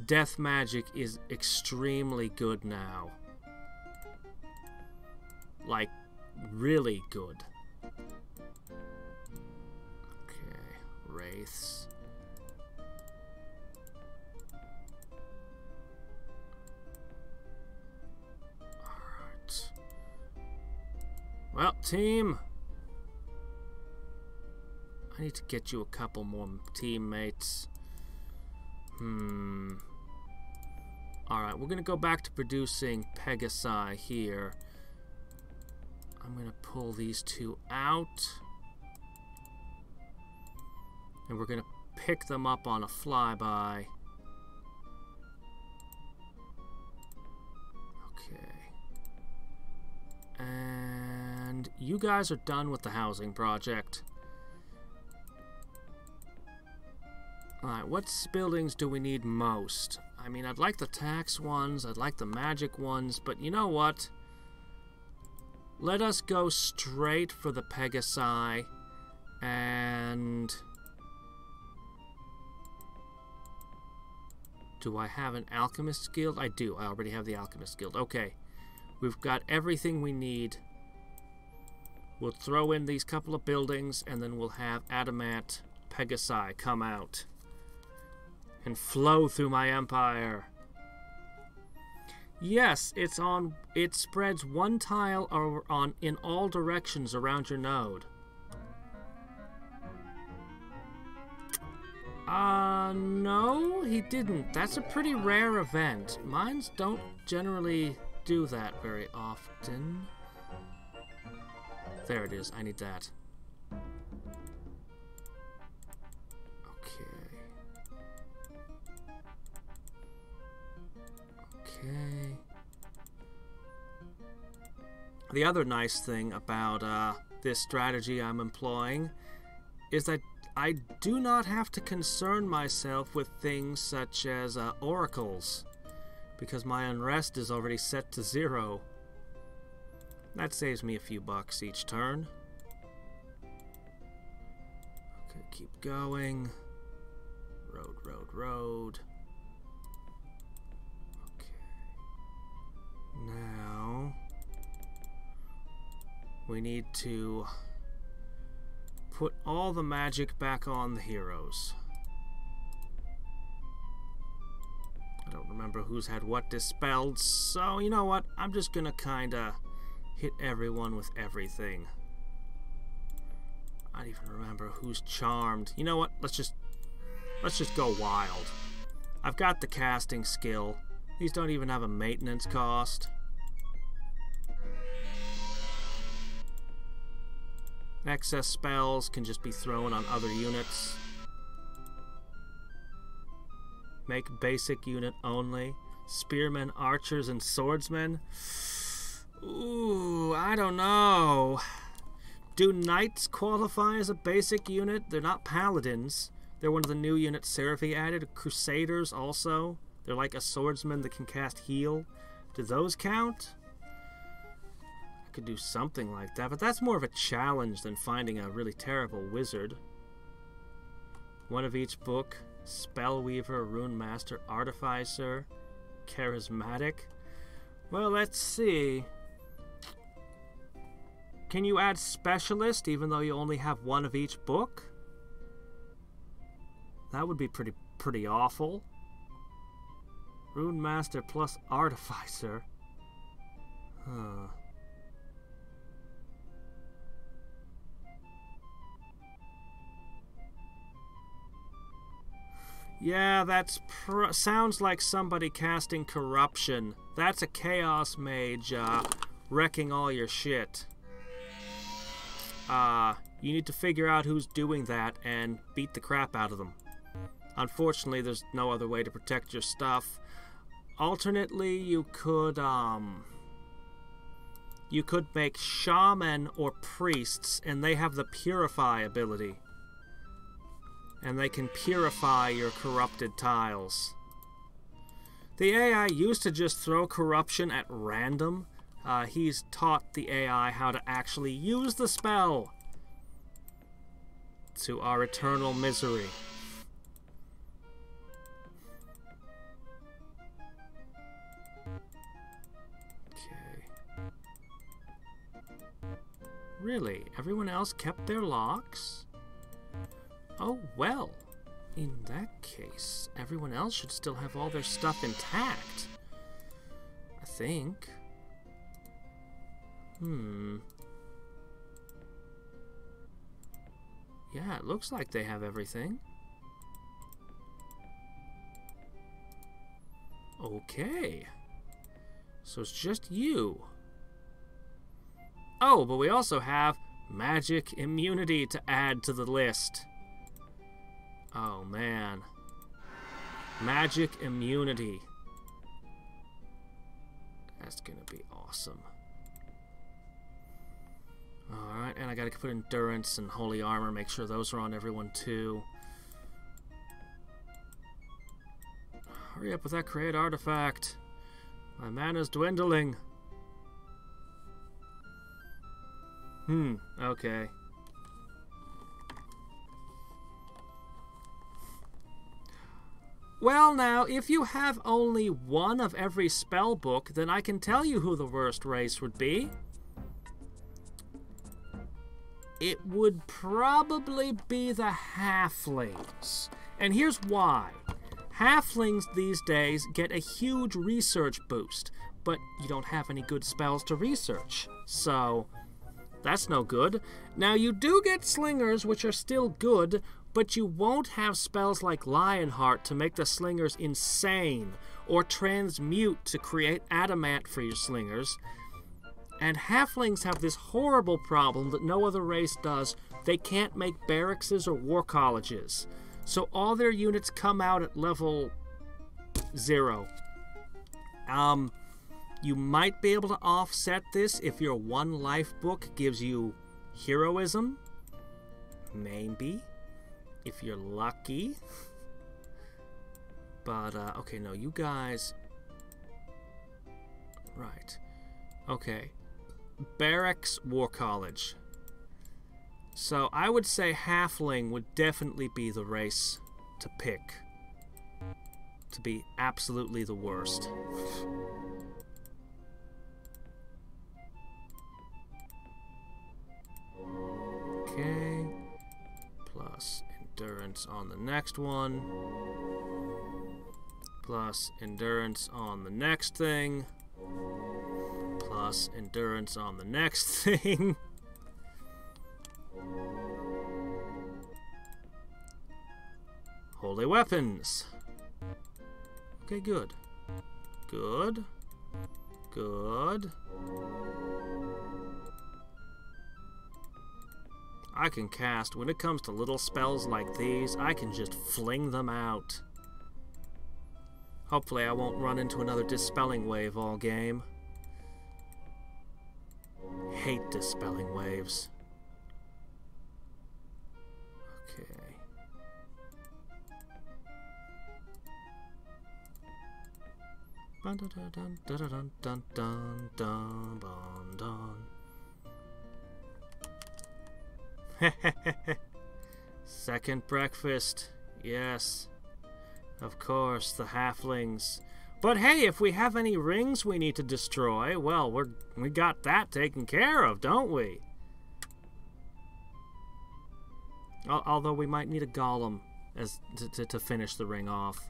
Speaker 1: Death Magic is extremely good now. Like, really good. Okay, Wraiths. Alright. Well, team. I need to get you a couple more teammates. Alright, we're gonna go back to producing Pegasi here. I'm going to pull these two out. And we're going to pick them up on a flyby. Okay. And you guys are done with the housing project. Alright, what buildings do we need most? I mean, I'd like the tax ones, I'd like the magic ones, but you know what? Let us go straight for the Pegasi, and... Do I have an Alchemist Guild? I do. I already have the Alchemist Guild. Okay. We've got everything we need. We'll throw in these couple of buildings, and then we'll have Adamant Pegasi come out and flow through my empire. Yes, it spreads one tile in all directions around your node. No, he didn't. That's a pretty rare event. Mines don't generally do that very often. There it is. I need that. Okay. The other nice thing about this strategy I'm employing is that I do not have to concern myself with things such as oracles, because my unrest is already set to 0. That saves me a few bucks each turn. Okay, keep going. Road, road, road. Now, we need to put all the magic back on the heroes. I don't remember who's had what dispelled, so you know what? I'm just gonna kinda hit everyone with everything. I don't even remember who's charmed. You know what? Let's just go wild. I've got the casting skill. These don't even have a maintenance cost. Excess spells can just be thrown on other units. Make basic unit only. Spearmen, archers, and swordsmen. Ooh, I don't know. Do knights qualify as a basic unit? They're not paladins. They're one of the new units Seraphie added. Crusaders also. They're like a swordsman that can cast heal. Do those count? I could do something like that, but that's more of a challenge than finding a really terrible wizard. One of each book. Spellweaver, Rune Master, Artificer, Charismatic. Well, let's see. Can you add Specialist even though you only have one of each book? That would be pretty awful. Rune Master plus Artificer. Huh. Yeah, that's sounds like somebody casting Corruption. That's a Chaos Mage wrecking all your shit. You need to figure out who's doing that and beat the crap out of them. Unfortunately, there's no other way to protect your stuff. Alternately, you could make Shaman or Priests, and they have the Purify ability. And they can purify your corrupted tiles. The AI used to just throw corruption at random. He's taught the AI how to actually use the spell. To our eternal misery. Okay. Really? Everyone else kept their locks? Oh, well, in that case, everyone else should still have all their stuff intact. I think. Yeah, it looks like they have everything. Okay. So it's just you. Oh, but we also have magic immunity to add to the list. Oh, man. Magic immunity. That's gonna be awesome. Alright, and I gotta put endurance and holy armor, make sure those are on everyone too. Hurry up with that create artifact. My mana's dwindling. Okay. Well, now, if you have only one of every spell book, then I can tell you who the worst race would be. It would probably be the halflings. And here's why. Halflings these days get a huge research boost, but you don't have any good spells to research. So, that's no good. Now, you do get slingers, which are still good, but you won't have spells like Lionheart to make the slingers insane, or Transmute to create adamant for your slingers. And halflings have this horrible problem that no other race does. They can't make barracks or war colleges. So all their units come out at level 0. You might be able to offset this if your one life book gives you heroism. Maybe. If you're lucky. But, okay, no, you guys... Right. Okay. Barracks, War College. So, I would say Halfling would definitely be the race to pick. To be absolutely the worst. Okay. Plus endurance on the next one. Plus endurance on the next thing. Plus endurance on the next thing. Holy weapons. Okay, good. Good. Good. I can cast, when it comes to little spells like these, I can just fling them out. Hopefully I won't run into another dispelling wave all game. Hate dispelling waves. Okay. Dun dun dun dun dun dun dun dun. Second breakfast. Yes. Of course, the halflings. But hey, if we have any rings we need to destroy, well, we got that taken care of, don't we? Although we might need a golem to finish the ring off.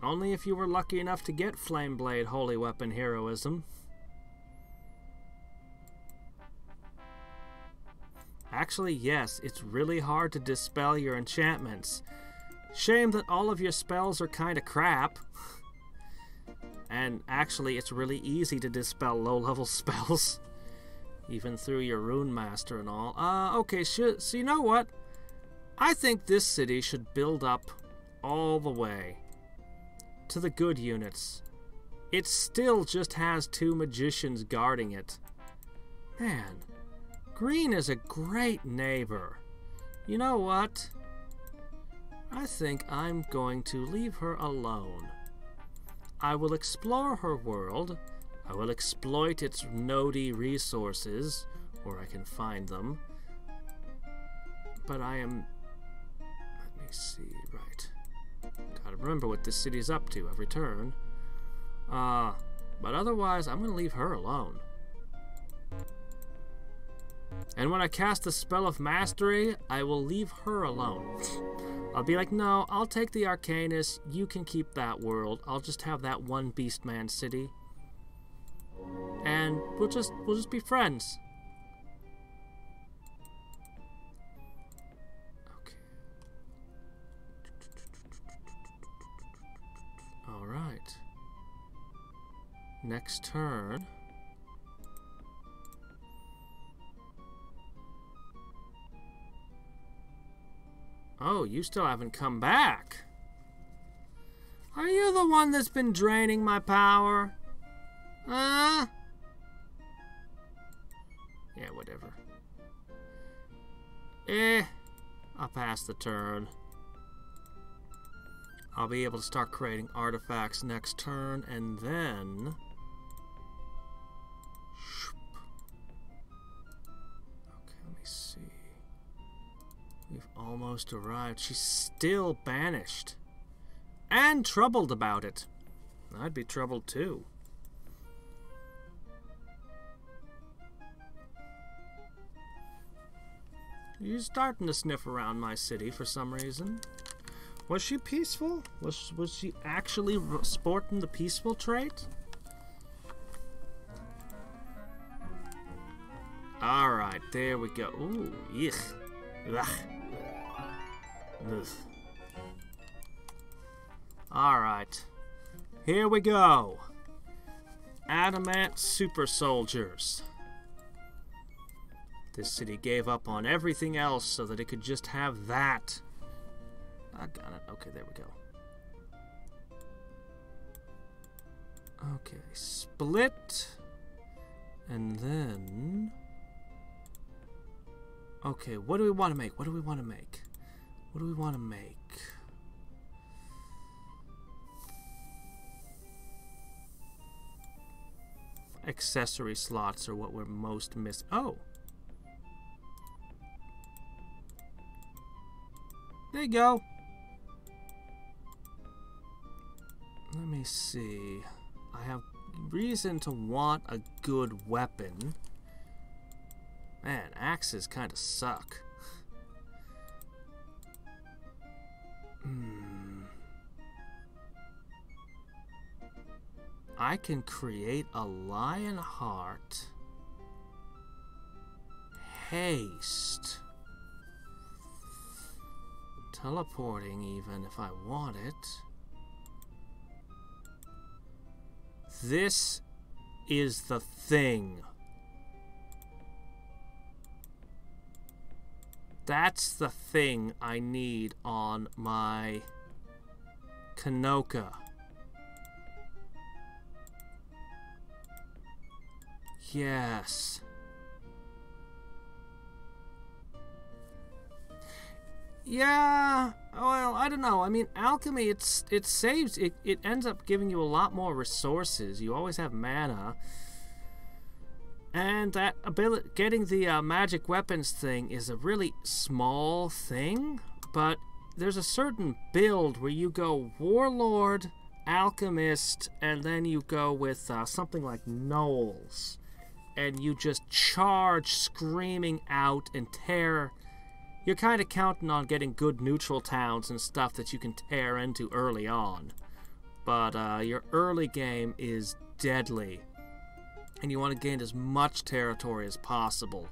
Speaker 1: Only if you were lucky enough to get Flameblade Holy Weapon Heroism. Actually, yes, it's really hard to dispel your enchantments. Shame that all of your spells are kinda crap. And actually, it's really easy to dispel low-level spells. Even through your Rune Master and all. Okay, so you know what? I think this city should build up all the way to the good units. It still just has 2 magicians guarding it. Man, Green is a great neighbor. You know what? I think I'm going to leave her alone. I will explore her world. I will exploit its nodey resources, where I can find them. But I am... Let me see, right. Gotta remember what this city's up to every turn. But otherwise, I'm gonna leave her alone. And when I cast the Spell of Mastery, I will leave her alone. I'll be like, no, I'll take the Arcanist, you can keep that world, I'll just have that one Beastman city. And we'll just be friends. Alright. Next turn. Oh, you still haven't come back. Are you the one that's been draining my power? Yeah, whatever. I'll pass the turn. I'll be able to start creating artifacts next turn, and then... Okay, let me see. We've almost arrived. She's still banished. And troubled about it. I'd be troubled too. You're starting to sniff around my city for some reason. Was she peaceful? Was she actually sporting the peaceful trait? Alright, there we go. Ooh, yuck. Ugh. Ugh. Alright. Here we go. Adamant super soldiers. This city gave up on everything else so that it could just have that. I got it. Okay, there we go. Okay, split. And then... Okay, what do we want to make? What do we want to make? What do we want to make? Accessory slots are what we're most missing. Oh! There you go. Let me see. I have reason to want a good weapon. Man, axes kind of suck. I can create a lion heart. Haste. Teleporting even if I want it. This is the thing. That's the thing I need on my Kanoka. Yes. Yeah, well, I don't know. I mean, alchemy, it saves, it ends up giving you a lot more resources. You always have mana. And that ability, getting the magic weapons thing is a really small thing, but there's a certain build where you go Warlord, Alchemist, and then you go with something like Knowles. And you just charge screaming out and tear. You're kind of counting on getting good neutral towns and stuff that you can tear into early on. But your early game is deadly. And you want to gain as much territory as possible.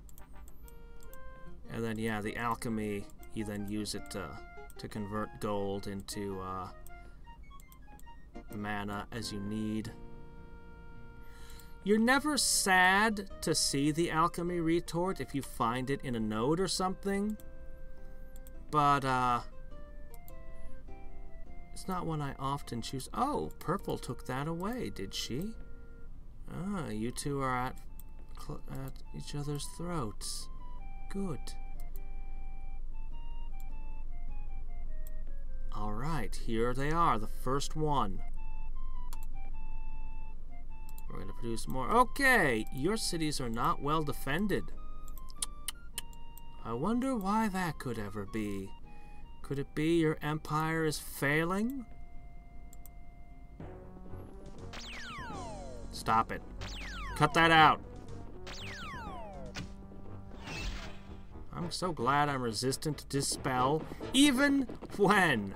Speaker 1: And then, yeah, the alchemy, you then use it to convert gold into mana as you need. You're never sad to see the alchemy retort if you find it in a node or something. But, it's not one I often choose. Oh, Purple took that away, did she? Ah, you two are at each other's throats. Good. Alright, here they are, the first one. We're going to produce more. Okay, your cities are not well defended. I wonder why that could ever be. Could it be your empire is failing? Stop it. Cut that out. I'm so glad I'm resistant to Dispel, even when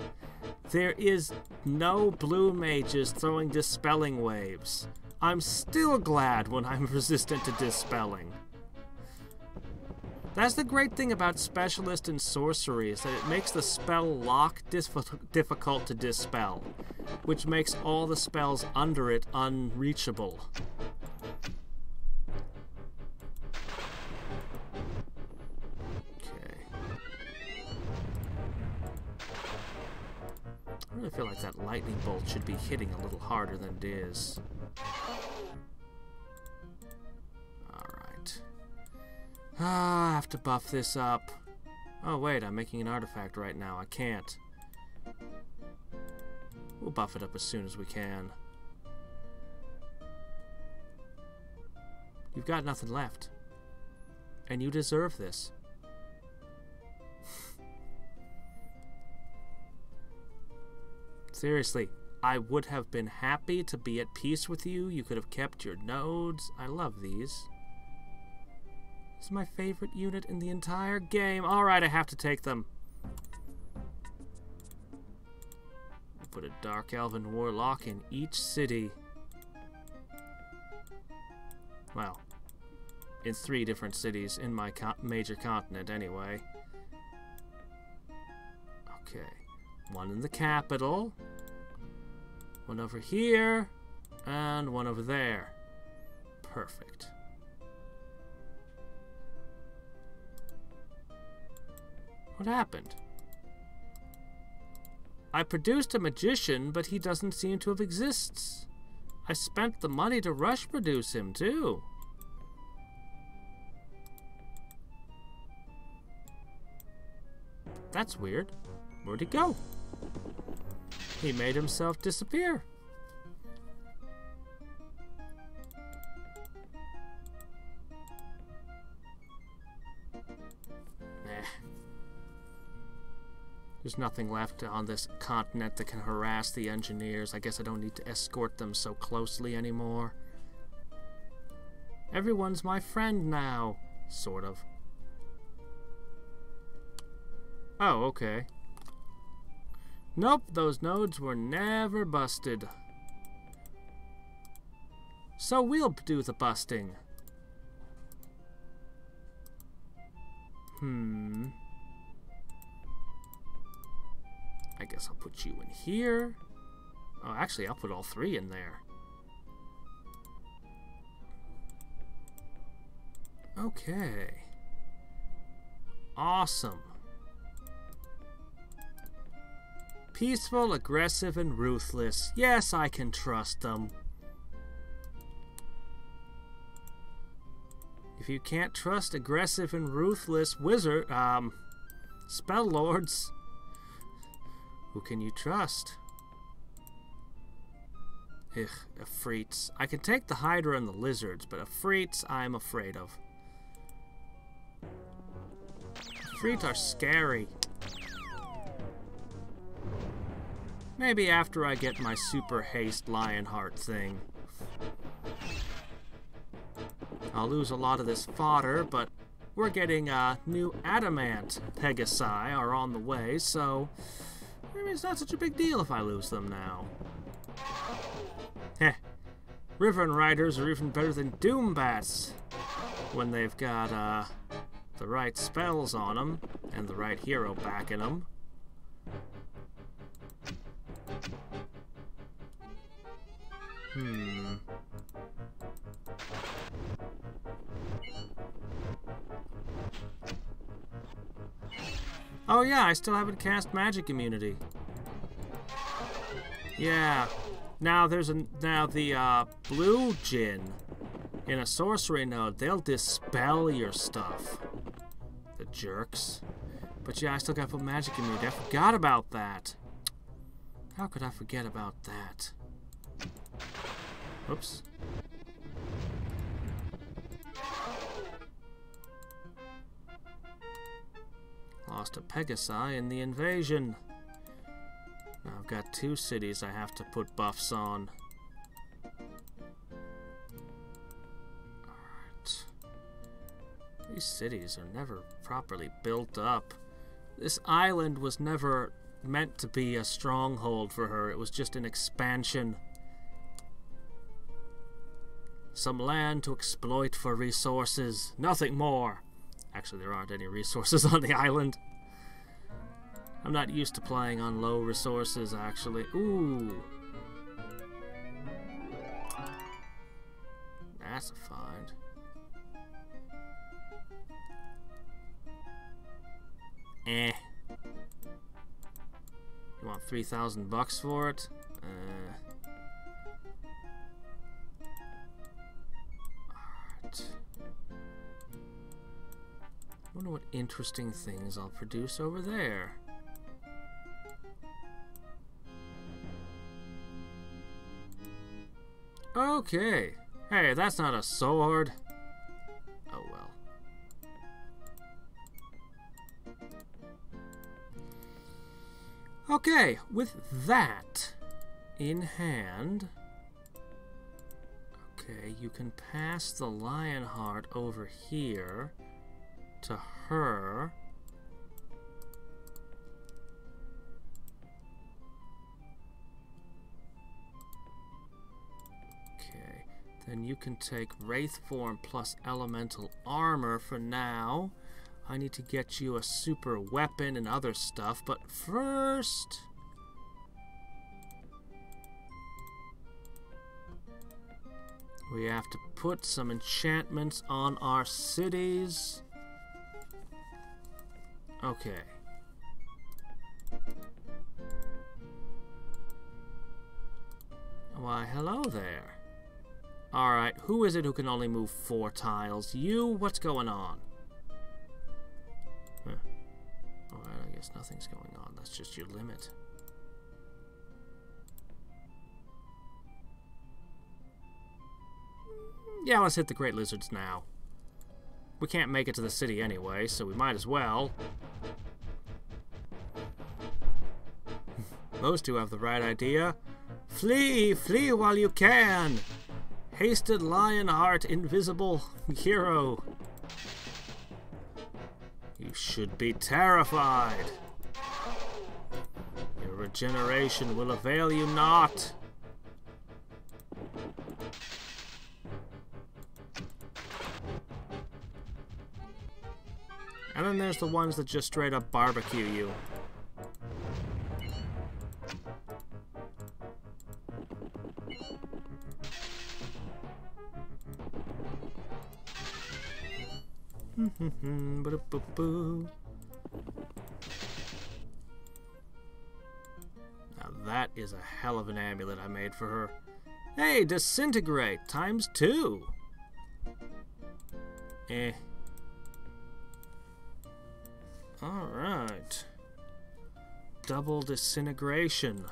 Speaker 1: there is no blue mages throwing dispelling waves. I'm still glad when I'm resistant to dispelling. That's the great thing about Specialist and Sorcery, is that it makes the spell lock difficult to dispel, which makes all the spells under it unreachable. Okay. I really feel like that lightning bolt should be hitting a little harder than it is. I have to buff this up. Oh wait, I'm making an artifact right now. I can't. We'll buff it up as soon as we can. You've got nothing left. And you deserve this. Seriously, I would have been happy to be at peace with you. You could have kept your nodes. I love these. It's my favorite unit in the entire game. Alright, I have to take them. We'll put a Dark Elven Warlock in each city. Well, in 3 different cities in my major continent anyway. Okay. One in the capital. One over here. And one over there. Perfect. What happened? I produced a magician, but he doesn't seem to have exists. I spent the money to rush produce him, too. That's weird. Where'd he go? He made himself disappear. There's nothing left on this continent that can harass the engineers. I guess I don't need to escort them so closely anymore. Everyone's my friend now. Sort of. Oh, okay. Nope, those nodes were never busted. So we'll do the busting. I guess I'll put you in here. Oh, actually, I'll put all three in there. Okay. Awesome. Peaceful, aggressive, and ruthless. Yes, I can trust them. If you can't trust aggressive and ruthless spell lords, who can you trust? Ugh, Hadriex. I can take the Hydra and the lizards, but Hadriex I'm afraid of. Hadriex are scary. Maybe after I get my super haste Lionheart thing. I'll lose a lot of this fodder, but we're getting new adamant Pegasi are on the way, so maybe it's not such a big deal if I lose them now. Heh. Riven Riders are even better than Doombats when they've got the right spells on them and the right hero backing them. Oh yeah, I still haven't cast magic immunity. Yeah. Now there's the blue djinn in a sorcery node. They'll dispel your stuff. The jerks. But yeah, I still gotta put magic immunity. I forgot about that. How could I forget about that? Oops. Lost a Pegasi in the invasion. Now I've got 2 cities I have to put buffs on. Alright. These cities are never properly built up. This island was never meant to be a stronghold for her. It was just an expansion. Some land to exploit for resources. Nothing more. Actually, there aren't any resources on the island. I'm not used to playing on low resources, actually. Ooh. That's a find. Eh. You want 3,000 bucks for it? Alright. Wonder what interesting things I'll produce over there. Okay. Hey, that's not a sword. Oh well. Okay, with that in hand, okay, you can pass the Lionheart over here to her. Okay, then you can take Wraith Form plus Elemental Armor for now. I need to get you a super weapon and other stuff, but first... we have to put some enchantments on our cities. Okay. Why, hello there. Alright, who is it who can only move 4 tiles? You? What's going on? Huh. Alright, I guess nothing's going on. That's just your limit. Yeah, let's hit the Great Lizards now. We can't make it to the city anyway, so we might as well. Those two have the right idea. Flee! Flee while you can! Hasted Lionheart, invisible hero. You should be terrified. Your regeneration will avail you not. And then there's the ones that just straight up barbecue you. Now that is a hell of an amulet I made for her. Hey, disintegrate ×2. Eh. Alright. Double disintegration.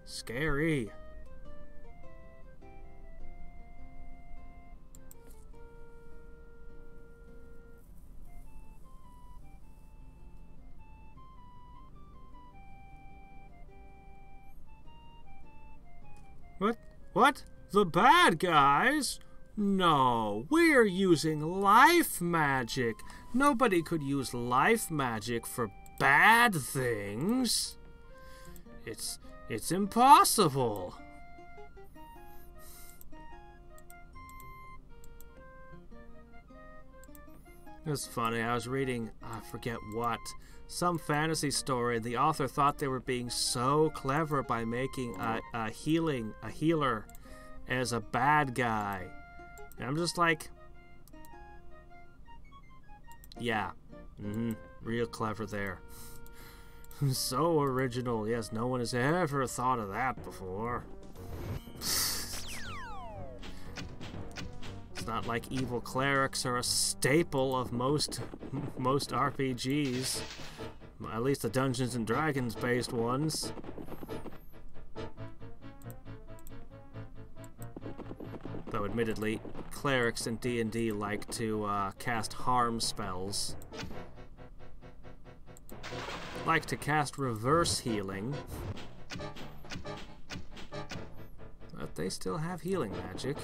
Speaker 1: Scary. What? What? The bad guys? No, we're using life magic. Nobody could use life magic for bad things. It's impossible. It's funny, I was reading, I forget what, some fantasy story, and the author thought they were being so clever by making a healer as a bad guy. And I'm just like, yeah, real clever there. So original, yes, no one has ever thought of that before. It's not like evil clerics are a staple of most RPGs. At least the Dungeons and Dragons based ones. Though admittedly, clerics in D&D like to cast harm spells. Like to cast reverse healing. But they still have healing magic.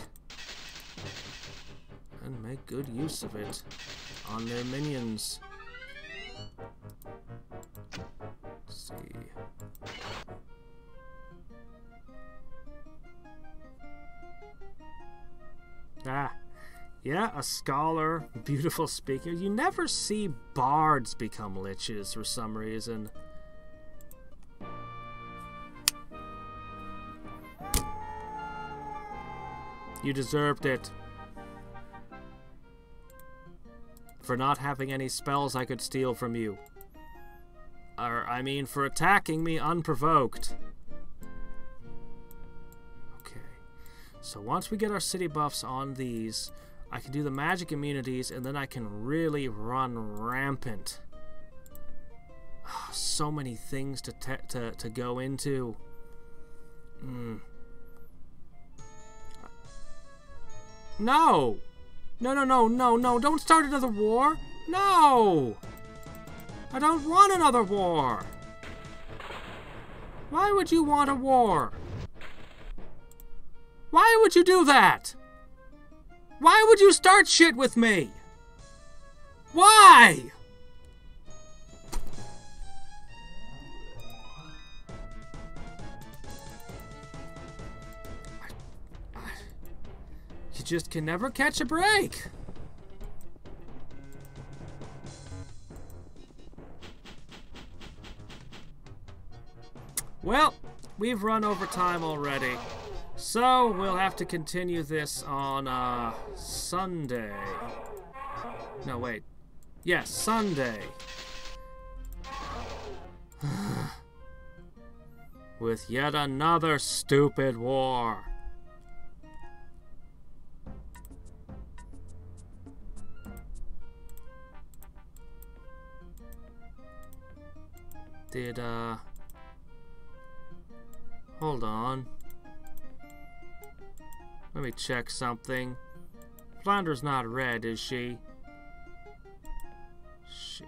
Speaker 1: And make good use of it on their minions. Let's see. Ah, yeah, a scholar, beautiful speaker. You never see bards become liches for some reason. You deserved it. For not having any spells I could steal from you. Or, I mean, for attacking me unprovoked. Okay. So once we get our city buffs on these, I can do the magic immunities, and then I can really run rampant. Oh, so many things to go into. No! No, don't start another war! No! I don't want another war! Why would you want a war? Why would you do that? Why would you start shit with me? Why? You just can never catch a break. Well, we've run over time already, so we'll have to continue this on Sunday. No, wait. Yes, Sunday. With yet another stupid war. Hold on. Let me check something. Flandra's not red, is she? Shit.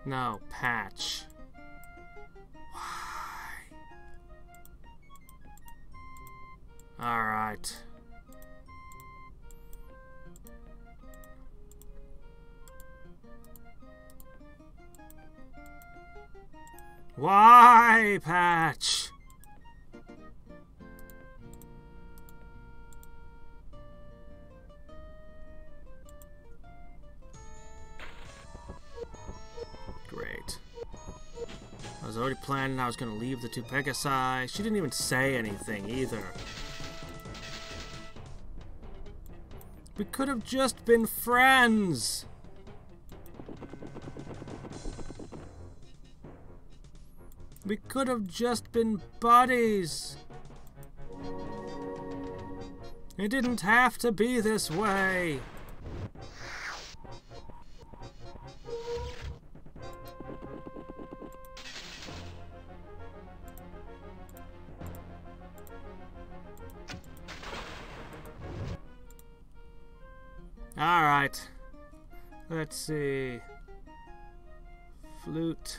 Speaker 1: No, patch. Why? Alright. Why, patch? Great. I was already planning I was going to leave the two Pegasi. She didn't even say anything either. We could have just been friends. We could have just been buddies. It didn't have to be this way. Alright. Let's see. Flute.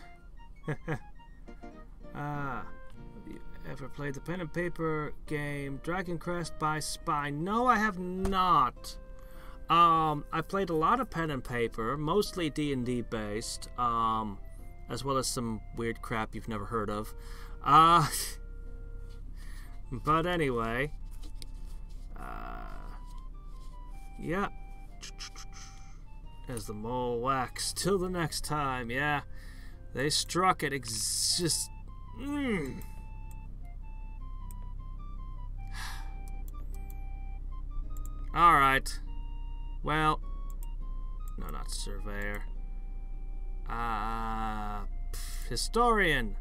Speaker 1: Have you ever played the pen and paper game Dragon Crest by Spy? No, I have not. I played a lot of pen and paper, mostly D&D based, as well as some weird crap you've never heard of. But anyway, yeah. As the mole waxed, till the next time, yeah. They struck it just... Alright. Well... No, not surveyor. Historian.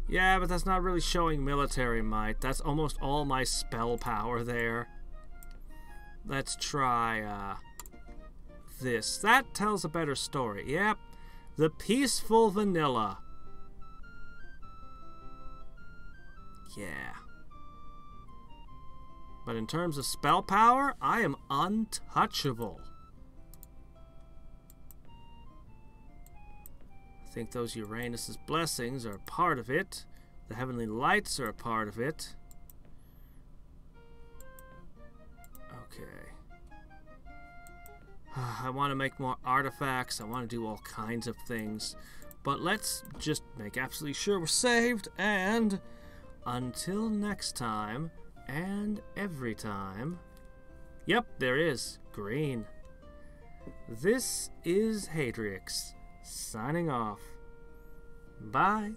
Speaker 1: Yeah, but that's not really showing military might. That's almost all my spell power there. Let's try, this. That tells a better story. Yep. The Peaceful Vanilla. Yeah. But in terms of spell power, I am untouchable. I think those Uranus's blessings are a part of it. The heavenly lights are a part of it. Okay. I want to make more artifacts. I want to do all kinds of things. But let's just make absolutely sure we're saved. And until next time, and every time... Yep, there is. Green. This is Hadriex, signing off. Bye.